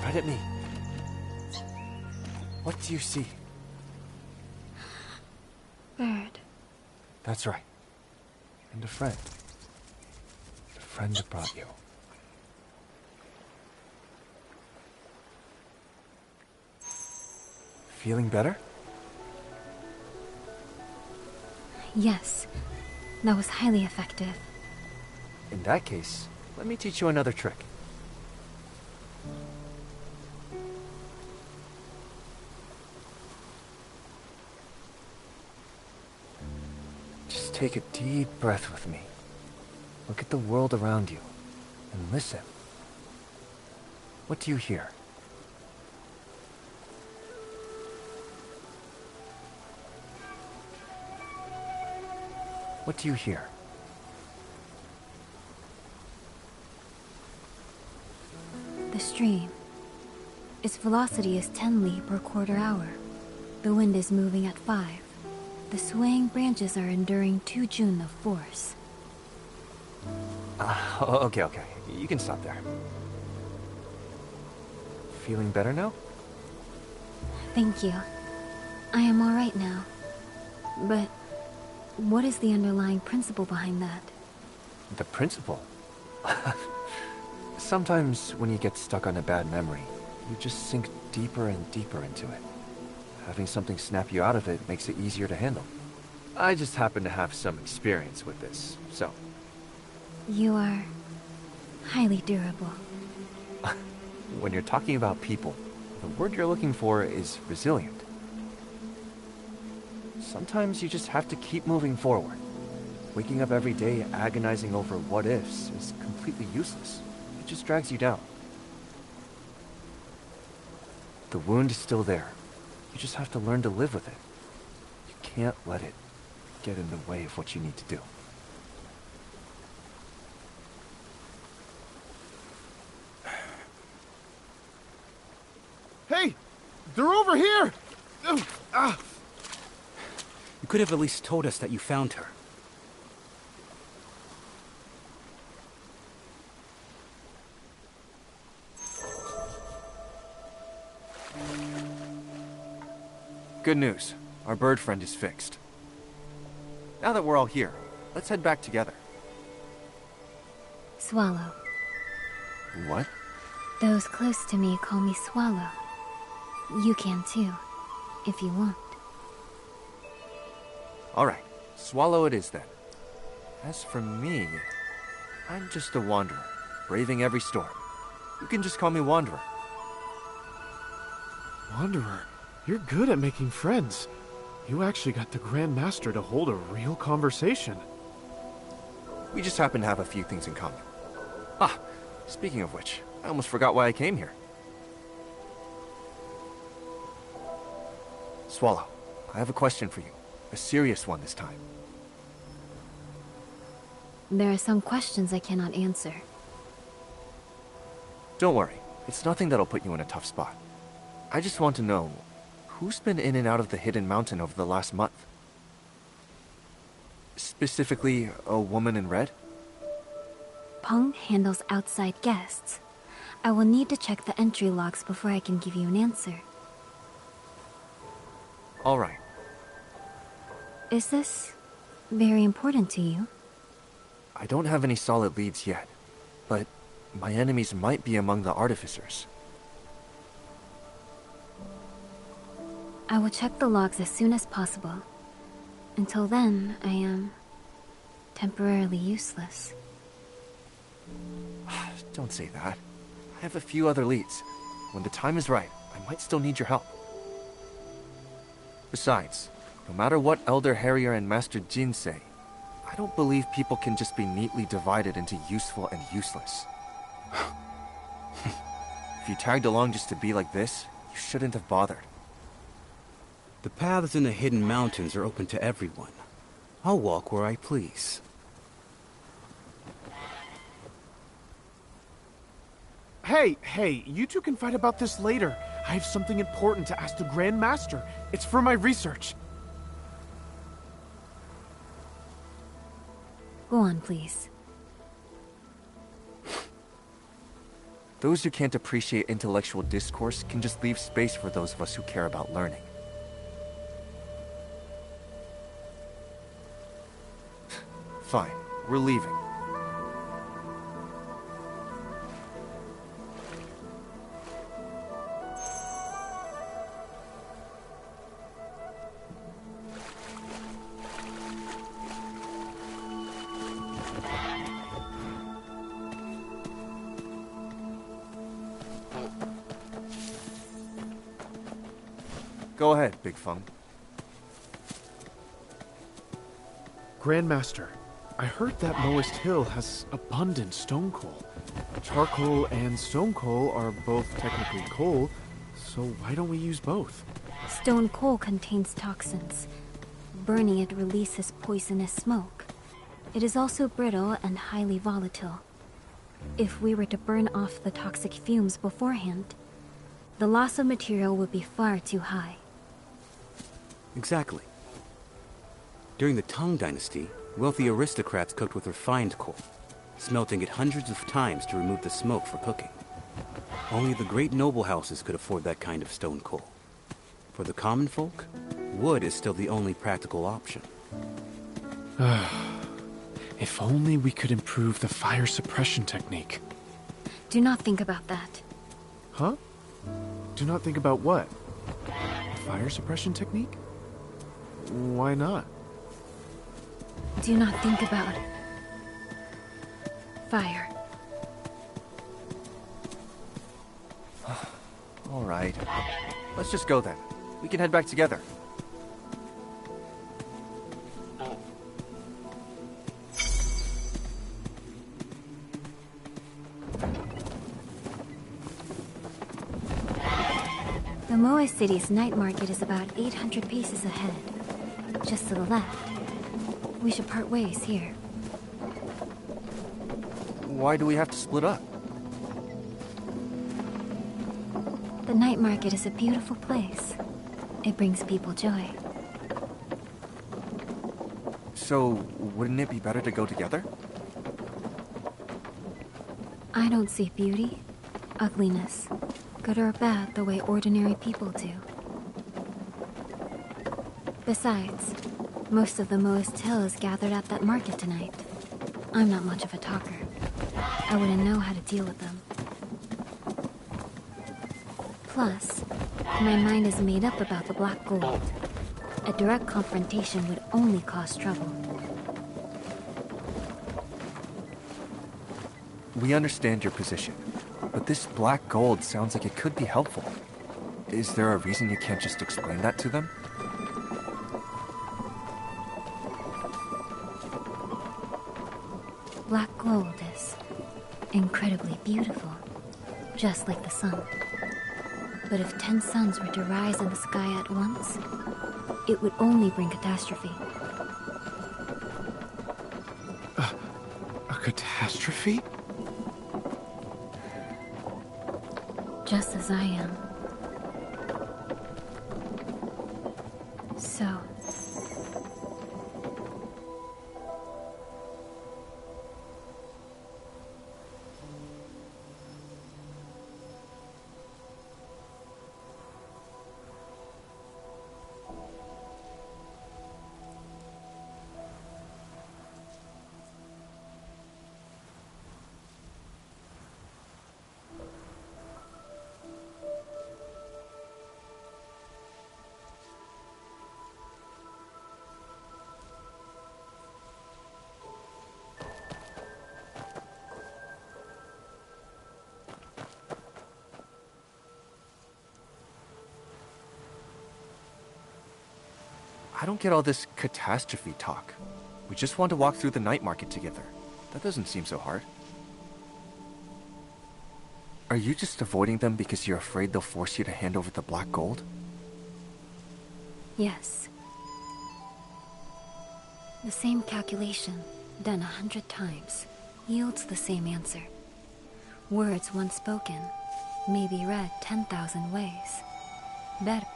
Speaker 3: Right at me. What do you see?
Speaker 6: Bird.
Speaker 3: That's right. And a friend. The friend that brought you. Feeling better?
Speaker 6: Yes, that was highly effective.
Speaker 3: In that case, let me teach you another trick. Just take a deep breath with me. Look at the world around you, and listen. What do you hear? What do you hear?
Speaker 6: The stream. Its velocity is 10 li per quarter hour. The wind is moving at 5. The swaying branches are enduring 2 Jun of force.
Speaker 3: Okay. You can stop there. Feeling better now?
Speaker 6: Thank you. I am all right now. But what is the underlying principle behind that?
Speaker 3: The principle? Sometimes when you get stuck on a bad memory, you just sink deeper and deeper into it. Having something snap you out of it makes it easier to handle. I just happen to have some experience with this, so...
Speaker 6: You are highly durable.
Speaker 3: When you're talking about people, the word you're looking for is resilient. Sometimes you just have to keep moving forward. Waking up every day agonizing over what-ifs is completely useless. It just drags you down. The wound is still there. You just have to learn to live with it. You can't let it get in the way of what you need to do.
Speaker 9: Hey! They're over here!
Speaker 18: You could have at least told us that you found her.
Speaker 3: Good news. Our bird friend is fixed. Now that we're all here, let's head back together.
Speaker 6: Swallow.
Speaker 3: What?
Speaker 6: Those close to me call me Swallow. You can too, if you want.
Speaker 3: Alright, Swallow it is then. As for me, I'm just a wanderer, braving every storm. You can just call me Wanderer.
Speaker 9: Wanderer, you're good at making friends. You actually got the Grand Master to hold a real conversation.
Speaker 3: We just happen to have a few things in common. Ah, speaking of which, I almost forgot why I came here. Swallow, I have a question for you. A serious one this time.
Speaker 6: There are some questions I cannot answer.
Speaker 3: Don't worry, it's nothing that'll put you in a tough spot. I just want to know, who's been in and out of the Hidden Mountain over the last month? Specifically, a woman in red?
Speaker 6: Peng handles outside guests. I will need to check the entry logs before I can give you an answer.
Speaker 3: Alright.
Speaker 6: Is this very important to you?
Speaker 3: I don't have any solid leads yet, but my enemies might be among the artificers.
Speaker 6: I will check the logs as soon as possible. Until then, I am temporarily useless.
Speaker 3: Don't say that. I have a few other leads. When the time is right, I might still need your help. Besides, no matter what Elder Harrier and Master Jin say, I don't believe people can just be neatly divided into useful and useless. If you tagged along just to be like this, you shouldn't have bothered.
Speaker 18: The paths in the Hidden Mountains are open to everyone. I'll walk where I please.
Speaker 9: Hey, you two can fight about this later. I have something important to ask the Grand Master. It's for my research.
Speaker 6: Go on, please.
Speaker 3: Those who can't appreciate intellectual discourse can just leave space for those of us who care about learning. Fine, we're leaving. Go ahead, Big Feng.
Speaker 9: Grandmaster, I heard that Moist Hill has abundant stone coal. Charcoal and stone coal are both technically coal, so why don't we use both?
Speaker 6: Stone coal contains toxins. Burning it releases poisonous smoke. It is also brittle and highly volatile. If we were to burn off the toxic fumes beforehand, the loss of material would be far too high.
Speaker 18: Exactly. During the Tang Dynasty, wealthy aristocrats cooked with refined coal, smelting it hundreds of times to remove the smoke for cooking. Only the great noble houses could afford that kind of stone coal. For the common folk, wood is still the only practical option.
Speaker 9: If only we could improve the fire suppression technique.
Speaker 6: Do not think about that.
Speaker 9: Huh? Do not think about what? The fire suppression technique? Why not?
Speaker 6: Do not think about fire.
Speaker 3: Alright. Let's just go then. We can head back together.
Speaker 6: The Moa City's night market is about 800 paces ahead. Just to the left. We should part ways here.
Speaker 3: Why do we have to split up?
Speaker 6: The night market is a beautiful place. It brings people joy.
Speaker 3: So, wouldn't it be better to go together?
Speaker 6: I don't see beauty, ugliness, good or bad the way ordinary people do. Besides, most of the Moist Hill is gathered at that market tonight. I'm not much of a talker. I wouldn't know how to deal with them. Plus, my mind is made up about the black gold. A direct confrontation would only cause trouble.
Speaker 3: We understand your position, but this black gold sounds like it could be helpful. Is there a reason you can't just explain that to them?
Speaker 6: Black gold is incredibly beautiful, just like the sun. But if 10 suns were to rise in the sky at once, it would only bring catastrophe.
Speaker 9: A catastrophe?
Speaker 6: Just as I am. So...
Speaker 3: I don't get all this catastrophe talk. We just want to walk through the night market together. That doesn't seem so hard. Are you just avoiding them because you're afraid they'll force you to hand over the black gold?
Speaker 6: yes. The same calculation, done 100 times, yields the same answer. Words once spoken may be read 10,000 ways. Better.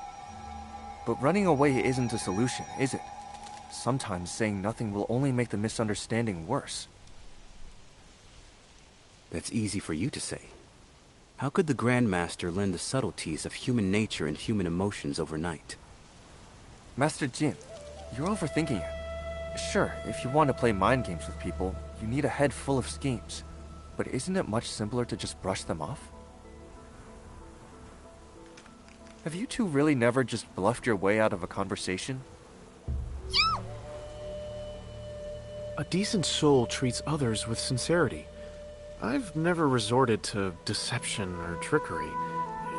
Speaker 3: But running away isn't a solution, is it? Sometimes saying nothing will only make the misunderstanding worse.
Speaker 18: That's easy for you to say. How could the Grandmaster learn the subtleties of human nature and human emotions overnight?
Speaker 3: Master Jin, you're overthinking it. Sure, if you want to play mind games with people, you need a head full of schemes. But isn't it much simpler to just brush them off? Have you two really never just bluffed your way out of a conversation?
Speaker 9: A decent soul treats others with sincerity. I've never resorted to deception or trickery.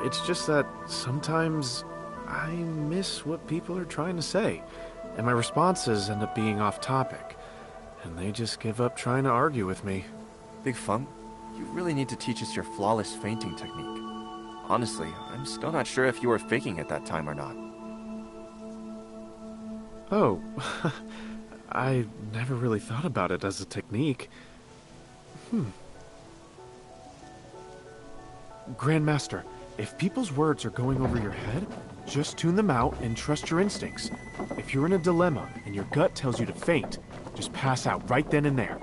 Speaker 9: It's just that sometimes I miss what people are trying to say, and my responses end up being off topic, and they just give up trying to argue with me.
Speaker 3: Big Fung, you really need to teach us your flawless fainting technique. Honestly, I'm still not sure if you were faking it that time or not.
Speaker 9: Oh, I never really thought about it as a technique. Grandmaster, if people's words are going over your head, just tune them out and trust your instincts. If you're in a dilemma and your gut tells you to faint, just pass out right then and there.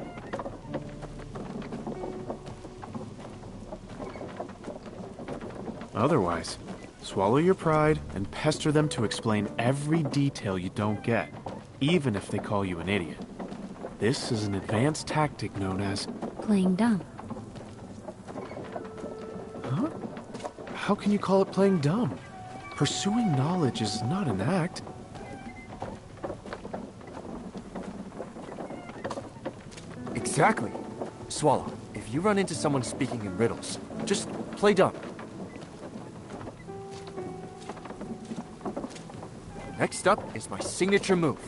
Speaker 9: Otherwise, swallow your pride and pester them to explain every detail you don't get, even if they call you an idiot. This is an advanced tactic known as...
Speaker 6: playing dumb.
Speaker 9: Huh? How can you call it playing dumb? Pursuing knowledge is not an act.
Speaker 3: Exactly. Swallow, if you run into someone speaking in riddles, just play dumb. Next up is my signature move.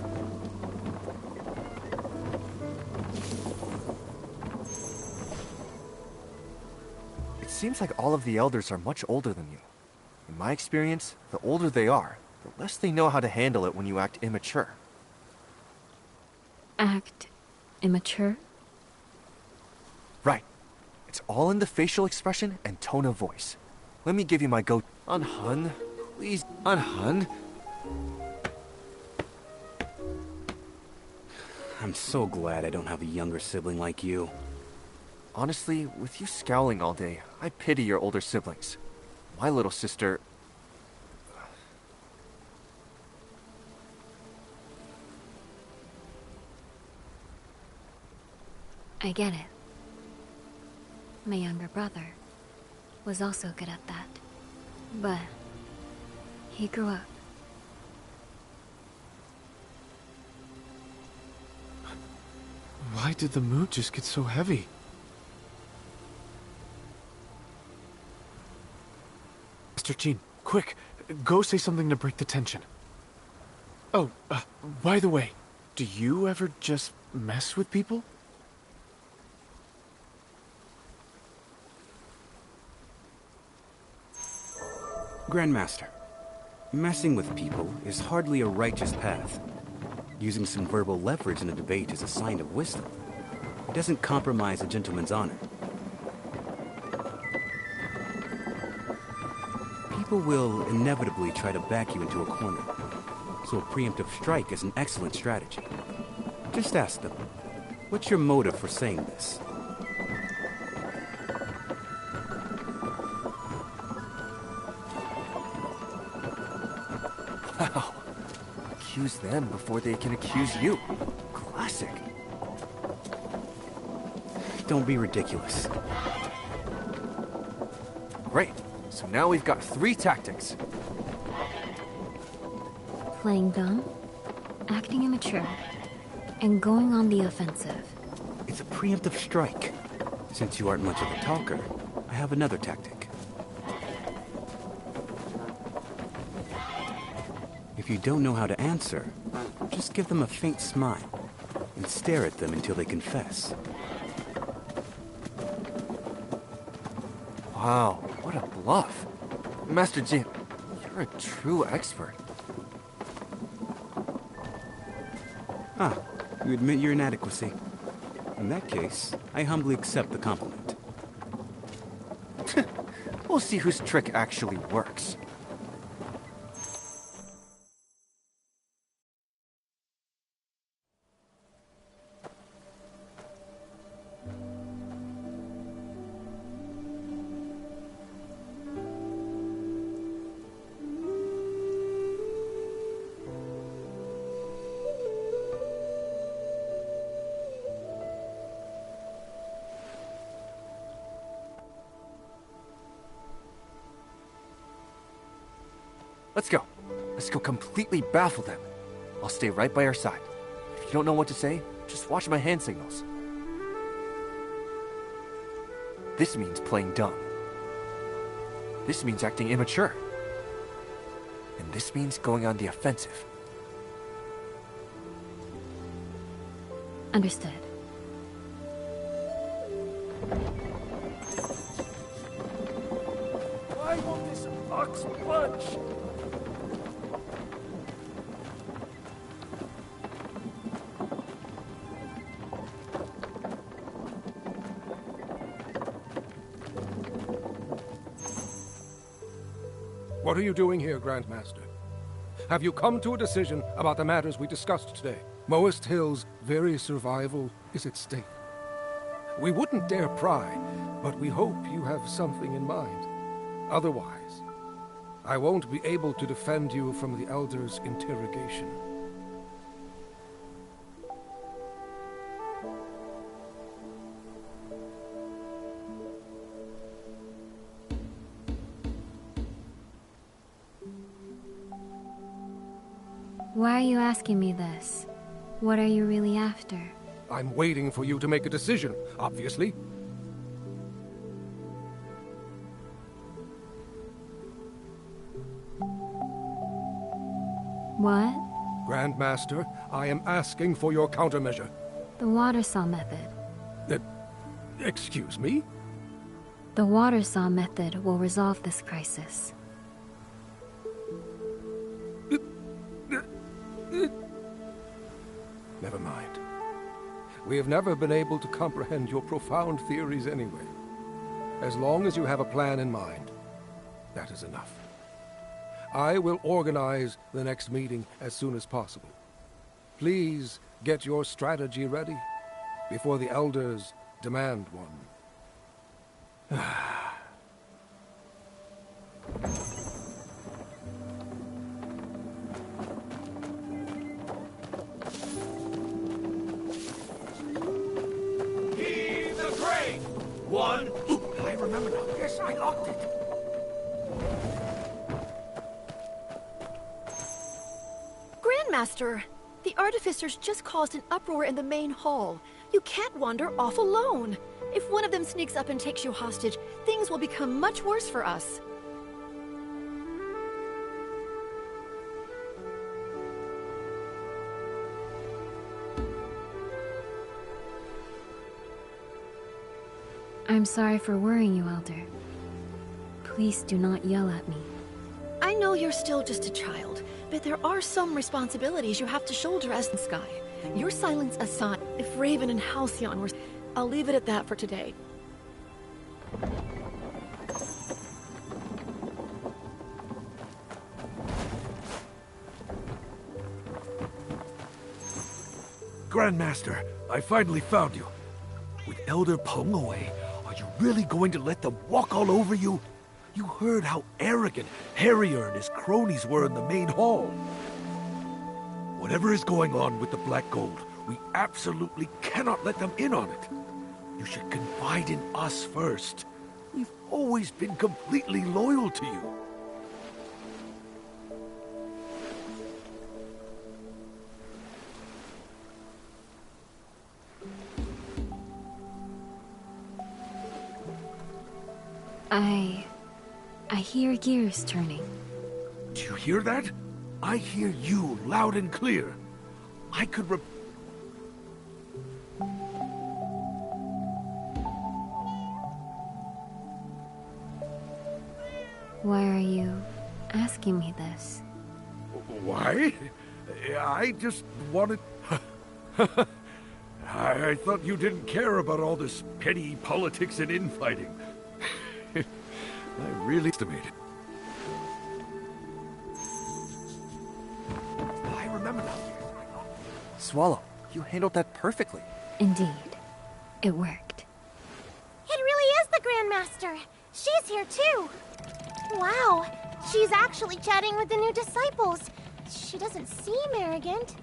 Speaker 3: It seems like all of the elders are much older than you. In my experience, the older they are, the less they know how to handle it when you act immature.
Speaker 6: Act immature?
Speaker 3: Right. It's all in the facial expression and tone of voice. Let me give you my go... Anhan, please, Anhan.
Speaker 18: I'm so glad I don't have a younger sibling like you.
Speaker 3: Honestly, with you scowling all day, I pity your older siblings. My little sister...
Speaker 6: I get it. My younger brother was also good at that. But he grew up.
Speaker 9: Why did the mood just get so heavy? Mr. Jean, quick, go say something to break the tension. Oh, by the way, do you ever just mess with people?
Speaker 18: Grandmaster, messing with people is hardly a righteous path. Using some verbal leverage in a debate is a sign of wisdom. It doesn't compromise a gentleman's honor. People will inevitably try to back you into a corner, so a preemptive strike is an excellent strategy. Just ask them, what's your motive for saying this?
Speaker 3: Wow. Accuse them before they can accuse you. Classic.
Speaker 18: Don't be ridiculous.
Speaker 3: Great. So now we've got 3 tactics.
Speaker 6: Playing dumb, acting immature, and going on the offensive.
Speaker 18: It's a preemptive strike. Since you aren't much of a talker, I have another tactic. If you don't know how to answer, just give them a faint smile and stare at them until they confess.
Speaker 3: Wow, what a bluff. Master Jin, you're a true expert.
Speaker 18: Ah, you admit your inadequacy. In that case, I humbly accept the compliment.
Speaker 3: We'll see whose trick actually works. Let's go. Let's go completely baffle them. I'll stay right by our side. If you don't know what to say, just watch my hand signals. This means playing dumb. This means acting immature. And this means going on the offensive.
Speaker 6: Understood.
Speaker 12: Why won't this ox budge?
Speaker 15: What are you doing here, Grandmaster? Have you come to a decision about the matters we discussed today? Moist Hill's very survival is at stake. We wouldn't dare pry, but we hope you have something in mind. Otherwise, I won't be able to defend you from the Elder's interrogation.
Speaker 6: Why are you asking me this? What are you really after?
Speaker 15: I'm waiting for you to make a decision, obviously.
Speaker 6: What?
Speaker 15: Grandmaster, I am asking for your countermeasure.
Speaker 6: The water saw method.
Speaker 15: Excuse me?
Speaker 6: The water saw method will resolve this crisis.
Speaker 15: Never mind. We have never been able to comprehend your profound theories anyway. As long as you have a plan in mind, that is enough. I will organize the next meeting as soon as possible. Please get your strategy ready before the elders demand one.
Speaker 12: Heave the crane! One. I remember now. Yes, I locked it.
Speaker 19: Grandmaster, the artificers just caused an uproar in the main hall. You can't wander off alone. If one of them sneaks up and takes you hostage, things will become much worse for us.
Speaker 6: I'm sorry for worrying you, Elder. Please do not yell at me.
Speaker 19: I know you're still just a child, but there are some responsibilities you have to shoulder as the sky. Your silence aside, if Raven and Halcyon were... I'll leave it at that for today.
Speaker 12: Grandmaster, I finally found you. With Elder Pung away, are you really going to let them walk all over you? You heard how arrogant Harrier and his cronies were in the main hall. Whatever is going on with the Black Gold, we absolutely cannot let them in on it. You should confide in us first. We've always been completely loyal to you.
Speaker 6: I hear gears turning.
Speaker 12: Do you hear that? I hear you loud and clear. I could
Speaker 6: Why are you asking me this?
Speaker 12: Why? I just wanted... I thought you didn't care about all this petty politics and infighting. I really estimated. I remember now.
Speaker 3: Swallow, you handled that perfectly.
Speaker 6: Indeed. It worked.
Speaker 2: It really is the Grandmaster. She's here too. Wow, she's actually chatting with the new disciples. She doesn't seem arrogant.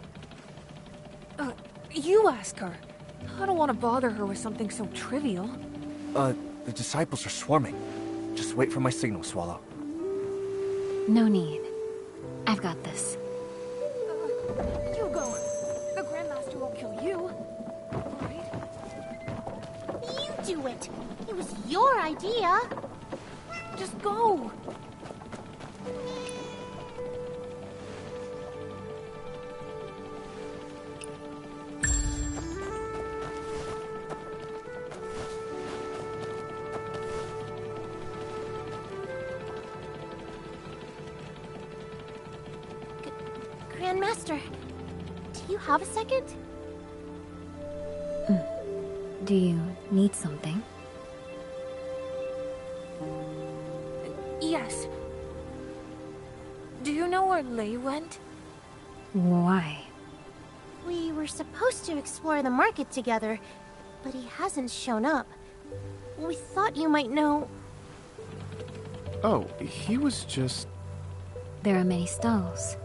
Speaker 20: You ask her. I don't want to bother her with something so trivial.
Speaker 3: The disciples are swarming. Just wait for my signal, Swallow.
Speaker 6: No need. I've got this.
Speaker 20: You go. The Grandmaster won't kill you. Right?
Speaker 2: You do it. It was your idea.
Speaker 20: Just go.
Speaker 2: Grandmaster, do you have a second?
Speaker 6: Do you need something?
Speaker 20: Yes. Do you know where Lei went?
Speaker 6: Why?
Speaker 2: We were supposed to explore the market together, but he hasn't shown up. We thought you might know.
Speaker 9: Oh, he was just...
Speaker 6: There are many stalls.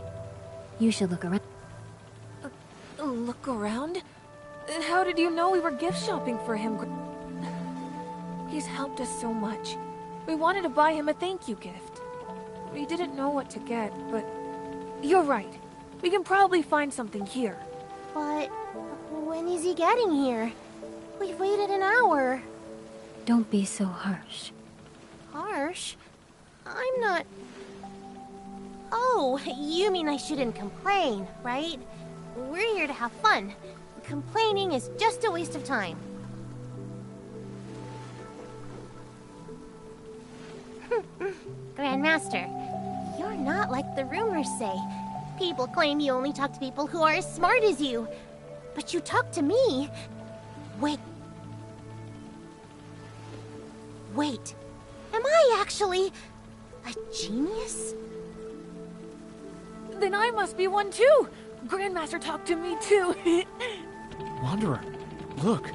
Speaker 6: You should look around.
Speaker 20: Look around? How did you know we were gift shopping for him? He's helped us so much. We wanted to buy him a thank you gift. We didn't know what to get, but... You're right. We can probably find something here.
Speaker 2: But when is he getting here? We've waited an hour.
Speaker 6: Don't be so harsh.
Speaker 2: Harsh? I'm not... Oh, you mean I shouldn't complain, right? We're here to have fun. Complaining is just a waste of time. Grandmaster, you're not like the rumors say. People claim you only talk to people who are as smart as you. But you talk to me. Wait. Am I actually a genius?
Speaker 20: Then I must be one too! Grandmaster talked to me too!
Speaker 9: Wanderer, look.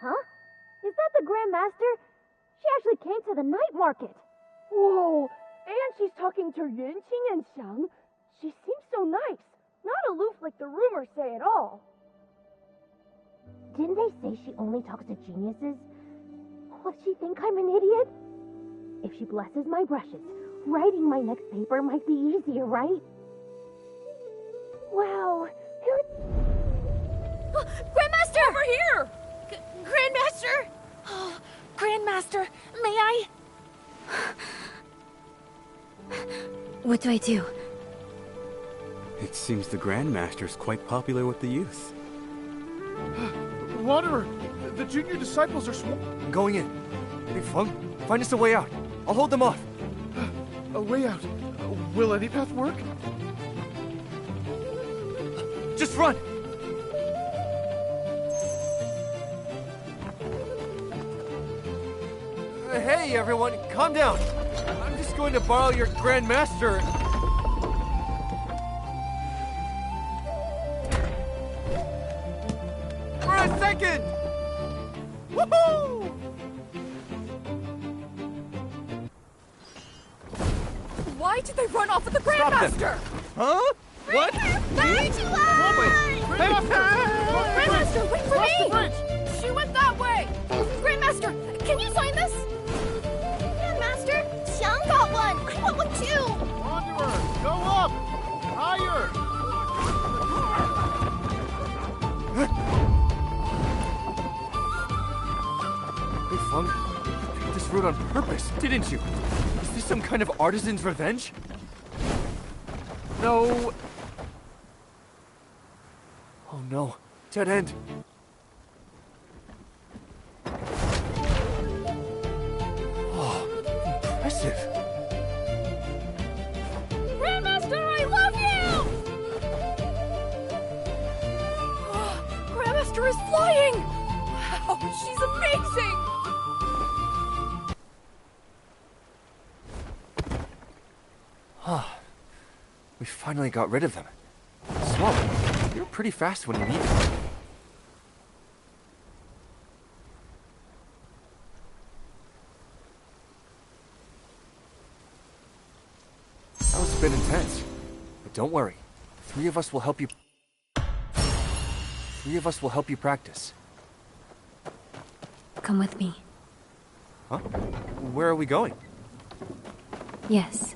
Speaker 17: Huh? Is that the Grandmaster? She actually came to the night market. Whoa! And she's talking to Yuanqing and Xiang. She seems so nice. Not aloof like the rumors say at all.
Speaker 2: Didn't they say she only talks to geniuses? Will she think I'm an idiot? If she blesses my brushes, writing my next paper might be easier, right? Wow,
Speaker 20: Grandmaster! Over here! Grandmaster! Oh, Grandmaster, may I?
Speaker 6: What do I do?
Speaker 18: It seems the Grandmaster's quite popular with the youth.
Speaker 3: Wanderer, the junior disciples are I'm going in. Hey, Feng, find us a way out. I'll hold them off.
Speaker 9: A way out? Will any path work?
Speaker 3: Just run! Hey, everyone, calm down. I'm just going to borrow your Grandmaster. For a second! Woohoo!
Speaker 20: Why did they run off with the Grandmaster?
Speaker 3: Huh? What?
Speaker 20: Grandmaster, wait for me! She went that way! Grandmaster, can you sign this?
Speaker 2: Grandmaster, Xiang got one! I want one too!
Speaker 16: Wanderer, go up! Higher!
Speaker 3: Hey, Feng, you picked this route on purpose, didn't you? Is this some kind of artisan's revenge? No. Oh no, dead end. Oh, impressive.
Speaker 20: Grandmaster, I love you! Grandmaster is flying! Wow, she's amazing!
Speaker 3: Ah, we finally got rid of them. Swallow, you're pretty fast when you need it. That was a bit intense. But don't worry. Three of us will help you practice.
Speaker 6: Come with me.
Speaker 3: Huh? Where are we going?
Speaker 6: Yes.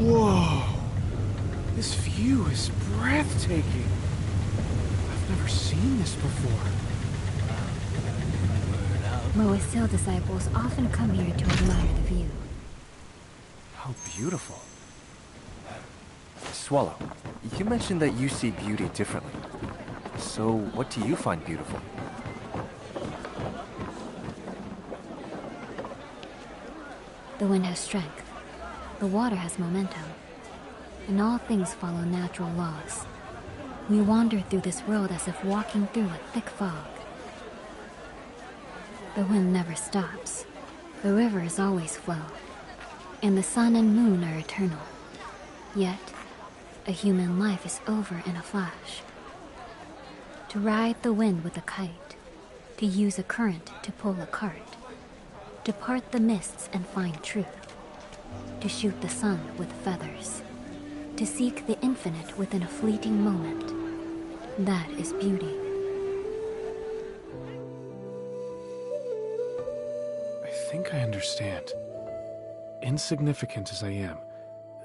Speaker 9: Whoa! This view is breathtaking. I've never seen this before.
Speaker 6: Moa's Hill disciples often come here to admire the view.
Speaker 3: How beautiful. Swallow, you mentioned that you see beauty differently. So, what do you find beautiful?
Speaker 6: The wind has strength. The water has momentum. And all things follow natural laws. We wander through this world as if walking through a thick fog. The wind never stops. The rivers always flow. And the sun and moon are eternal. Yet, a human life is over in a flash. To ride the wind with a kite, to use a current to pull a cart, to part the mists and find truth, to shoot the sun with feathers, to seek the infinite within a fleeting moment. That is beauty.
Speaker 9: I think I understand. Insignificant as I am,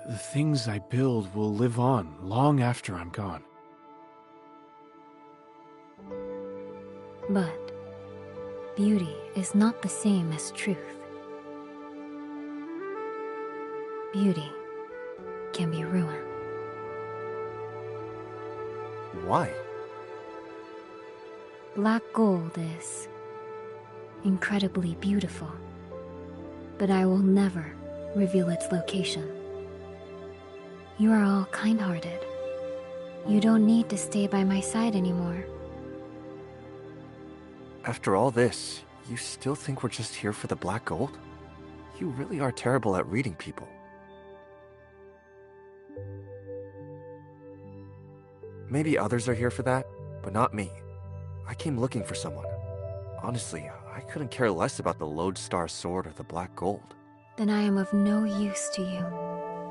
Speaker 9: the things I build will live on long after I'm gone.
Speaker 6: But beauty is not the same as truth. Beauty can be ruin.
Speaker 3: Why?
Speaker 6: Black gold is incredibly beautiful, but I will never reveal its location. You are all kind-hearted. You don't need to stay by my side anymore.
Speaker 3: After all this, you still think we're just here for the black gold? You really are terrible at reading people. Maybe others are here for that, but not me. I came looking for someone. Honestly, I couldn't care less about the lodestar sword or the black gold.
Speaker 6: Then I am of no use to you.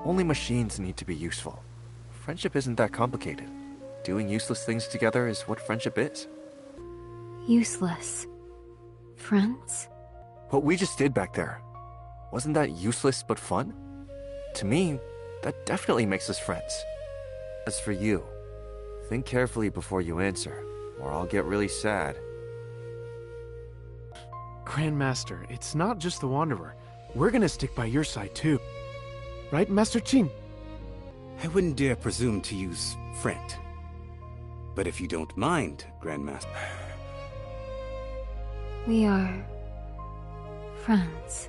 Speaker 3: Only machines need to be useful. Friendship isn't that complicated. Doing useless things together is what friendship is.
Speaker 6: Useless. Friends?
Speaker 3: What we just did back there, wasn't that useless but fun? To me, that definitely makes us friends. As for you, think carefully before you answer, or I'll get really sad.
Speaker 9: Grandmaster, it's not just the Wanderer. We're gonna stick by your side too. Right, Master Qin?
Speaker 18: I wouldn't dare presume to use friend. But if you don't mind, Grandmaster...
Speaker 6: We are friends.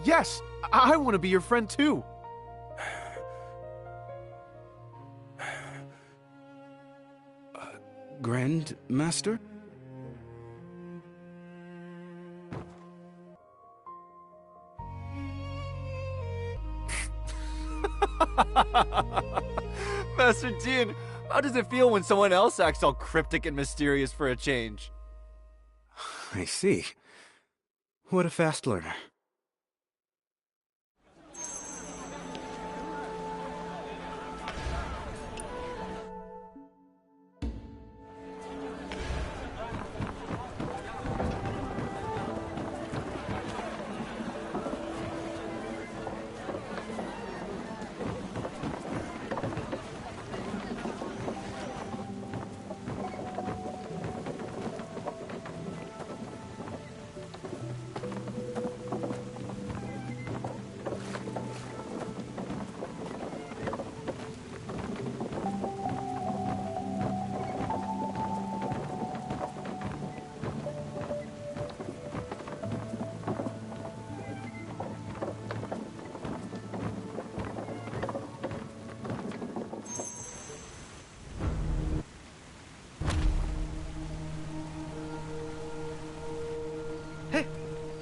Speaker 9: Yes! I want to be your friend too!
Speaker 18: Grandmaster?
Speaker 10: Master Qin, how does it feel when someone else acts all cryptic and mysterious for a change?
Speaker 18: I see. What a fast learner.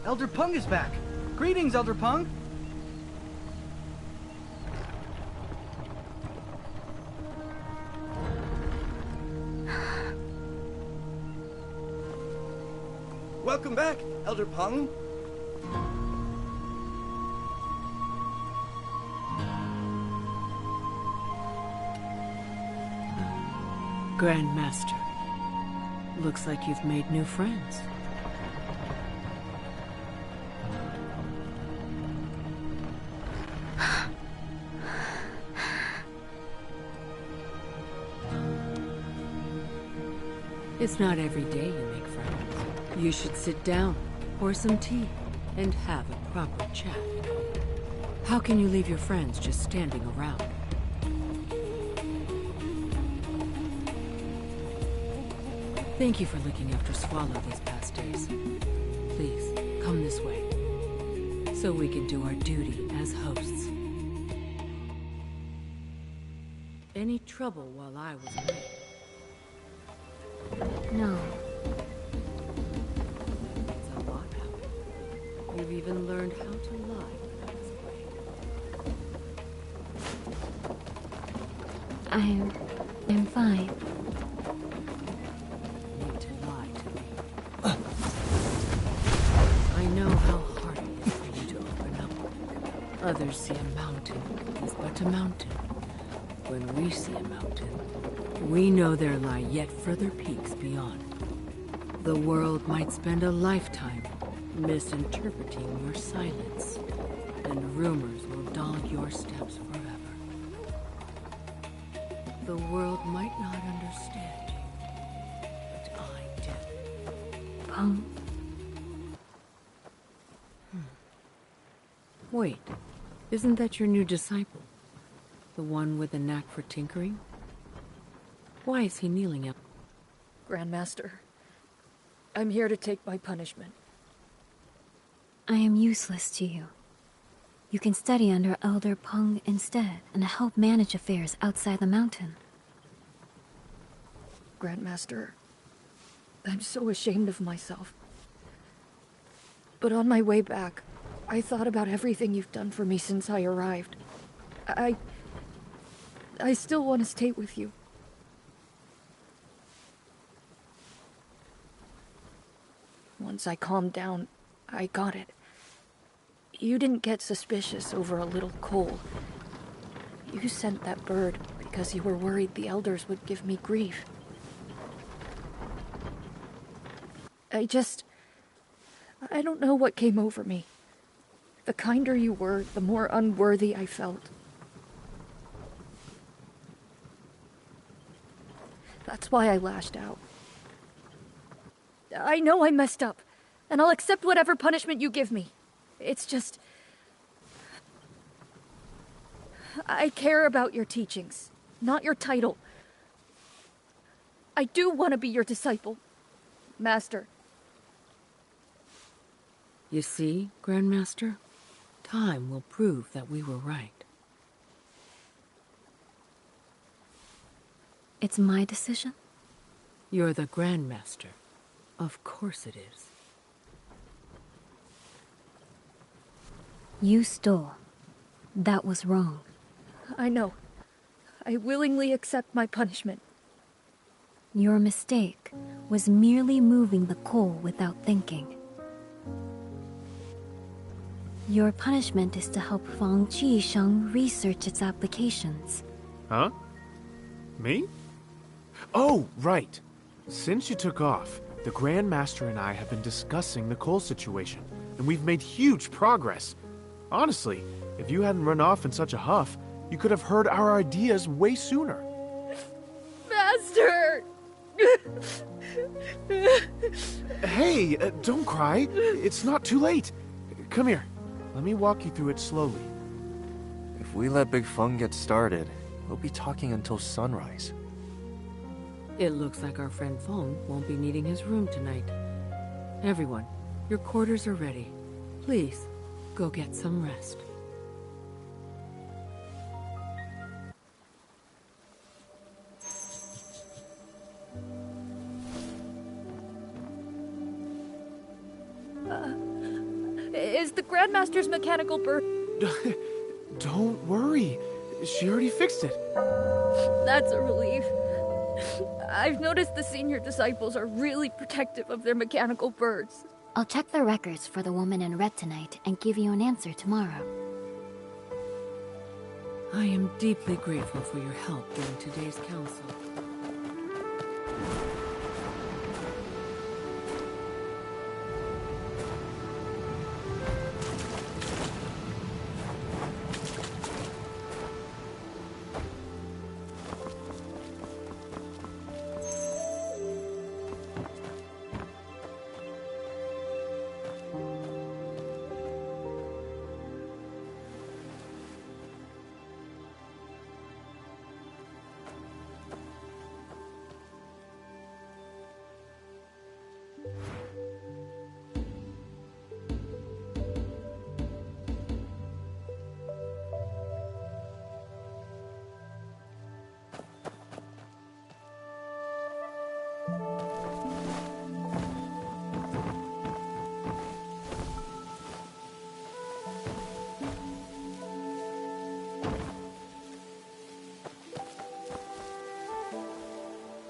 Speaker 10: Elder Peng is back. Greetings, Elder Peng.
Speaker 8: Welcome back, Elder Peng.
Speaker 21: Grandmaster, looks like you've made new friends. It's not every day you make friends. You should sit down, pour some tea, and have a proper chat. How can you leave your friends just standing around? Thank you for looking after Swallow these past days. Please, come this way, so we can do our duty as hosts. Any trouble while I was away?
Speaker 6: No.
Speaker 21: It's a lot happened. You've even learned how to lie when I was away.
Speaker 6: I'm fine.
Speaker 21: Others see a mountain is but a mountain. When we see a mountain, we know there lie yet further peaks beyond. The world might spend a lifetime misinterpreting your silence, and rumors will dog your steps forever. The world might not understand you, but I do.
Speaker 6: Pung.
Speaker 21: Wait, isn't that your new disciple? The one with a knack for tinkering? Why is he kneeling up?
Speaker 13: Grandmaster, I'm here to take my punishment.
Speaker 6: I am useless to you. You can study under Elder Pung instead and help manage affairs outside the mountain.
Speaker 13: Grandmaster, I'm so ashamed of myself. But on my way back, I thought about everything you've done for me since I arrived. I still want to stay with you. Once I calmed down, I got it. You didn't get suspicious over a little coal. You sent that bird because you were worried the elders would give me grief. I don't know what came over me. The kinder you were, the more unworthy I felt. That's why I lashed out. I know I messed up, and I'll accept whatever punishment you give me. It's just... I care about your teachings, not your title. I do want to be your disciple, Master.
Speaker 21: You see, Grandmaster? Time will prove that we were right.
Speaker 6: It's my decision?
Speaker 21: You're the Grandmaster. Of course it is.
Speaker 6: You stole. That was wrong.
Speaker 13: I know. I willingly accept my punishment.
Speaker 6: Your mistake was merely moving the coal without thinking. Your punishment is to help Fang Qisheng research its applications.
Speaker 9: Huh? Me? Oh, right. Since you took off, the Grand Master and I have been discussing the coal situation, and we've made huge progress. Honestly, if you hadn't run off in such a huff, you could have heard our ideas way sooner.
Speaker 13: Master!
Speaker 9: Hey, don't cry. It's not too late. Come here. Let me walk you through it slowly.
Speaker 3: If we let Big Feng get started, we'll be talking until sunrise.
Speaker 21: It looks like our friend Feng won't be needing his room tonight. Everyone, your quarters are ready. Please, go get some rest.
Speaker 13: Is the Grandmaster's mechanical bird...
Speaker 9: Don't worry. She already fixed it.
Speaker 13: That's a relief. I've noticed the senior disciples are really protective of their mechanical birds.
Speaker 6: I'll check the records for the woman in red tonight and give you an answer tomorrow.
Speaker 21: I am deeply grateful for your help during today's council.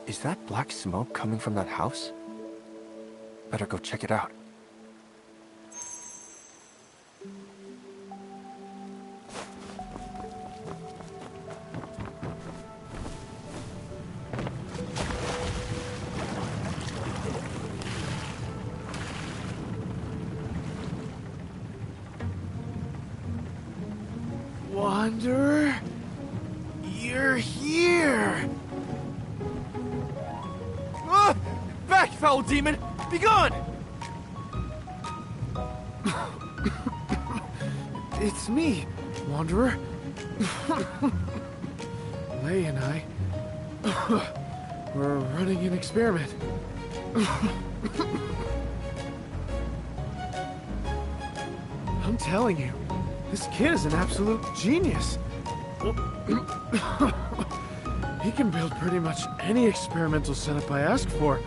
Speaker 3: Is that black smoke coming from that house? Better go check it out.
Speaker 9: Wanderer, you're here!
Speaker 1: Ah! Back, foul demon! Begone!
Speaker 9: It's me, Wanderer. Lei and I... we're running an experiment. I'm telling you, this kid is an absolute genius. He can build pretty much any experimental setup I ask for.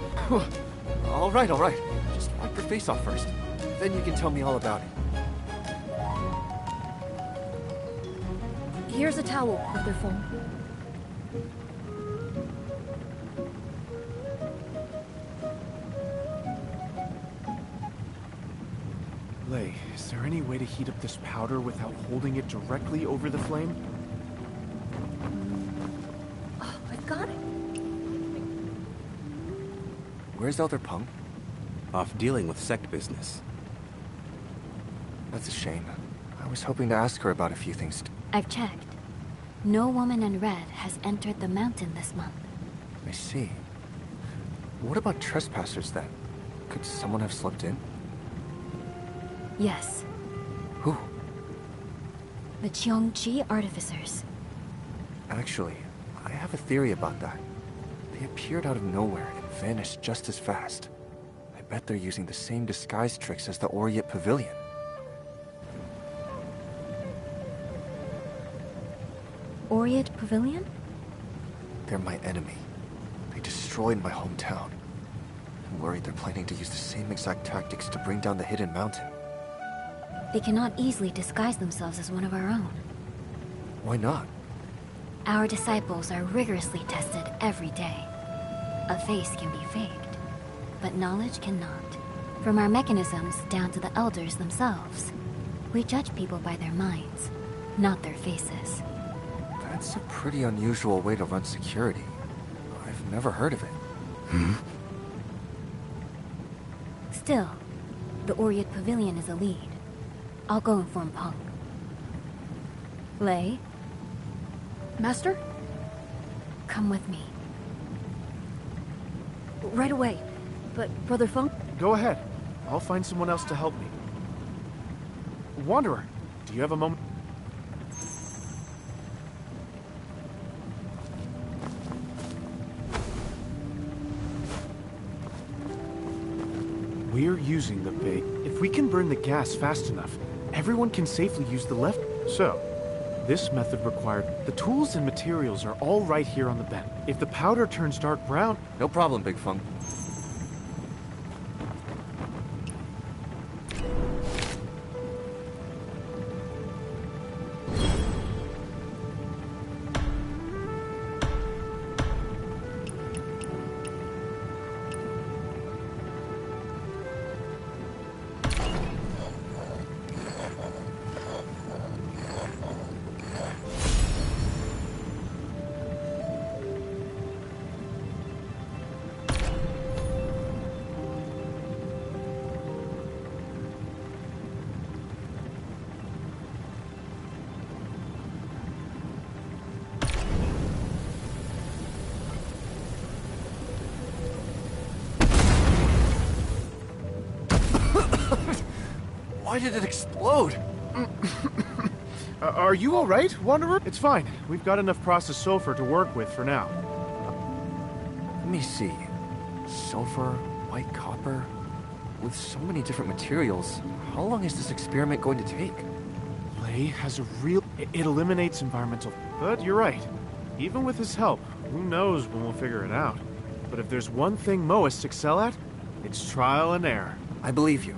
Speaker 3: All right. Just wipe your face off first. Then you can tell me all about it.
Speaker 13: Here's a towel, Brother Fong.
Speaker 9: Lei, is there any way to heat up this powder without holding it directly over the flame?
Speaker 13: Oh, I've got it.
Speaker 3: Where's Elder Peng?
Speaker 18: Off dealing with sect business.
Speaker 3: That's a shame. I was hoping to ask her about a few things.
Speaker 6: I've checked. No woman in red has entered the mountain this month.
Speaker 3: I see. What about trespassers then? Could someone have slipped in?
Speaker 6: Yes.
Speaker 3: Who?
Speaker 6: The Cheongji artificers.
Speaker 3: Actually, I have a theory about that. They appeared out of nowhere and vanished just as fast. I bet they're using the same disguise tricks as the Oriet Pavilion.
Speaker 6: Oriet Pavilion?
Speaker 3: They're my enemy. They destroyed my hometown. I'm worried they're planning to use the same exact tactics to bring down the hidden mountain.
Speaker 6: They cannot easily disguise themselves as one of our own.
Speaker 3: Why not?
Speaker 6: Our disciples are rigorously tested every day. A face can be faked, but knowledge cannot. From our mechanisms down to the elders themselves. We judge people by their minds, not their faces.
Speaker 3: That's a pretty unusual way to run security. I've never heard of it.
Speaker 6: Still, the Oriet Pavilion is a lead. I'll go inform Peng. Lei?
Speaker 13: Master?
Speaker 6: Come with me.
Speaker 13: Right away. But, Brother Feng?
Speaker 9: Go ahead. I'll find someone else to help me. Wanderer, do you have a moment? We're using the big... If we can burn the gas fast enough, everyone can safely use the left... So, this method required... The tools and materials are all right here on the bench. If the powder turns dark brown...
Speaker 3: No problem, Big Feng. Why did it explode?
Speaker 9: Are you alright, Wanderer? It's fine. We've got enough processed sulfur to work with for now.
Speaker 3: Let me see. Sulfur, white copper... With so many different materials, how long is this experiment going to take?
Speaker 9: Lei has a real... It eliminates environmental... But you're right. Even with his help, who knows when we'll figure it out. But if there's one thing Moists excel at, it's trial and error.
Speaker 3: I believe you.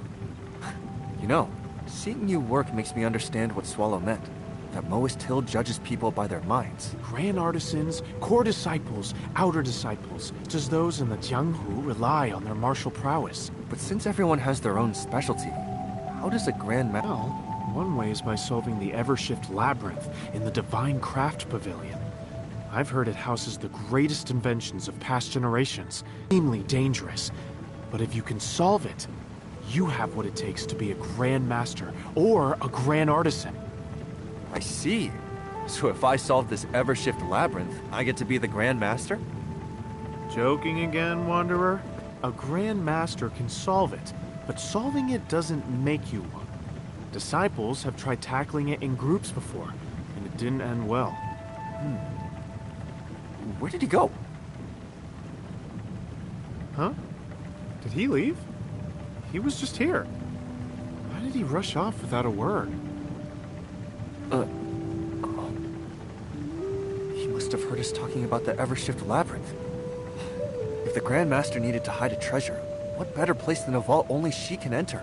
Speaker 3: You know, seeing you work makes me understand what Swallow meant. That Moist Hill judges people by their minds.
Speaker 9: Grand artisans, core disciples, outer disciples. Just those in the Jianghu rely on their martial prowess.
Speaker 3: But since everyone has their own specialty, how does a Grand Master...
Speaker 9: Well, one way is by solving the Evershift Labyrinth in the Divine Craft Pavilion. I've heard it houses the greatest inventions of past generations. Extremely dangerous. But if you can solve it, you have what it takes to be a Grand Master or a Grand Artisan.
Speaker 3: I see. So if I solve this Evershift labyrinth, I get to be the Grand Master?
Speaker 9: Joking again, Wanderer? A Grand Master can solve it, but solving it doesn't make you one. Disciples have tried tackling it in groups before, and it didn't end well.
Speaker 3: Where did he go?
Speaker 9: Huh? Did he leave? He was just here. Why did he rush off without a word?
Speaker 3: He must have heard us talking about the Evershift labyrinth. If the Grand Master needed to hide a treasure, what better place than a vault only she can enter?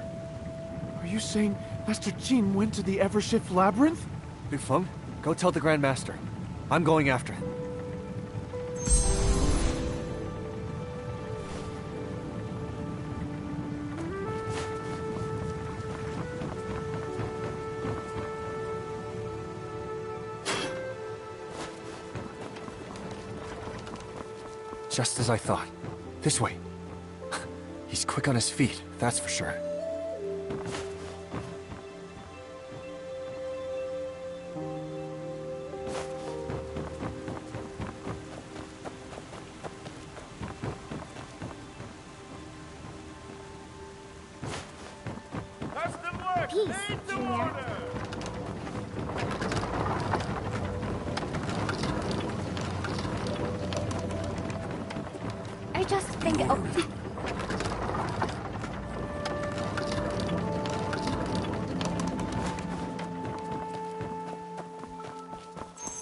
Speaker 9: Are you saying Master Jin went to the Evershift labyrinth?
Speaker 3: Lufeng, go tell the Grand Master. I'm going after him. Just as I thought. This way. He's quick on his feet, that's for sure.
Speaker 2: Peace, Junior. I just think... Oh.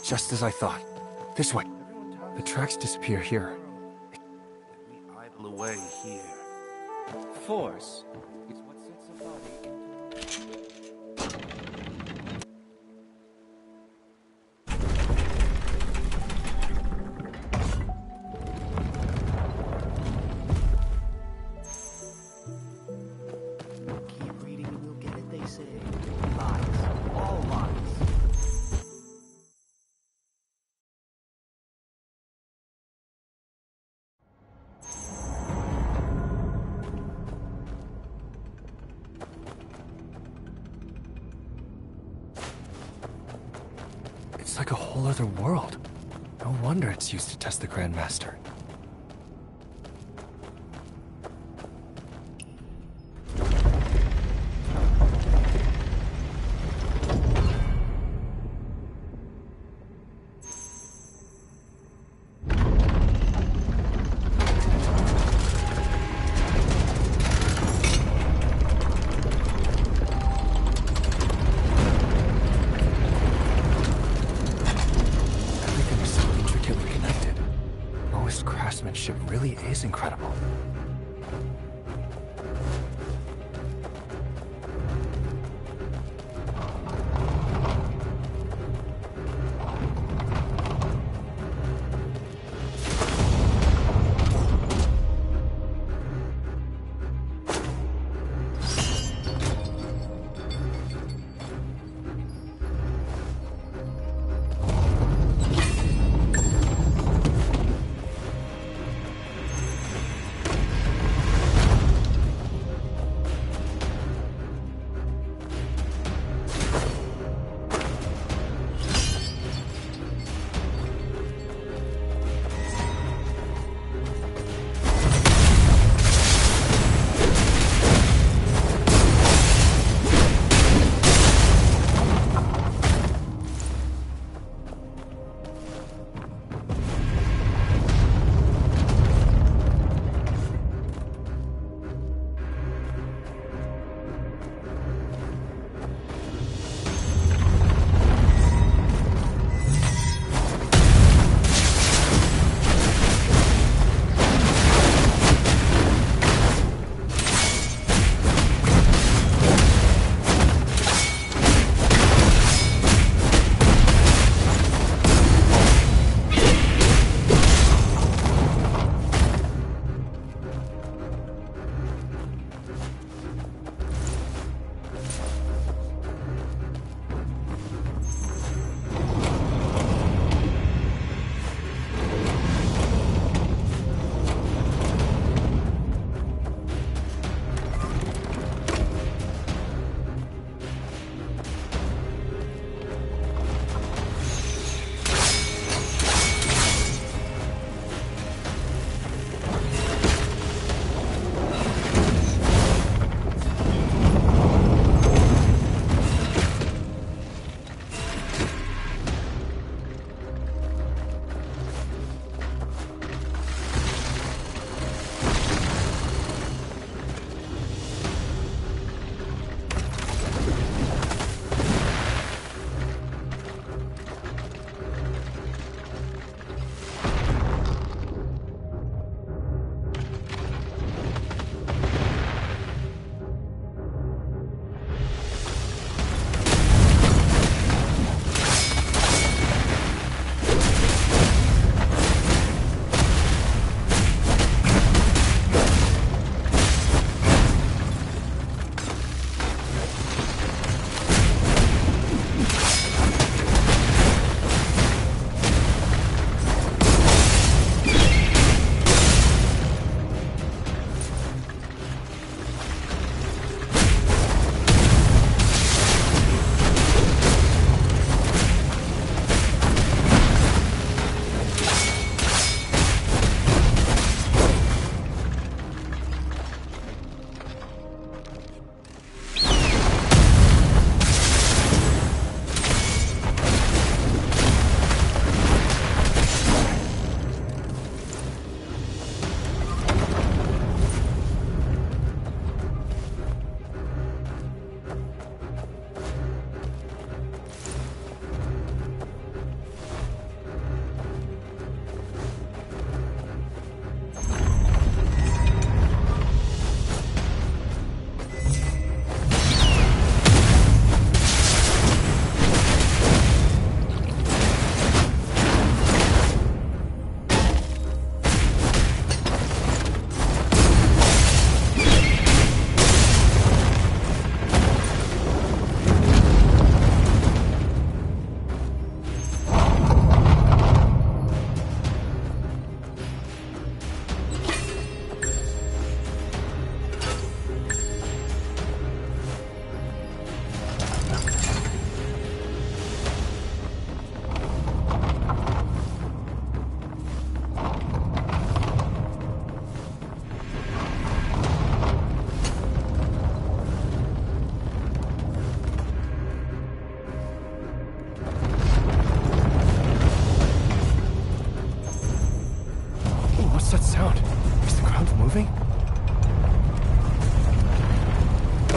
Speaker 3: Just as I thought. This way. The tracks disappear here.
Speaker 12: We idle away here.
Speaker 8: Force is what sets a body
Speaker 4: Keep reading and you'll get it, they say. Lies. All lies.
Speaker 3: It's like a whole other world. No wonder it's used to test the Grand Master.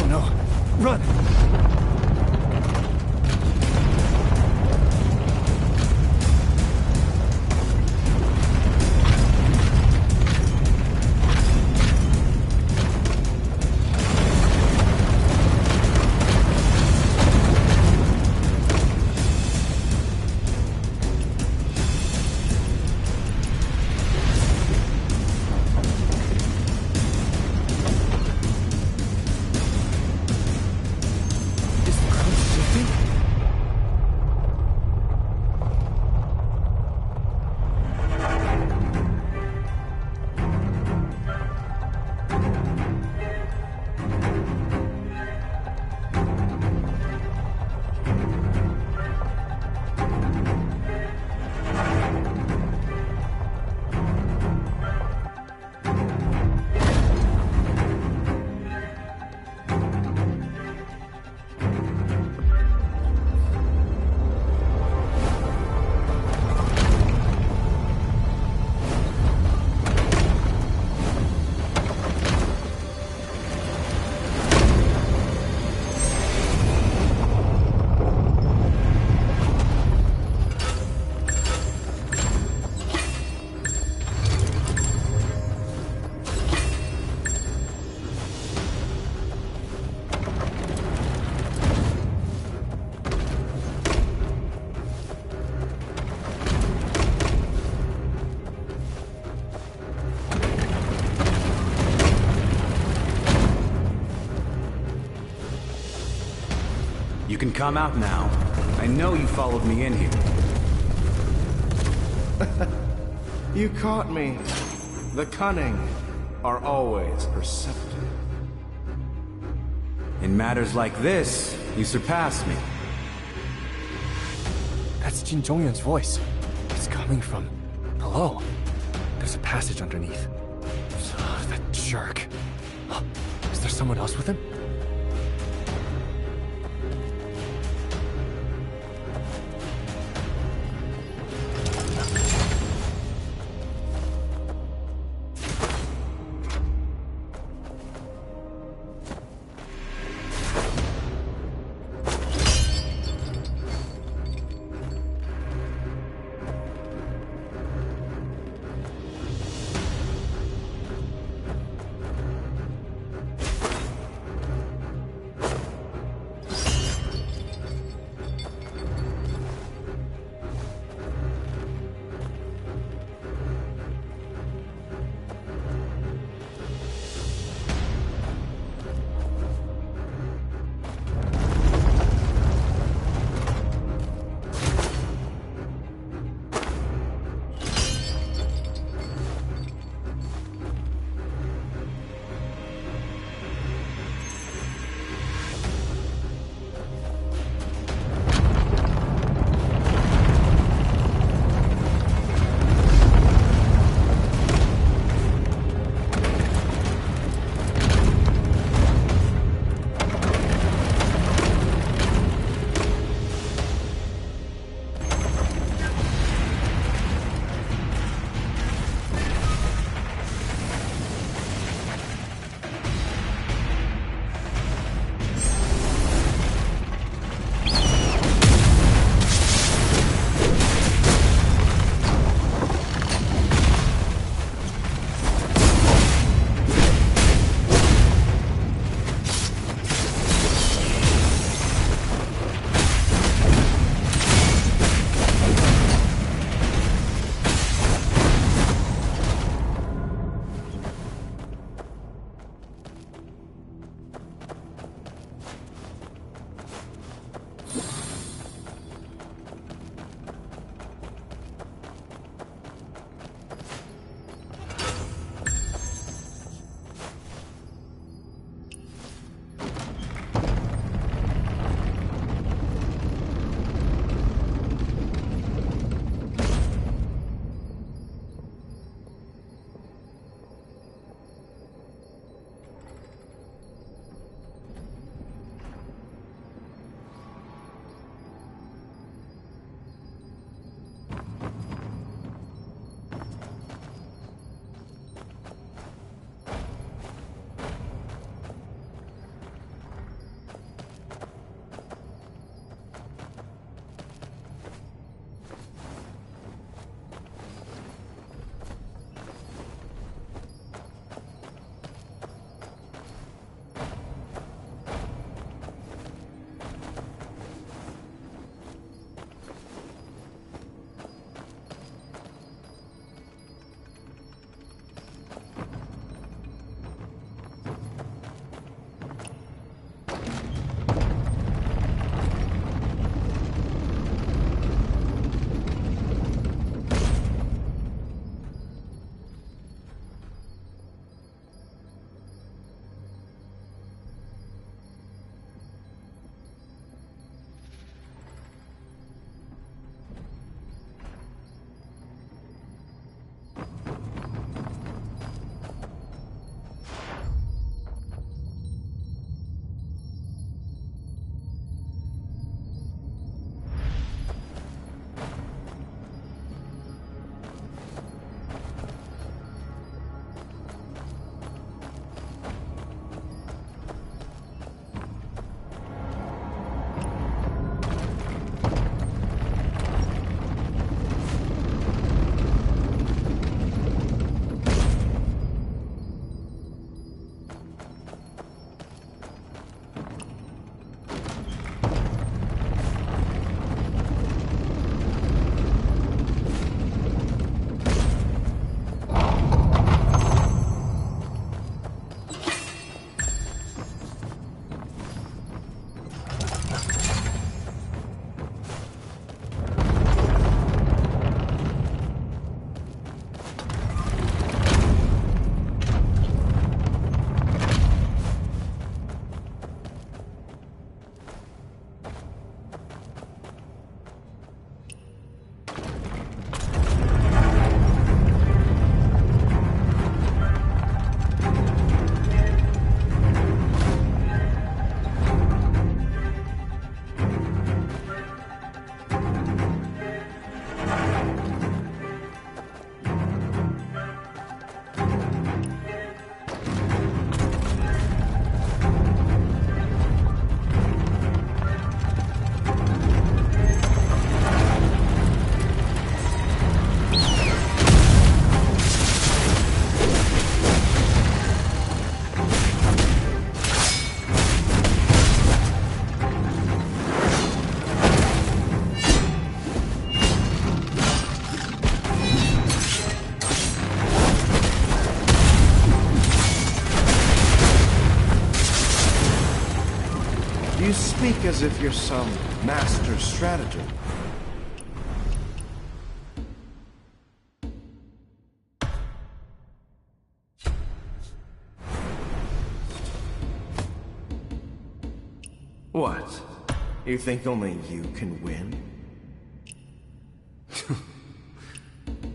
Speaker 3: no. Run!
Speaker 18: You can come out now. I know you followed me in here.
Speaker 11: You caught me. The cunning are always perceptive.
Speaker 18: In matters like this, you surpass me.
Speaker 3: That's Jin Zhongyan's voice. It's coming from below. There's a passage underneath. That jerk. Is there someone else with him?
Speaker 11: You speak as if you're some master strategist. What? You think only you can win?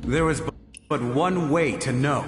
Speaker 18: There is but one way to know.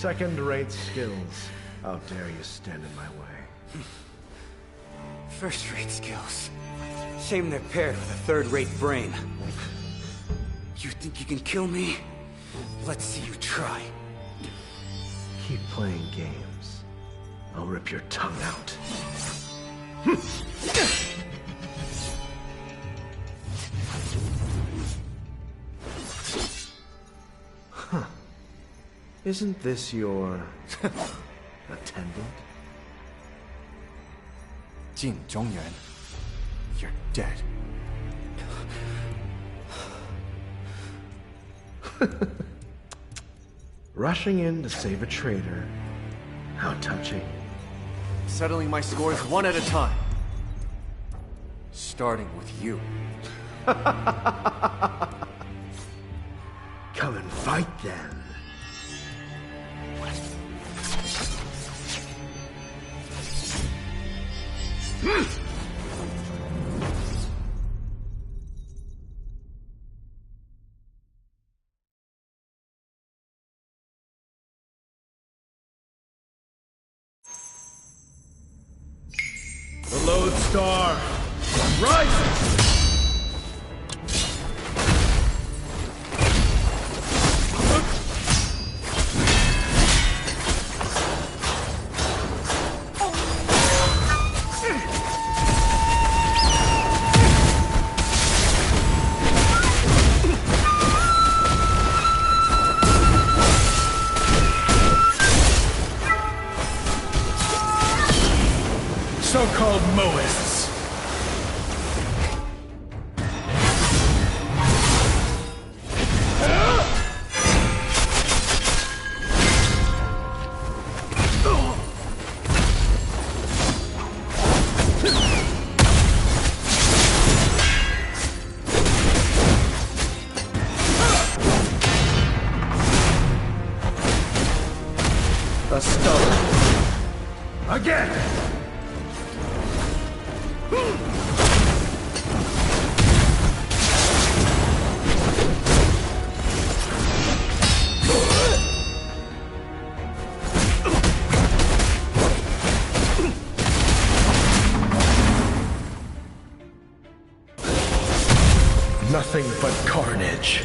Speaker 11: Second-rate skills. How dare you stand in my way?
Speaker 18: First-rate skills. shame they're paired with a third-rate brain. You think you can kill me? Let's see you try.
Speaker 11: Keep playing games. I'll rip your tongue out. Huh. Isn't this your... attendant?
Speaker 3: Jin Zhongyuan, you're dead.
Speaker 11: Rushing in to save a traitor. How touching.
Speaker 3: Settling my scores one at a time. Starting with you.
Speaker 11: Come and fight then.
Speaker 14: The Lodestar rises! So-called Moists. A stubborn. Again! Nothing but carnage.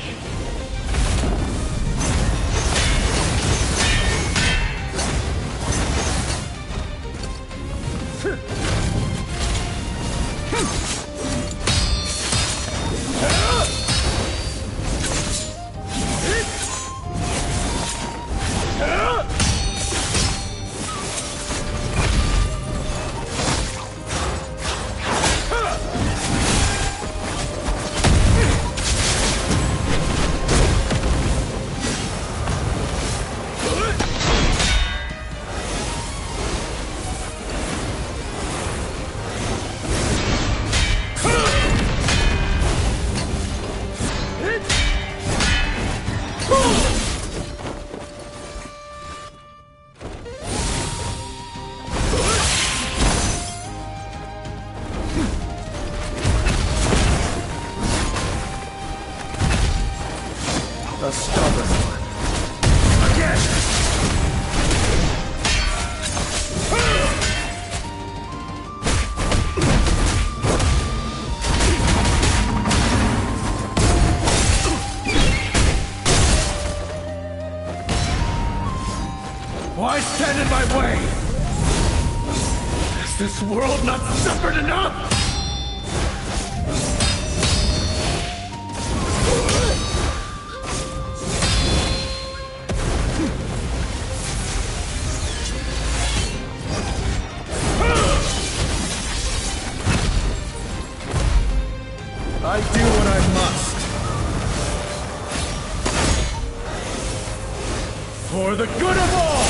Speaker 14: A stubborn one. Again! Why stand in my way? Has this world not suffered enough? I do what I must. For the good of all!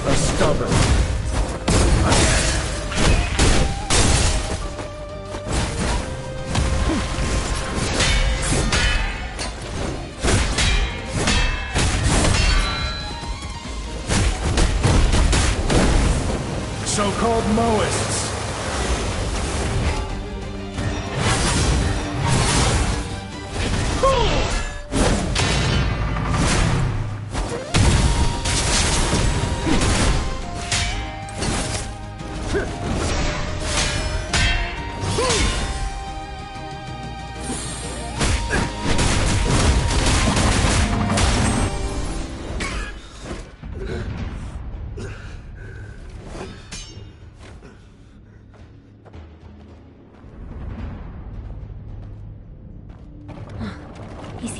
Speaker 14: A stubborn. So-called Moists.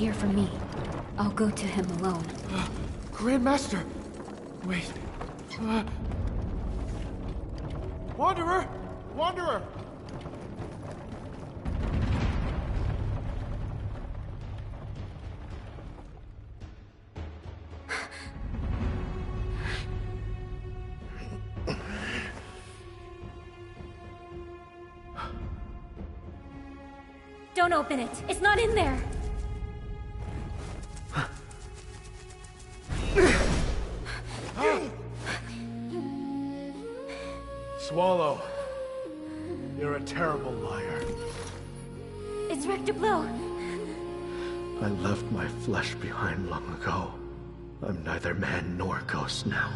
Speaker 6: here for me. I'll go to him alone.
Speaker 9: Grandmaster! Wait. Wanderer! Wanderer!
Speaker 6: Don't open it. It's not in there.
Speaker 14: Swallow. You're a terrible liar.
Speaker 6: It's Rector Blow.
Speaker 11: I left my flesh behind long ago. I'm neither man nor ghost now.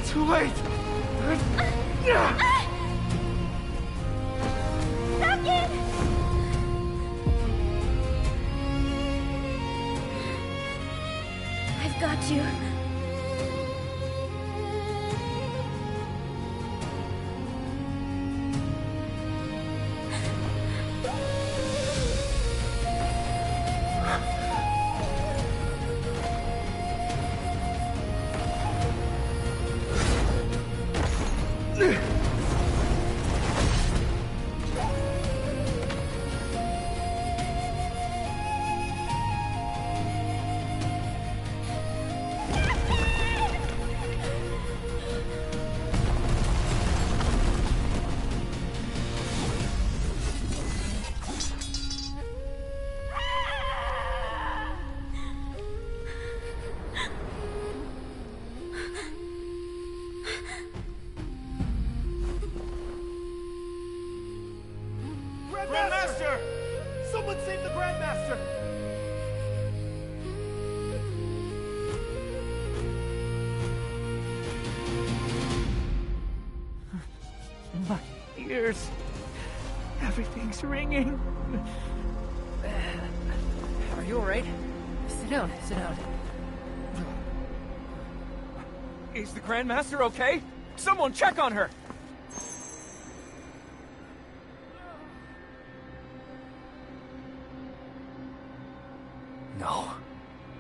Speaker 14: Too late!
Speaker 6: Back in! I've got you.
Speaker 14: Grandmaster! Someone save the Grandmaster!
Speaker 5: My ears. Everything's ringing. Are you alright? Sit down, sit down.
Speaker 7: Is the Grandmaster okay? Someone check on her!
Speaker 3: No.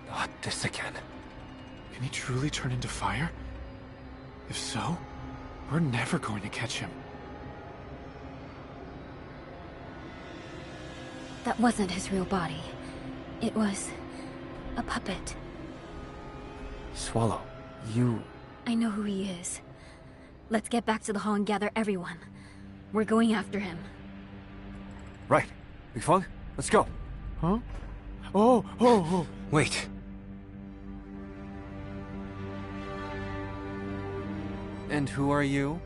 Speaker 3: Not this again.
Speaker 9: Can he truly turn into fire? If so, we're never going to catch him.
Speaker 6: That wasn't his real body. It was a puppet.
Speaker 3: Swallow, you...
Speaker 6: I know who he is. Let's get back to the hall and gather everyone. We're going after him.
Speaker 3: Right. Big Fung, let's go.
Speaker 9: Huh? Oh.
Speaker 3: Wait. And who are you?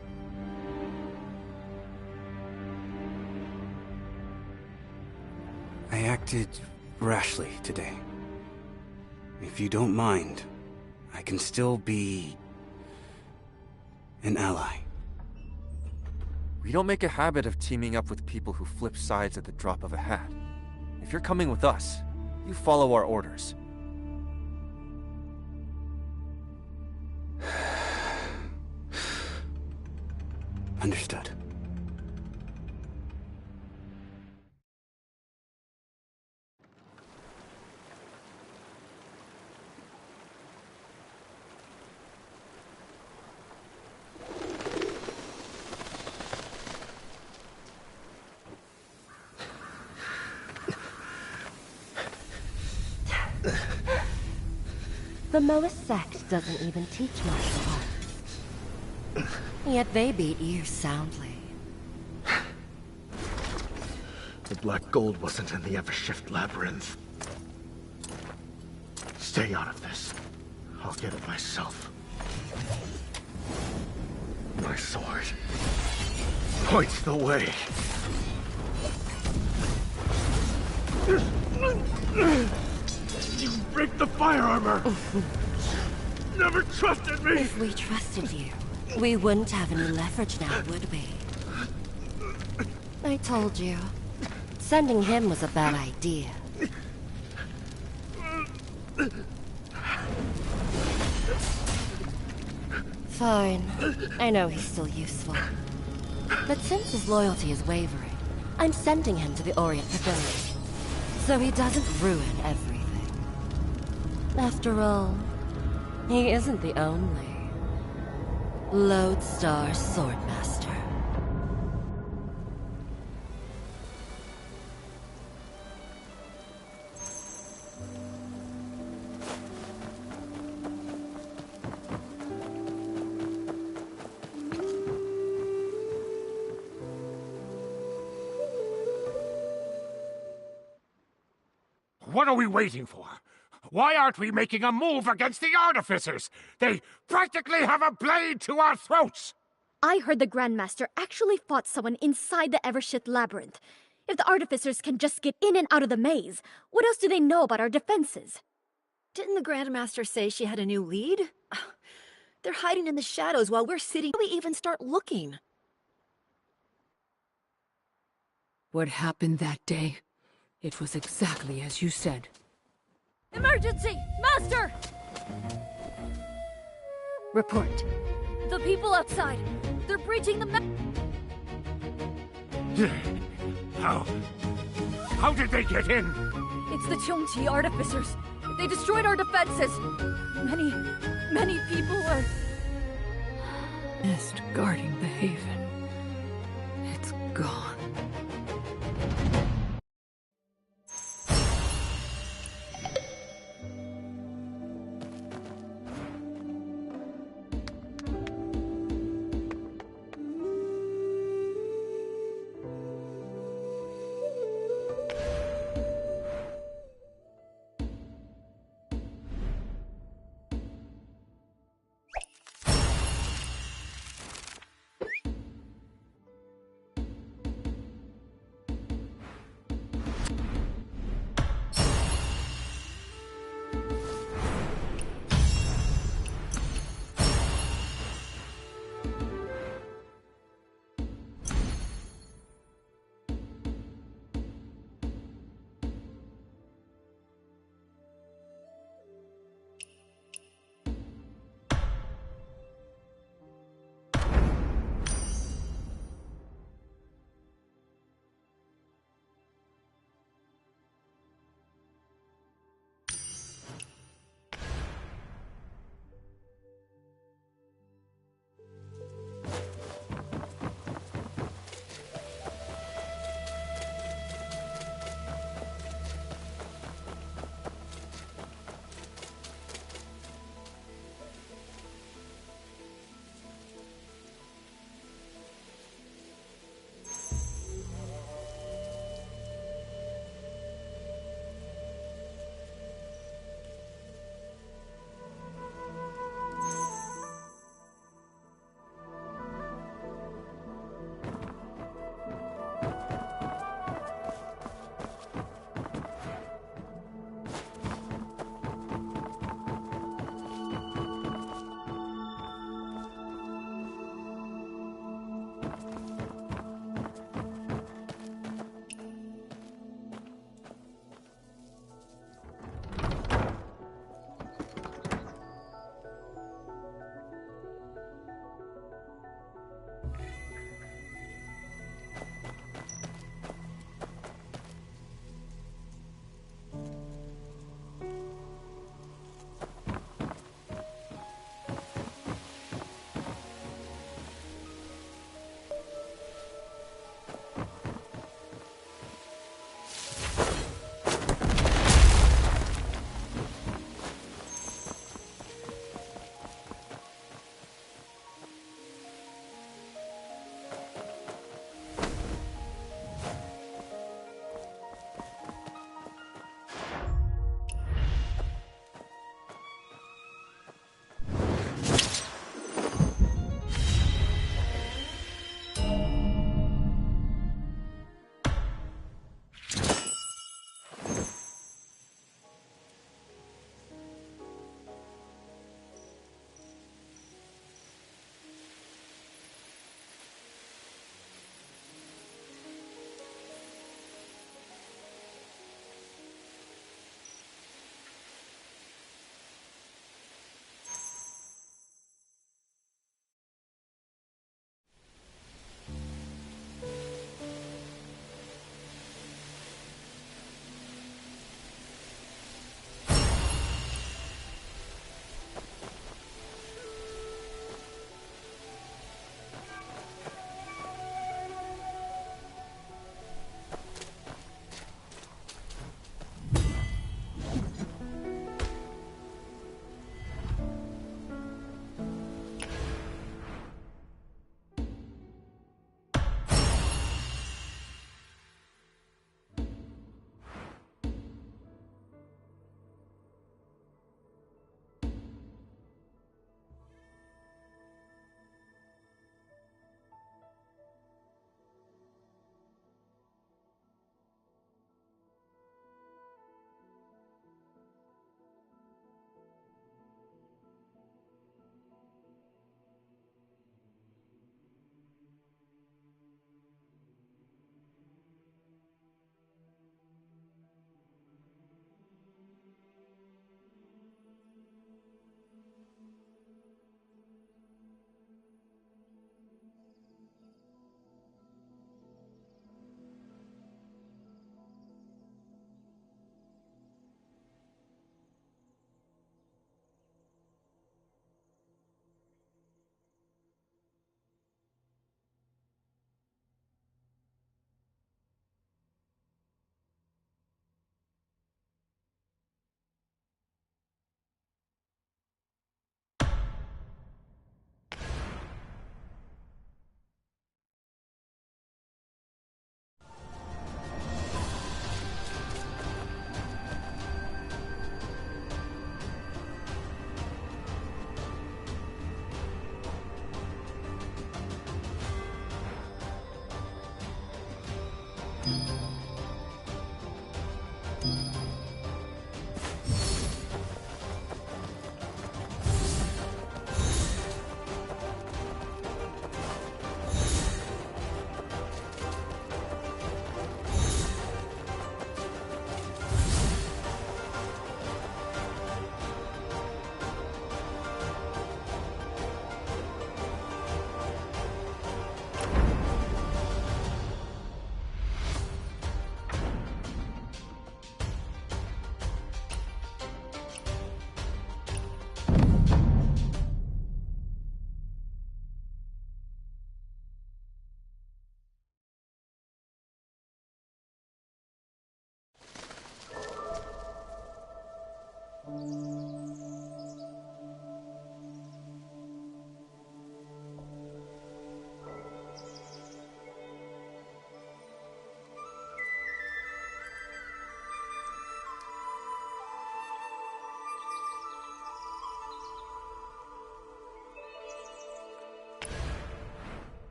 Speaker 18: I acted rashly today. If you don't mind, I can still be an ally.
Speaker 3: We don't make a habit of teaming up with people who flip sides at the drop of a hat. If you're coming with us, you follow our orders.
Speaker 18: Understood.
Speaker 22: The Moa sect doesn't even teach martial arts. Yet they beat you soundly.
Speaker 11: The black gold wasn't in the Evershift labyrinth. Stay out of this. I'll get it myself. My sword points the way. You break the fire armor! Never trusted me!
Speaker 22: If we trusted you, we wouldn't have any leverage now, would we? I told you, Sending him was a bad idea. Fine. I know he's still useful. But since his loyalty is wavering, I'm sending him to the Orient Pavilion, so he doesn't ruin everything. After all, he isn't the only Lodestar Swordmaster.
Speaker 12: What are we waiting for? Why aren't we making a move against the Artificers? They practically have a blade to our throats!
Speaker 13: I heard the Grandmaster actually fought someone inside the Evershith Labyrinth. If the Artificers can just get in and out of the maze, what else do they know about our defenses?
Speaker 15: Didn't the Grandmaster say she had a new lead? They're hiding in the shadows while we're sitting. How do we even start looking?
Speaker 21: What happened that day? It was exactly as you said.
Speaker 13: Emergency! Master!
Speaker 21: Report.
Speaker 13: The people outside. They're breaching the
Speaker 12: How did they get in?
Speaker 13: It's the Chongqi Artificers. They destroyed our defenses. Many people are...
Speaker 21: Mist guarding the haven. It's gone.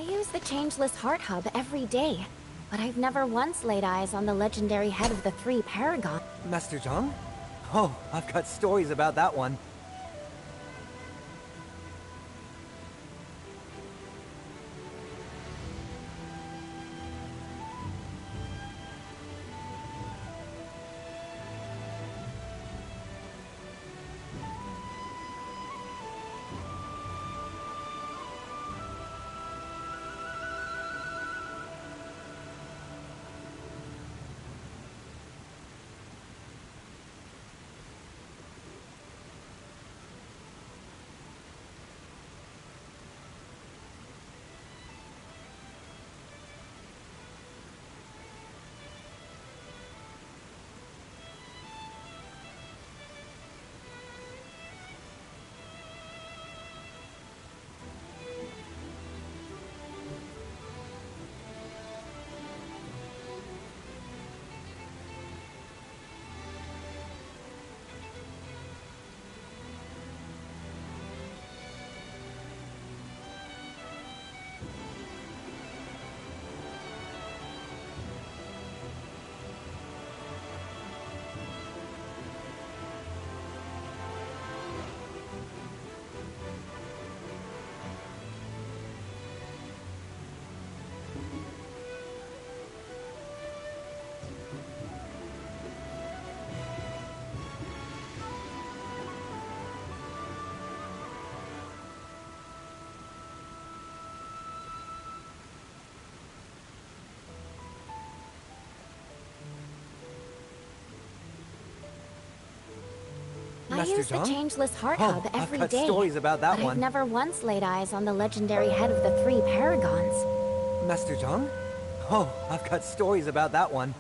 Speaker 2: I use the Changeless Heart Hub every day, but I've never once laid eyes on the legendary head of the three Paragons.
Speaker 10: Master Zhang? Oh, I've got stories about that one.
Speaker 2: I use the Changeless Heart Hub every day.
Speaker 10: I've got stories about that
Speaker 2: but
Speaker 10: one.
Speaker 2: I've never once laid eyes on the legendary head of the three Paragons.
Speaker 10: Master Zhang? Oh, I've got stories about that one.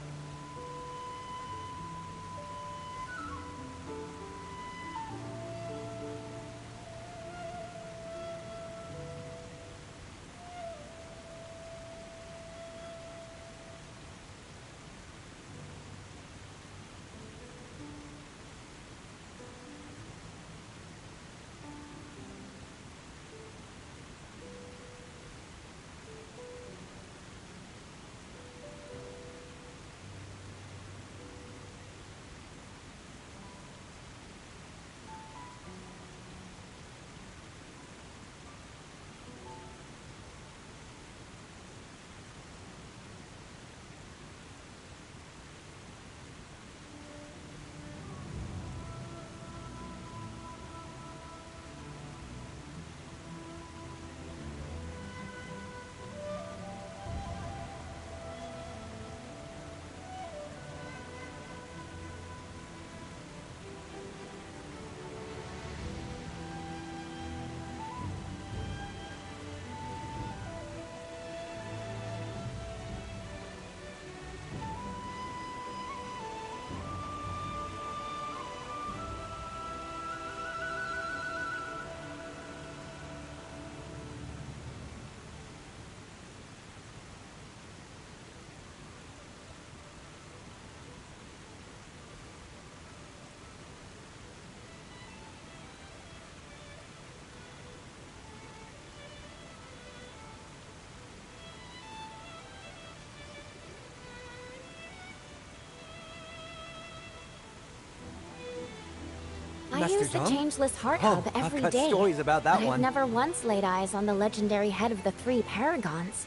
Speaker 2: I use the Changeless Heart Hub every
Speaker 10: I've got
Speaker 2: day.
Speaker 10: stories about that
Speaker 2: but
Speaker 10: one.
Speaker 2: I've never once laid eyes on the legendary head of the three Paragons.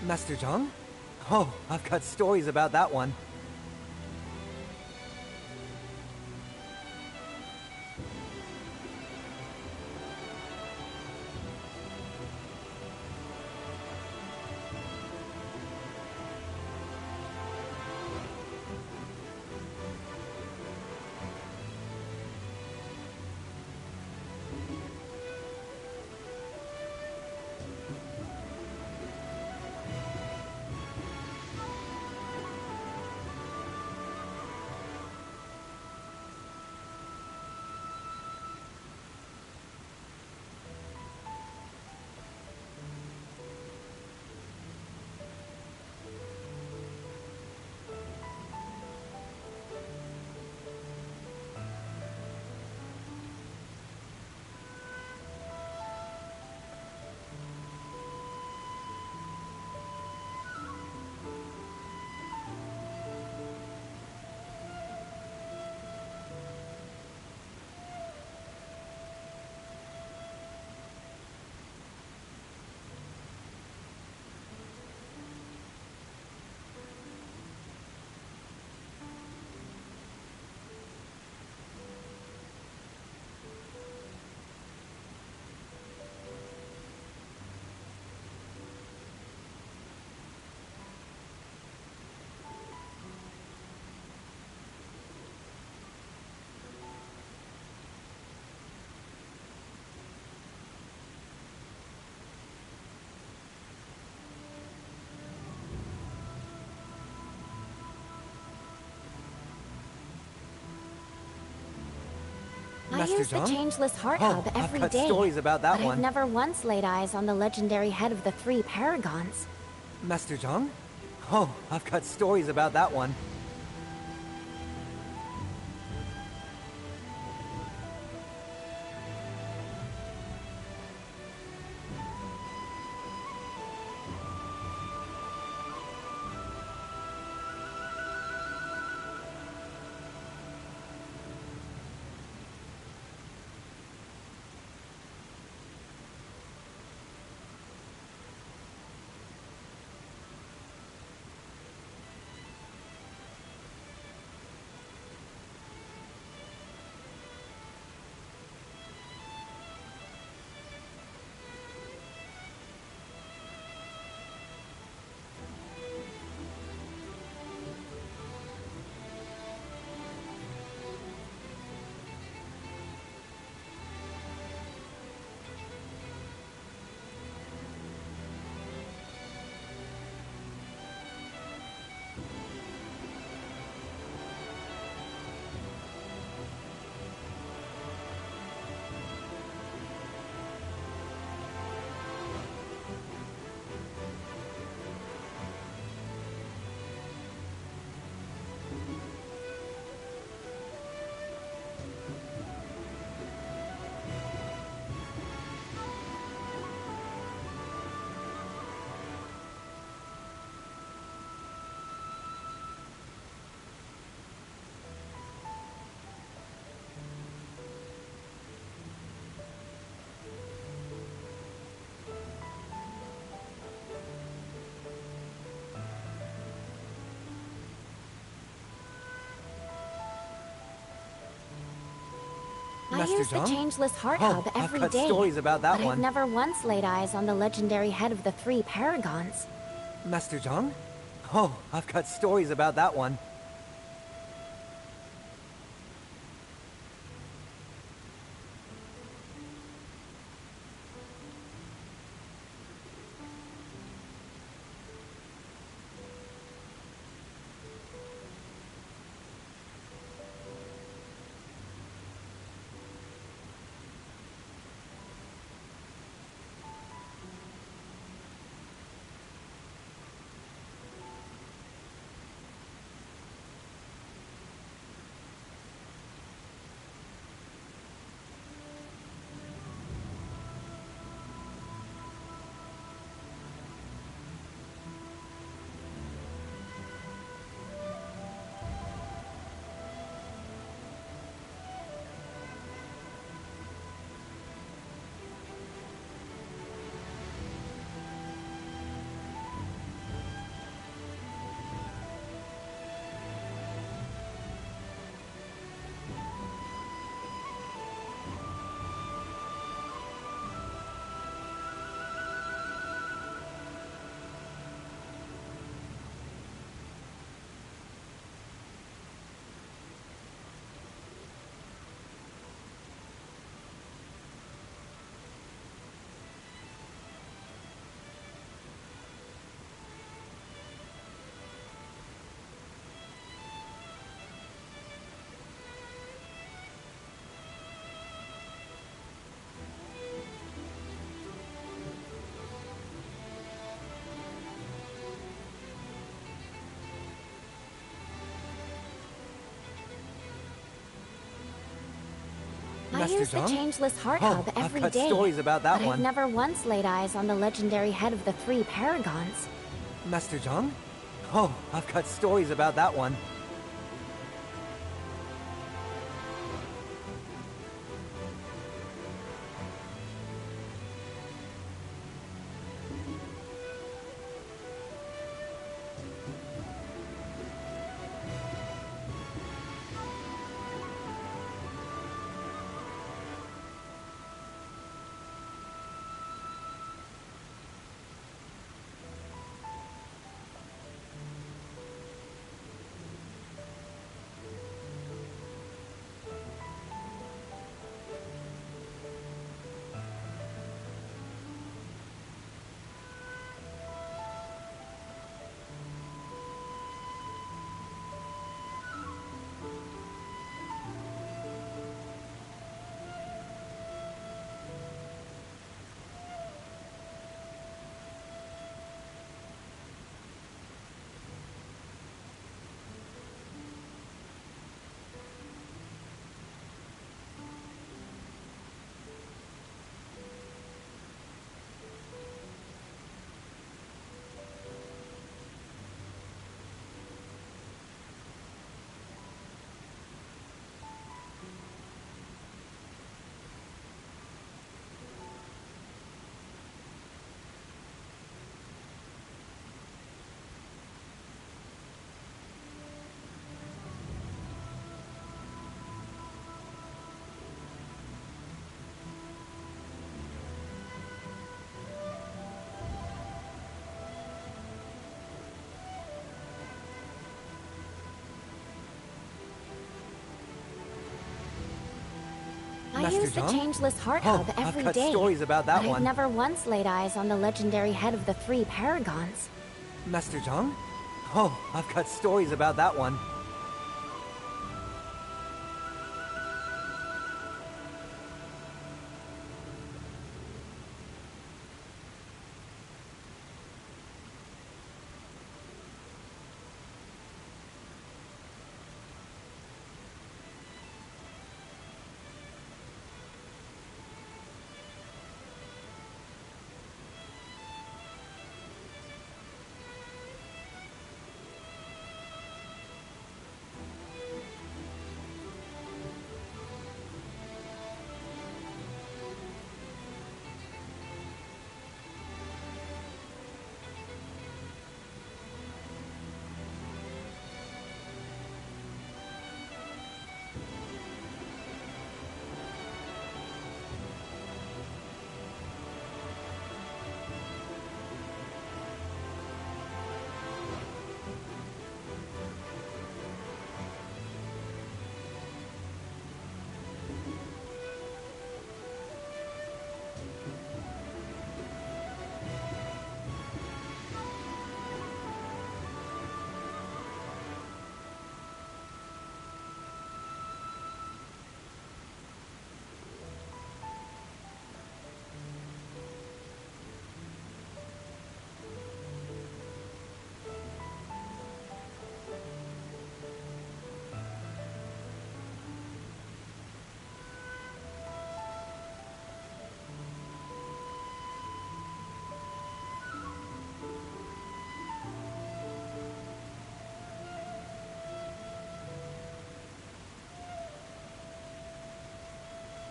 Speaker 10: Master Zhang? Oh, I've got stories about that one.
Speaker 2: I use the Changeless Heart Hub every
Speaker 10: I've
Speaker 2: day.
Speaker 10: got stories about that
Speaker 2: but
Speaker 10: one.
Speaker 2: I've never once laid eyes on the legendary head of the 3 Paragons.
Speaker 10: Master Zhang? Oh, I've got stories about that one.
Speaker 2: I use the Changeless Heart Hub every day.
Speaker 10: I've got stories about that
Speaker 2: but
Speaker 10: one.
Speaker 2: I've never once laid eyes on the legendary head of the 3 Paragons.
Speaker 10: Master Zhang? Oh, I've got stories about that one.
Speaker 2: I use the Changeless Heart Hub every day.
Speaker 10: I've got stories about that
Speaker 2: but
Speaker 10: one.
Speaker 2: I've never once laid eyes on the legendary head of the 3 Paragons.
Speaker 10: Master Zhang? Oh, I've got stories about that one.
Speaker 2: I
Speaker 10: Master
Speaker 2: use the
Speaker 10: Zhang?
Speaker 2: Changeless Heart
Speaker 10: Oh,
Speaker 2: Hub
Speaker 10: I've
Speaker 2: every
Speaker 10: got
Speaker 2: day.
Speaker 10: stories about that
Speaker 2: but
Speaker 10: one.
Speaker 2: I've never once laid eyes on the legendary head of the three paragons.
Speaker 10: Master Zhang? Oh, I've got stories about that one.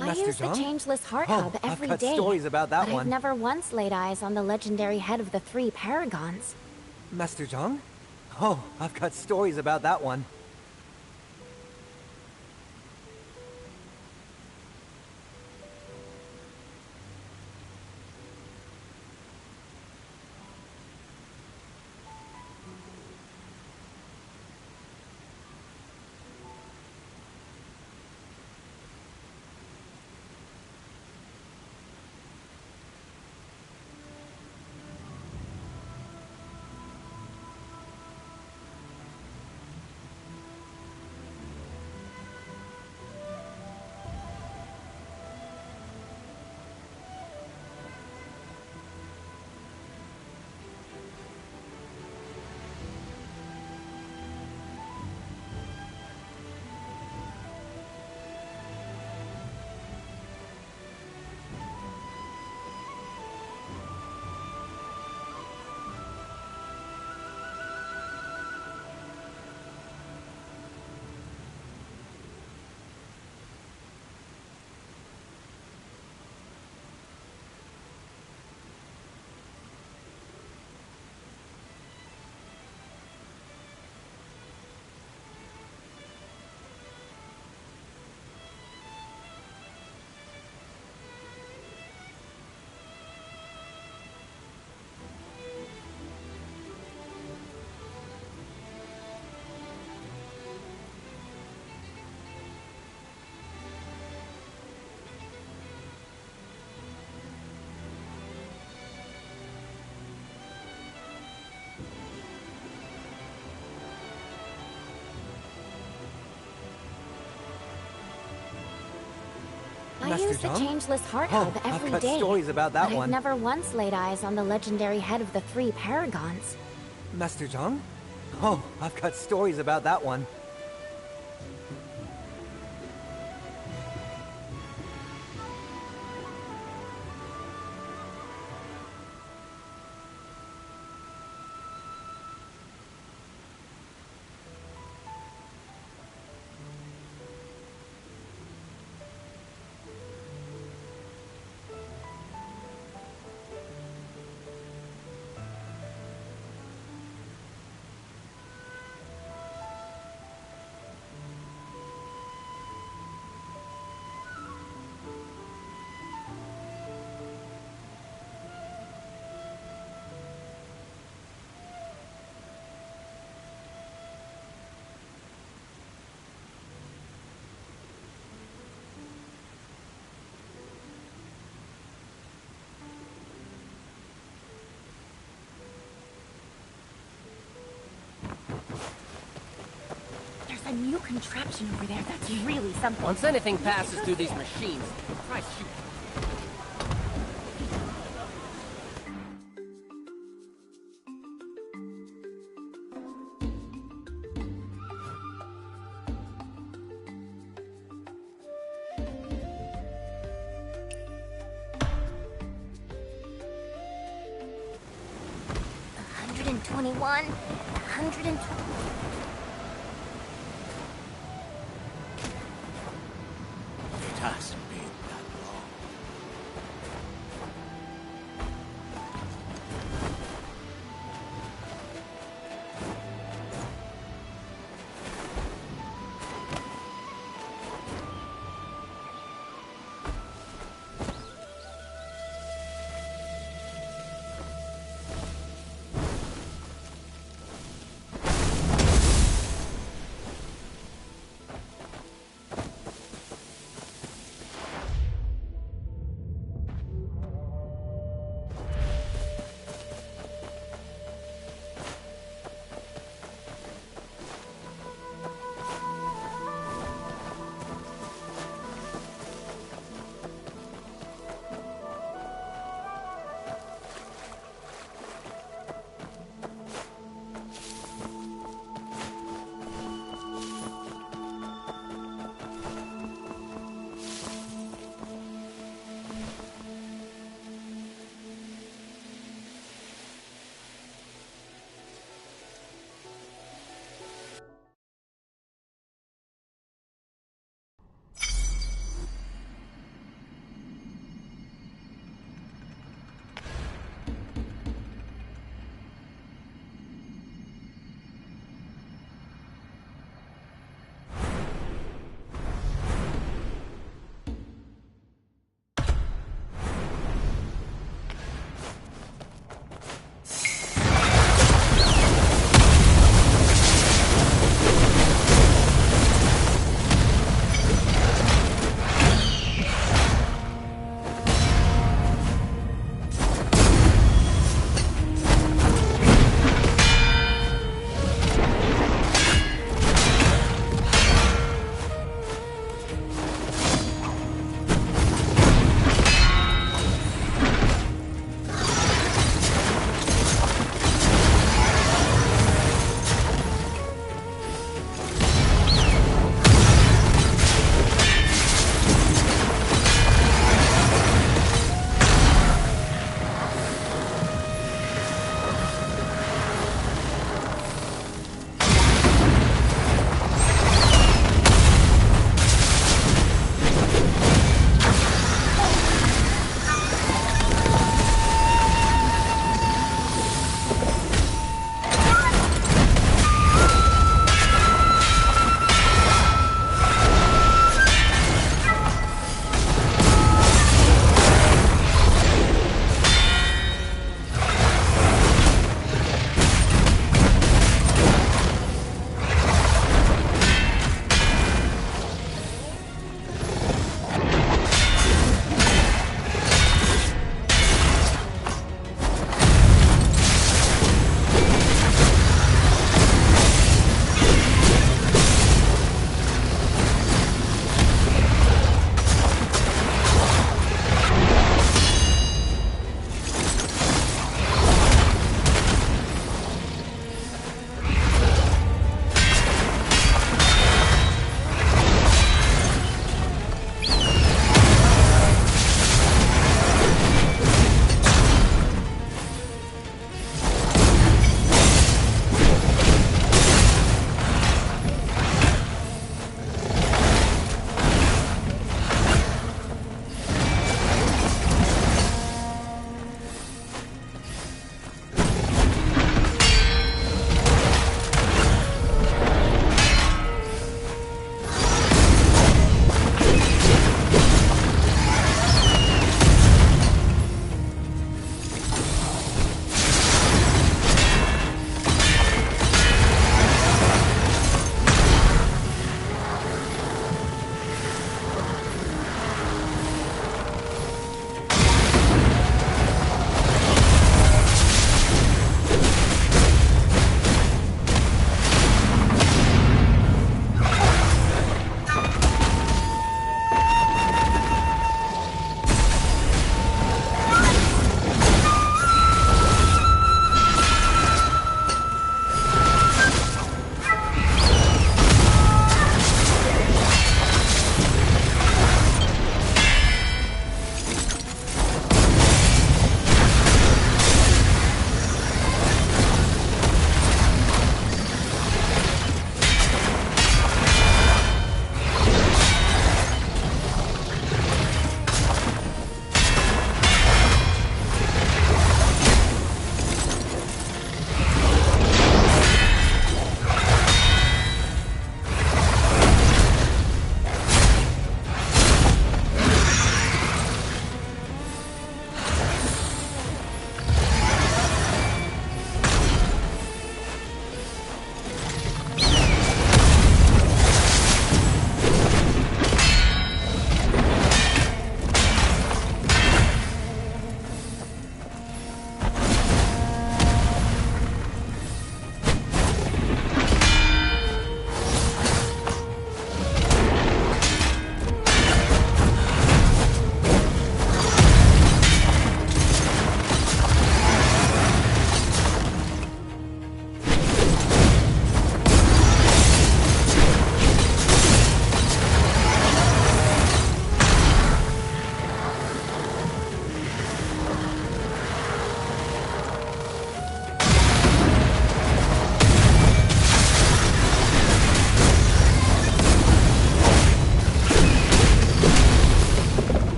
Speaker 2: I
Speaker 10: Master
Speaker 2: use the
Speaker 10: Zhang?
Speaker 2: Changeless Heart
Speaker 10: Oh,
Speaker 2: Hub
Speaker 10: I've
Speaker 2: every
Speaker 10: got
Speaker 2: day.
Speaker 10: stories about that
Speaker 2: but
Speaker 10: one.
Speaker 2: I've never once laid eyes on the legendary head of the three paragons.
Speaker 10: Master Zhang? Oh, I've got stories about that one.
Speaker 2: I use the Changeless Heart
Speaker 10: Oh,
Speaker 2: Hub every
Speaker 10: I've got
Speaker 2: day.
Speaker 10: stories about that
Speaker 2: but
Speaker 10: one.
Speaker 2: I've never once laid eyes on the legendary head of the three paragons.
Speaker 10: Master Zhang? Oh, I've got stories about that one.
Speaker 2: new contraption over there. That's really something.
Speaker 4: Once anything passes through these machines, try shooting.
Speaker 2: $121, $120.
Speaker 12: It hasn't been that long.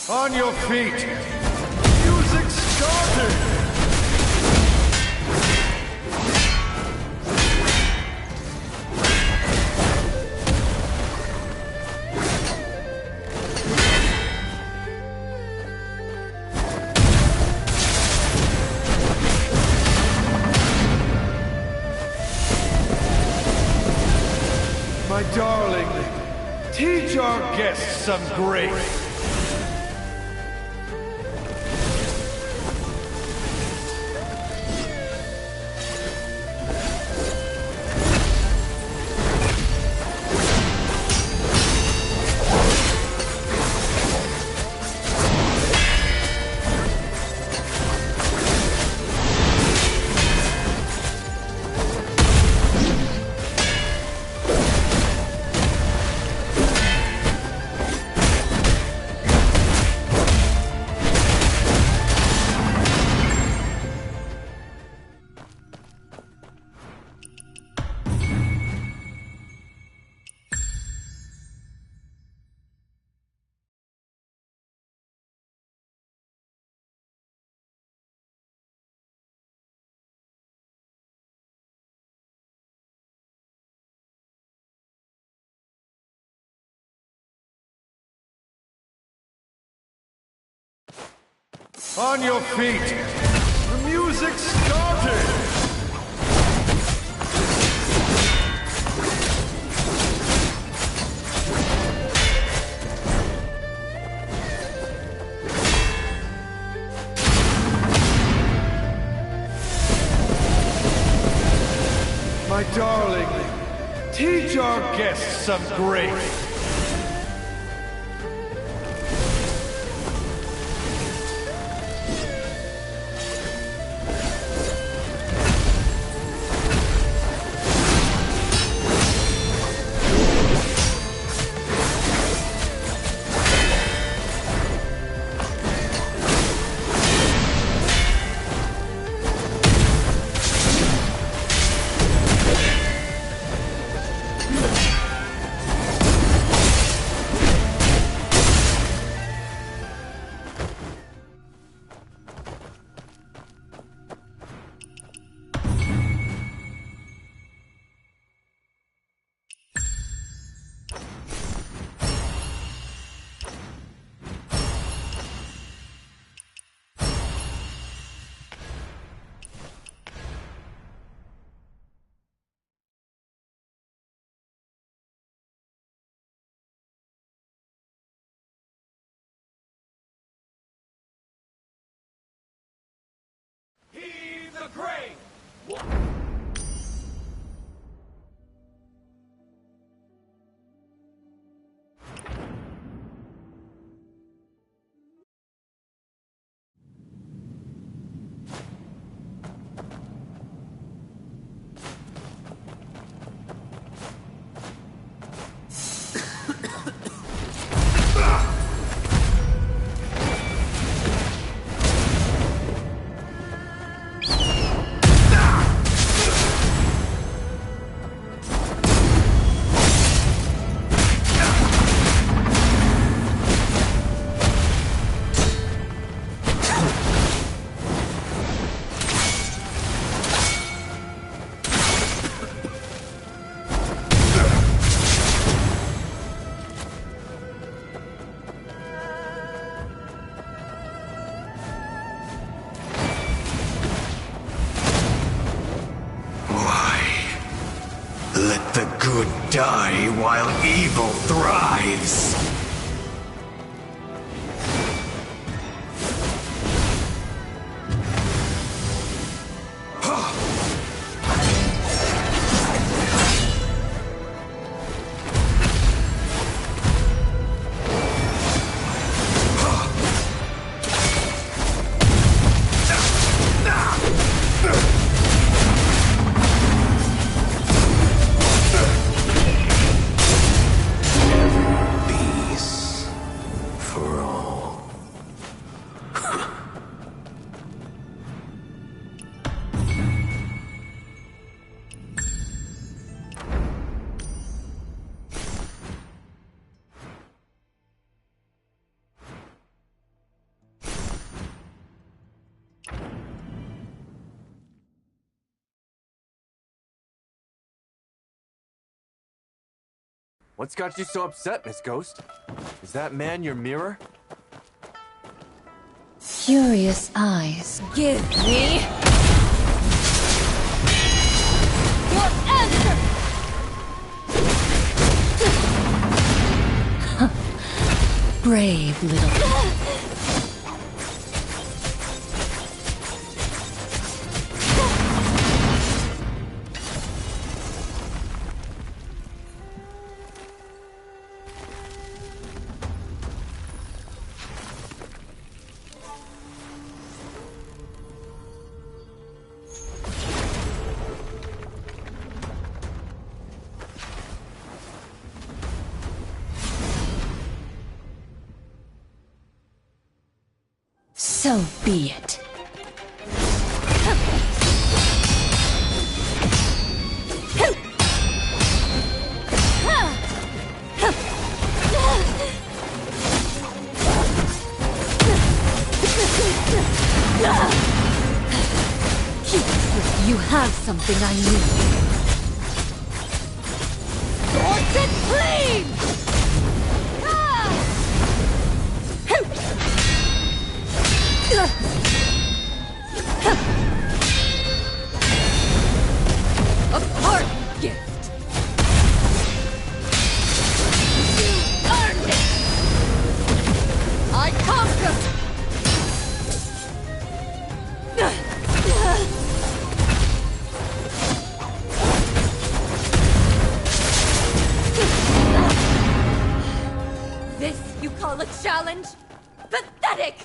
Speaker 17: On your feet! Music started! My darling, teach our guests some grace. On your feet! The music started! My darling, teach our guests some grace.
Speaker 12: Heave the crane!
Speaker 19: Let the good die while evil thrives. Being
Speaker 3: What's got you so upset, Miss Ghost? Is that man your mirror?
Speaker 22: Curious eyes. Give me your answer! Brave little... So be it. You have something I need. Swords and flames! A part gift. You earned it. I conquered. This you call a challenge? Pathetic!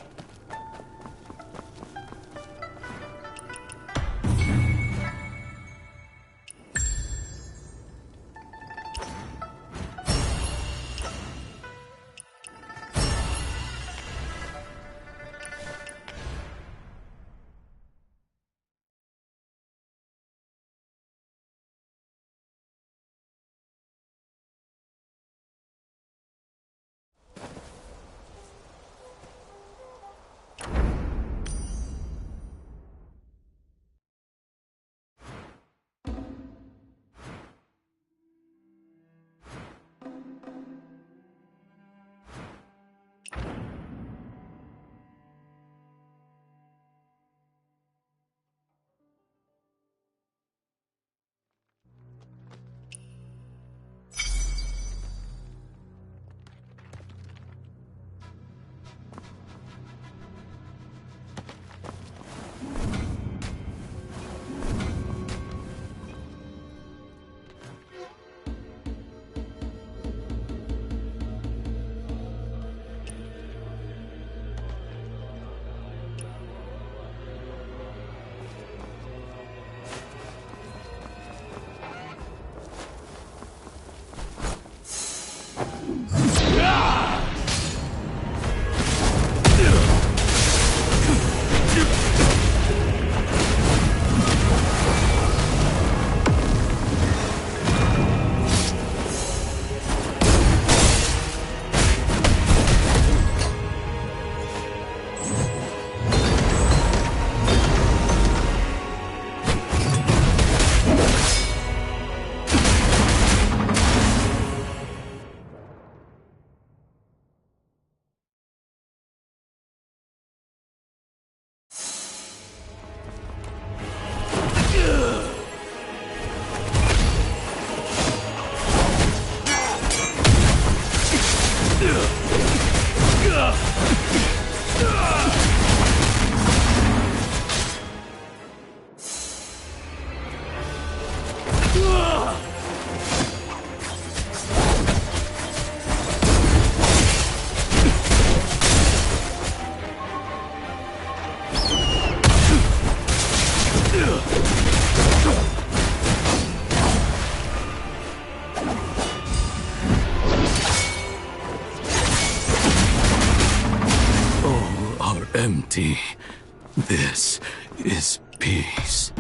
Speaker 19: Empty. This is peace.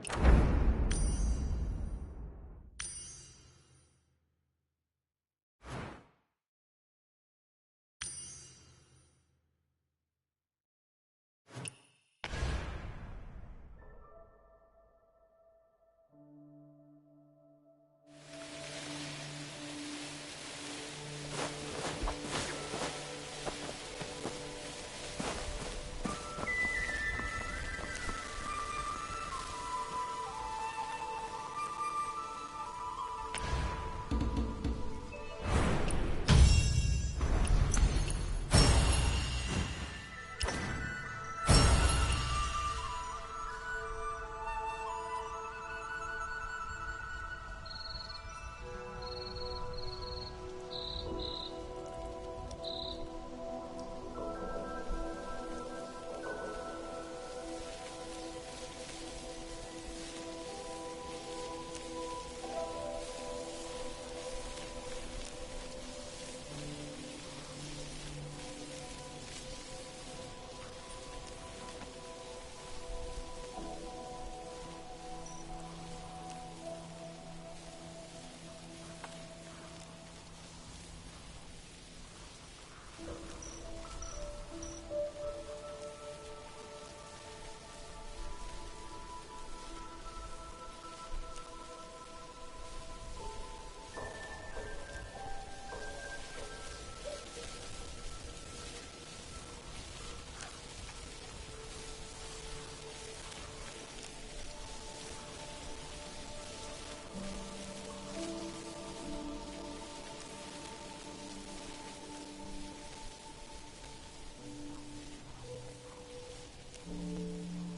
Speaker 2: Huh?